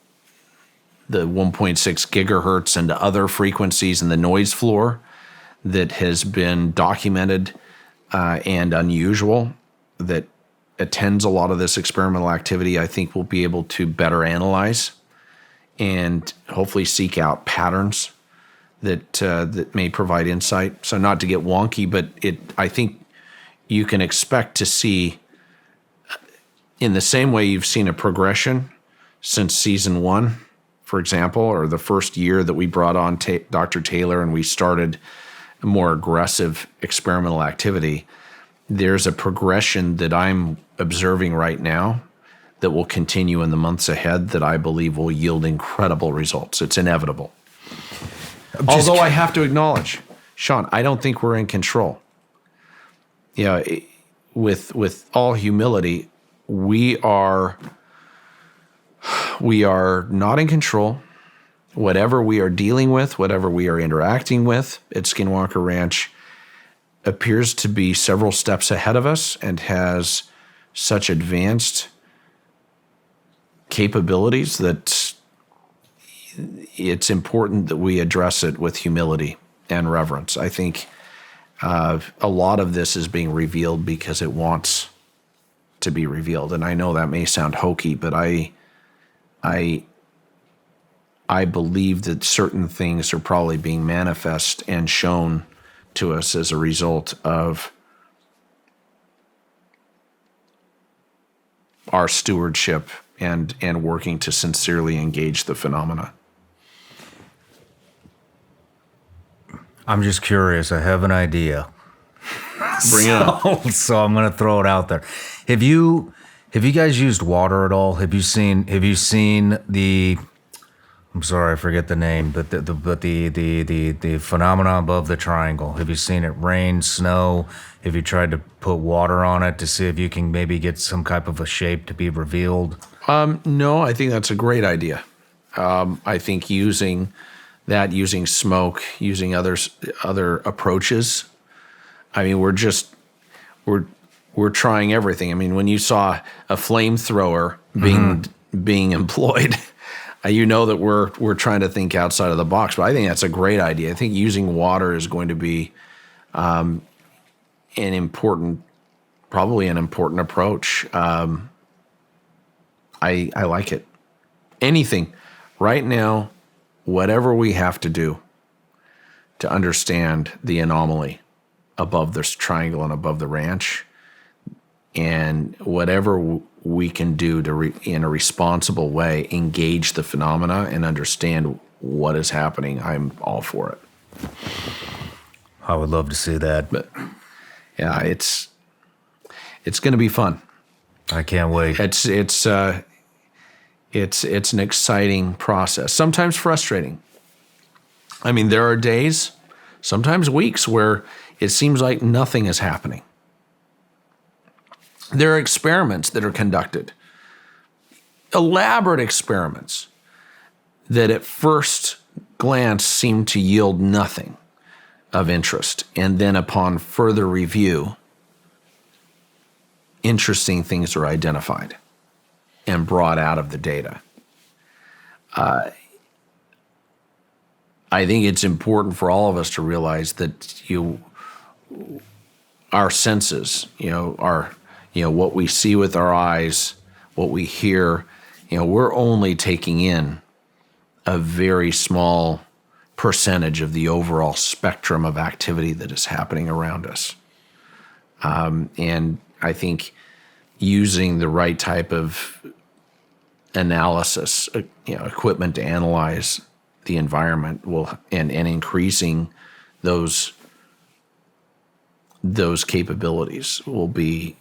1.6 gigahertz and other frequencies in the noise floor that has been documented and unusual that attends a lot of this experimental activity, I think we'll be able to better analyze and hopefully seek out patterns that may provide insight. So not to get wonky, but I think you can expect to see, in the same way you've seen a progression since season 1, for example, or the first year that we brought on Dr. Taylor and we started a more aggressive experimental activity, there's a progression that I'm observing right now that will continue in the months ahead that I believe will yield incredible results. It's inevitable. Although I have to acknowledge, Shawn, I don't think we're in control. With all humility, we are not in control. Whatever we are dealing with, whatever we are interacting with at Skinwalker Ranch appears to be several steps ahead of us and has such advanced capabilities that it's important that we address it with humility and reverence. I think a lot of this is being revealed because it wants to be revealed. And I know that may sound hokey, but I believe that certain things are probably being manifest and shown to us as a result of our stewardship and working to sincerely engage the phenomena. I'm just curious. I have an idea. Bring it up. So I'm going to throw it out there. Have you guys used water at all? Have you seen the, I'm sorry, I forget the name, but the phenomena above the triangle? Have you seen it rain, snow? Have you tried to put water on it to see if you can maybe get some type of a shape to be revealed? No, I think that's a great idea. I think using smoke, using other approaches. I mean, we're trying everything. I mean, when you saw a flamethrower being employed, you know that we're trying to think outside of the box. But I think that's a great idea. I think using water is going to be probably an important approach. I like it. Anything right now, whatever we have to do to understand the anomaly above this triangle and above the ranch, and whatever we can do to, in a responsible way, engage the phenomena and understand what is happening, I'm all for it. I would love to see that. But yeah, it's going to be fun. I can't wait. It's an exciting process. Sometimes frustrating. I mean, there are days, sometimes weeks, where it seems like nothing is happening. There are experiments that are conducted, elaborate experiments, that at first glance seem to yield nothing of interest. And then upon further review, interesting things are identified and brought out of the data. I think it's important for all of us to realize that our senses, what we see with our eyes, what we hear, we're only taking in a very small percentage of the overall spectrum of activity that is happening around us. And I think using the right type of analysis, equipment to analyze the environment and increasing those capabilities will be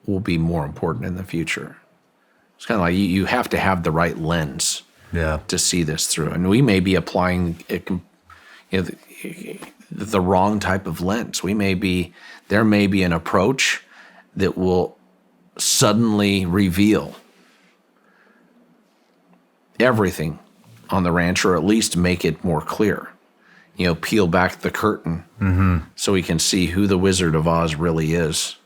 more important in the future. It's kind of like you have to have the right lens to see this through. And we may be applying the wrong type of lens. There may be an approach that will suddenly reveal everything on the ranch, or at least make it more clear. Peel back the curtain so we can see who the Wizard of Oz really is.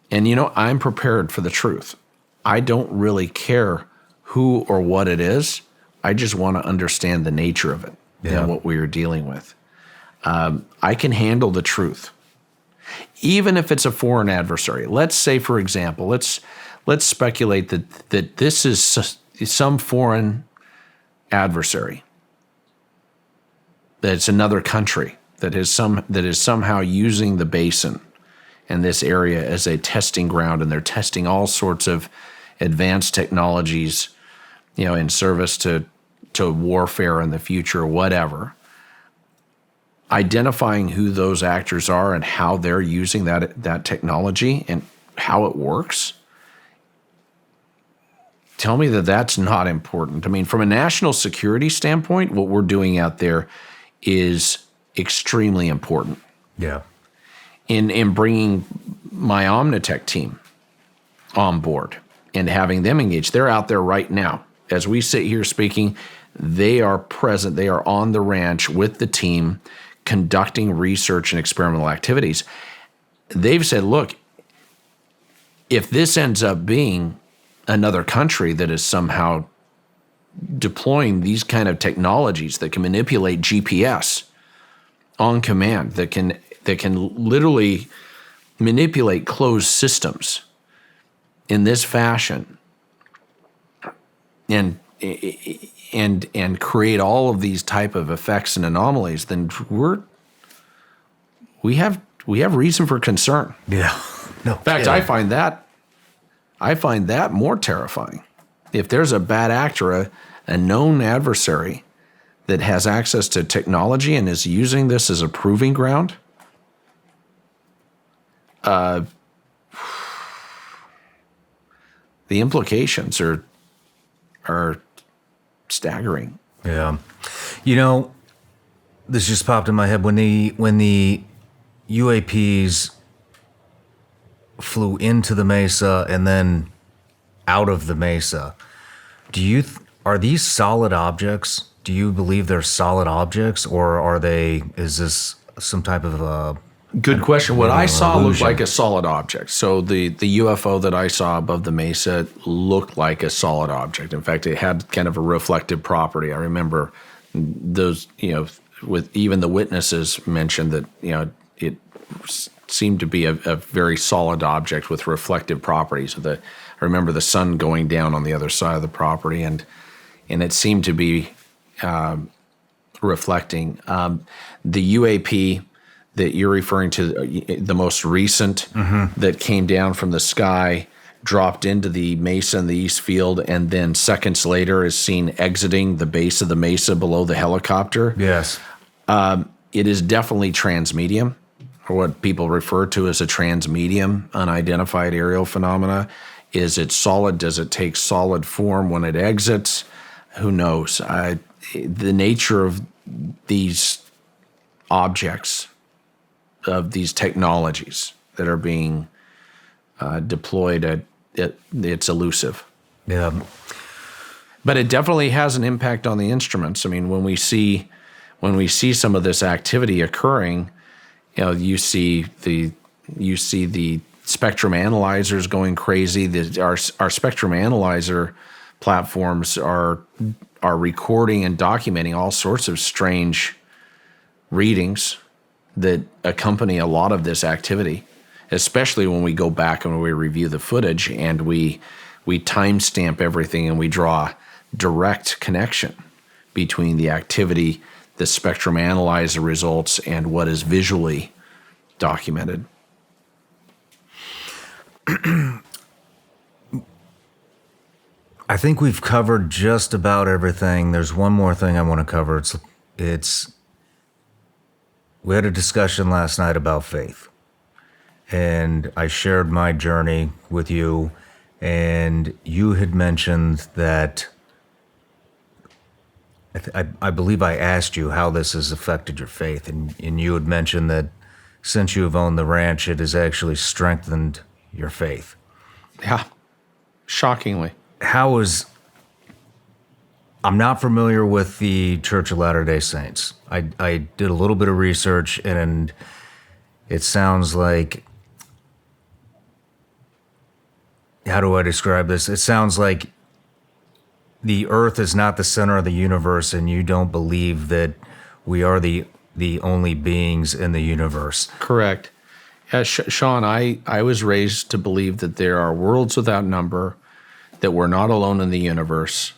And I'm prepared for the truth. I don't really care who or what it is. I just want to understand the nature of it and what we are dealing with. I can handle the truth, even if it's a foreign adversary. Let's say, for example, let's speculate that this is some foreign adversary, that it's another country that is somehow using the basin and this area as a testing ground, and they're testing all sorts of advanced technologies, in service to warfare in the future, whatever. Identifying who those actors are and how they're using that technology and how it works. Tell me that that's not important. I mean, from a national security standpoint, what we're doing out there is extremely important. Yeah. In bringing my Omnitech team on board and having them engaged. They're out there right now. As we sit here speaking, they are present. They are on the ranch with the team conducting research and experimental activities. They've said, look, if this ends up being another country that is somehow deploying these kind of technologies that can manipulate GPS on command, that can literally manipulate closed systems in this fashion and create all of these type of effects and anomalies, then we have reason for concern. Yeah. No. In fact, I find that more terrifying. If there's a bad actor, a known adversary that has access to technology and is using this as a proving ground, the implications are staggering. Yeah. This just popped in my head when the UAPs flew into the mesa and then out of the mesa. Are these solid objects? Do you believe they're solid objects, or is this some type of Good question. What I saw looked illusion? like a solid object. So the UFO that I saw above the mesa looked like a solid object. In fact, it had kind of a reflective property. I remember those, with even the witnesses mentioned that, it seemed to be a very solid object with reflective properties. I remember the sun going down on the other side of the property, and it seemed to be reflecting. The UAP that you're referring to, the most recent that came down from the sky, dropped into the mesa in the east field, and then seconds later is seen exiting the base of the mesa below the helicopter. Yes. It is definitely transmedium, or what people refer to as a transmedium, unidentified aerial phenomena. Is it solid? Does it take solid form when it exits? Who knows? The nature of these objects, of these technologies that are being deployed, it's elusive. Yeah. But it definitely has an impact on the instruments. I mean, when we see some of this activity occurring, you see the spectrum analyzers going crazy. Our spectrum analyzer platforms are recording and documenting all sorts of strange readings that accompany a lot of this activity, especially when we go back and we review the footage and we timestamp everything and we draw direct connection between the activity, the spectrum analyzer results, and what is visually documented. I think we've covered just about everything. There's one more thing I want to cover. We had a discussion last night about faith, and I shared my journey with you and you had mentioned that I believe I asked you how this has affected your faith, and you had mentioned that since you have owned the ranch, it has actually strengthened your faith. Yeah, shockingly. How is... I'm not familiar with the Church of Latter-day Saints. I did a little bit of research, and it sounds like... How do I describe this? It sounds like the earth is not the center of the universe, and you don't believe that we are the only beings in the universe. Correct. Shawn, I was raised to believe that there are worlds without number, that we're not alone in the universe.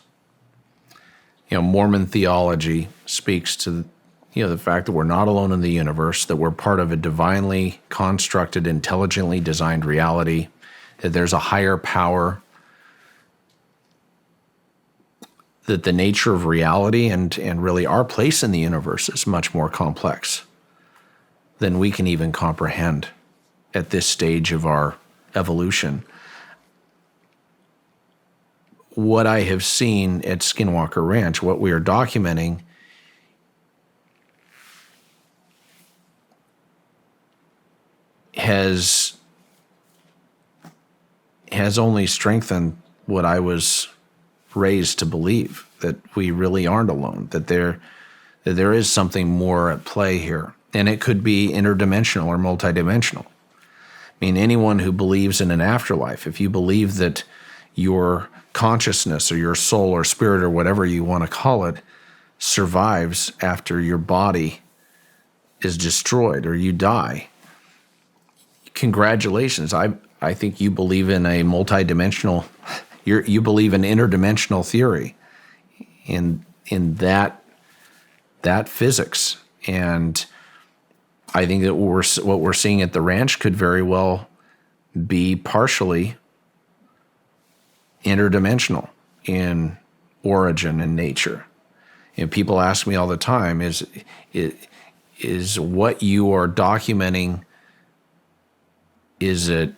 Mormon theology speaks to the fact that we're not alone in the universe, that we're part of a divinely constructed, intelligently designed reality, that there's a higher power, that the nature of reality and really our place in the universe is much more complex than we can even comprehend at this stage of our evolution. What I have seen at Skinwalker Ranch, what we are documenting, has only strengthened what I was raised to believe, that we really aren't alone, that there is something more at play here. And it could be interdimensional or multidimensional. I mean, anyone who believes in an afterlife, if you believe that your consciousness or your soul or spirit or whatever you want to call it survives after your body is destroyed or you die, congratulations. I think you believe in a multidimensional, you believe in interdimensional theory in that physics. And I think that what we're seeing at the ranch could very well be partially interdimensional in origin and nature. People ask me all the time, is what you are documenting, is it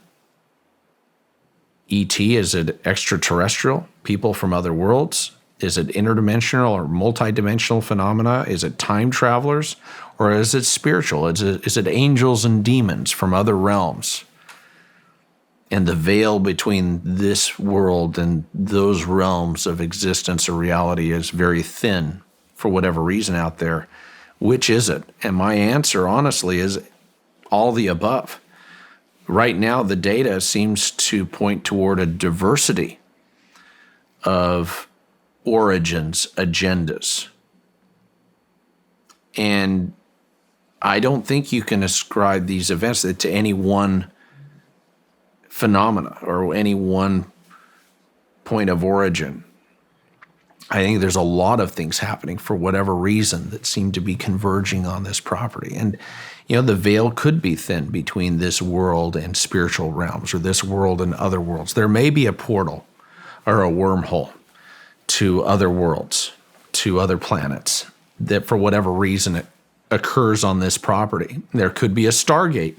ET? Is it extraterrestrial? People from other worlds? Is it interdimensional or multidimensional phenomena? Is it time travelers? Or is it spiritual? Is it angels and demons from other realms? And the veil between this world and those realms of existence or reality is very thin for whatever reason out there. Which is it? And my answer, honestly, is all the above. Right now, the data seems to point toward a diversity of origins, agendas. And I don't think you can ascribe these events to any one phenomena or any one point of origin. I think there's a lot of things happening for whatever reason that seem to be converging on this property. And, the veil could be thin between this world and spiritual realms, or this world and other worlds. There may be a portal or a wormhole to other worlds, to other planets, that for whatever reason it occurs on this property. There could be a Stargate,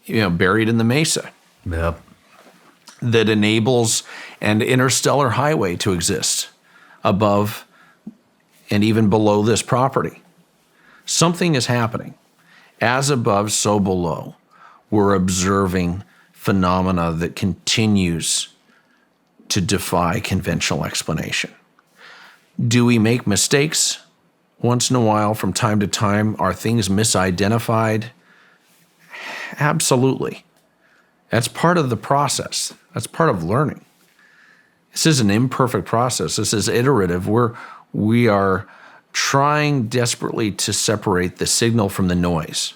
buried in the mesa. Yep. That enables an interstellar highway to exist above and even below this property. Something is happening. As above, so below. We're observing phenomena that continues to defy conventional explanation. Do we make mistakes once in a while from time to time? Are things misidentified? Absolutely. That's part of the process. That's part of learning. This is an imperfect process. This is iterative. We are trying desperately to separate the signal from the noise.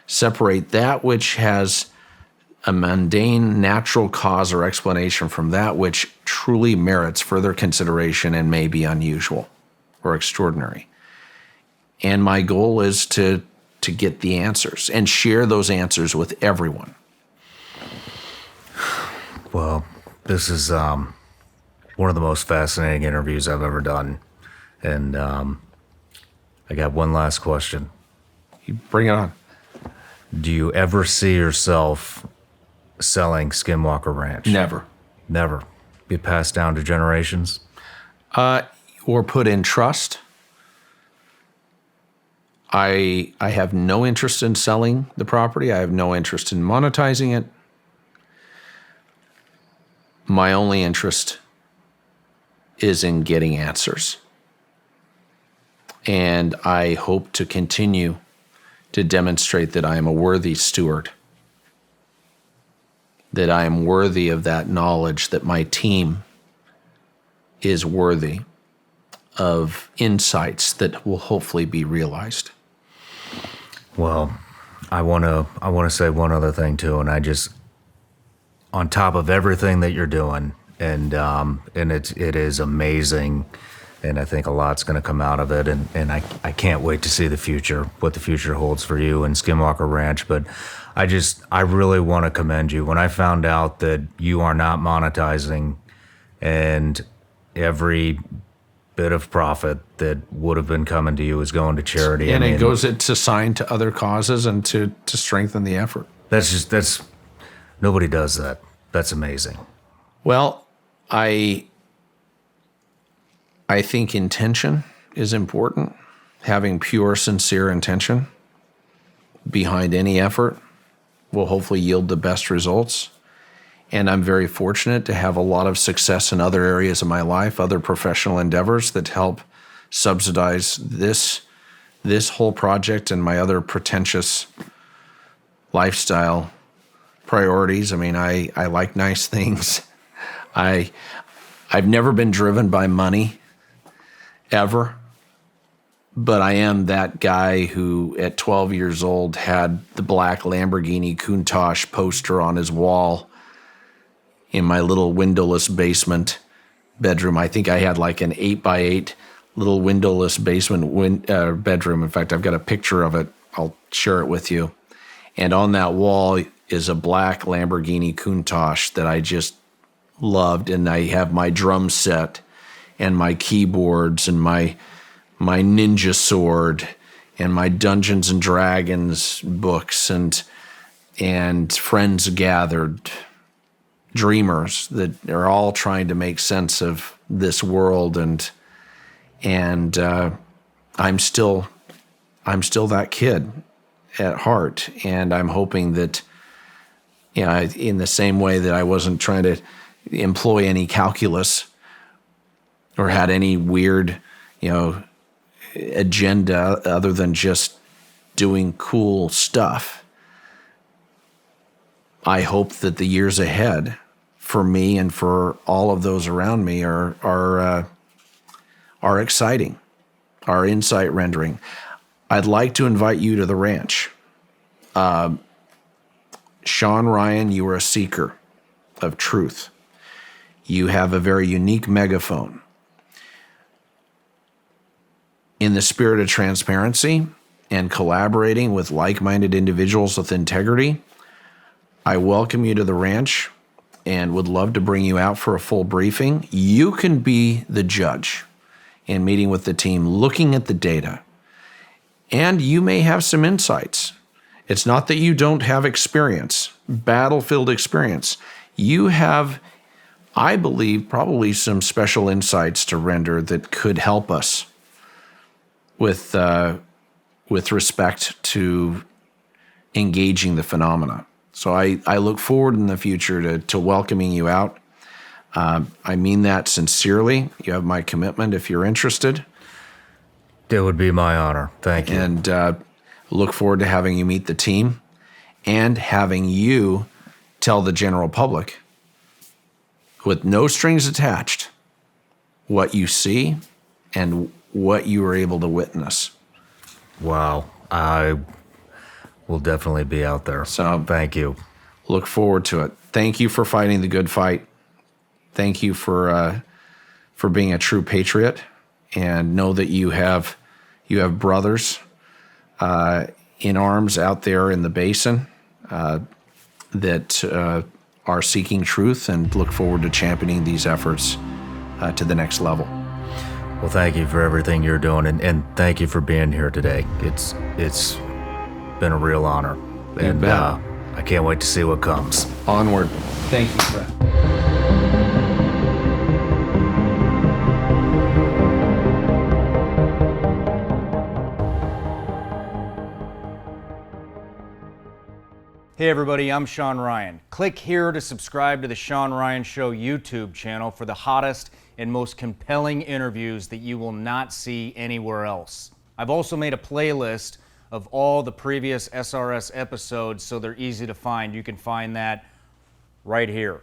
Separate that which has a mundane, natural cause or explanation from that which truly merits further consideration and may be unusual or extraordinary. And my goal is to get the answers and share those answers with everyone. Well, this is one of the most fascinating interviews I've ever done. And I got one last question. You bring it on. Do you ever see yourself selling Skinwalker Ranch? Never. Never. Be passed down to generations? Or put in trust. I have no interest in selling the property. I have no interest in monetizing it. My only interest is in getting answers. And I hope to continue to demonstrate that I am a worthy steward, that I am worthy of that knowledge, that my team is worthy of insights that will hopefully be realized. Well, I want to say one other thing too, and I just, on top of everything that you're doing, and it is amazing, and I think a lot's going to come out of it, and I can't wait to see the future, what the future holds for you and Skinwalker Ranch. But I really want to commend you. When I found out that you are not monetizing, and every bit of profit that would have been coming to you is going to charity, And it goes to sign to other causes and to strengthen the effort. That's nobody does that. That's amazing. Well, I think intention is important. Having pure, sincere intention behind any effort will hopefully yield the best results. And I'm very fortunate to have a lot of success in other areas of my life, other professional endeavors that help subsidize this whole project and my other pretentious lifestyle priorities. I mean, I like nice things. I've never been driven by money, ever. But I am that guy who, at 12 years old, had the black Lamborghini Countach poster on his wall in my little windowless basement bedroom. I think I had like an 8x8 little windowless basement bedroom. In fact, I've got a picture of it. I'll share it with you. And on that wall is a black Lamborghini Countach that I just loved. And I have my drum set and my keyboards and my ninja sword and my Dungeons and Dragons books and friends gathered, dreamers that are all trying to make sense of this world, and I'm still that kid at heart, and I'm hoping that, you know, in the same way that I wasn't trying to employ any calculus or had any weird, you know, agenda other than just doing cool stuff. I hope that the years ahead for me and for all of those around me are exciting, are insight rendering. I'd like to invite you to the ranch. Shawn Ryan, you are a seeker of truth. You have a very unique megaphone. In the spirit of transparency and collaborating with like-minded individuals with integrity, I welcome you to the ranch and would love to bring you out for a full briefing. You can be the judge in meeting with the team, looking at the data, and you may have some insights. It's not that you don't have experience, battlefield experience. You have, I believe, probably some special insights to render that could help us with respect to engaging the phenomena. So I look forward in the future to welcoming you out. I mean that sincerely. You have my commitment if you're interested. It would be my honor. Thank you. And look forward to having you meet the team and having you tell the general public, with no strings attached, what you see and what you were able to witness. Wow. I will definitely be out there. So thank you. Look forward to it. Thank you for fighting the good fight. Thank you for being a true patriot, and know that you have brothers in arms out there in the basin that are seeking truth, and look forward to championing these efforts to the next level. Well, thank you for everything you're doing, and thank you for being here today. It's been a real honor. You And bet. I can't wait to see what comes. Onward. Thank you, Brett. Hey everybody, I'm Shawn Ryan. Click here to subscribe to the Shawn Ryan Show YouTube channel for the hottest and most compelling interviews that you will not see anywhere else. I've also made a playlist of all the previous SRS episodes so they're easy to find. You can find that right here.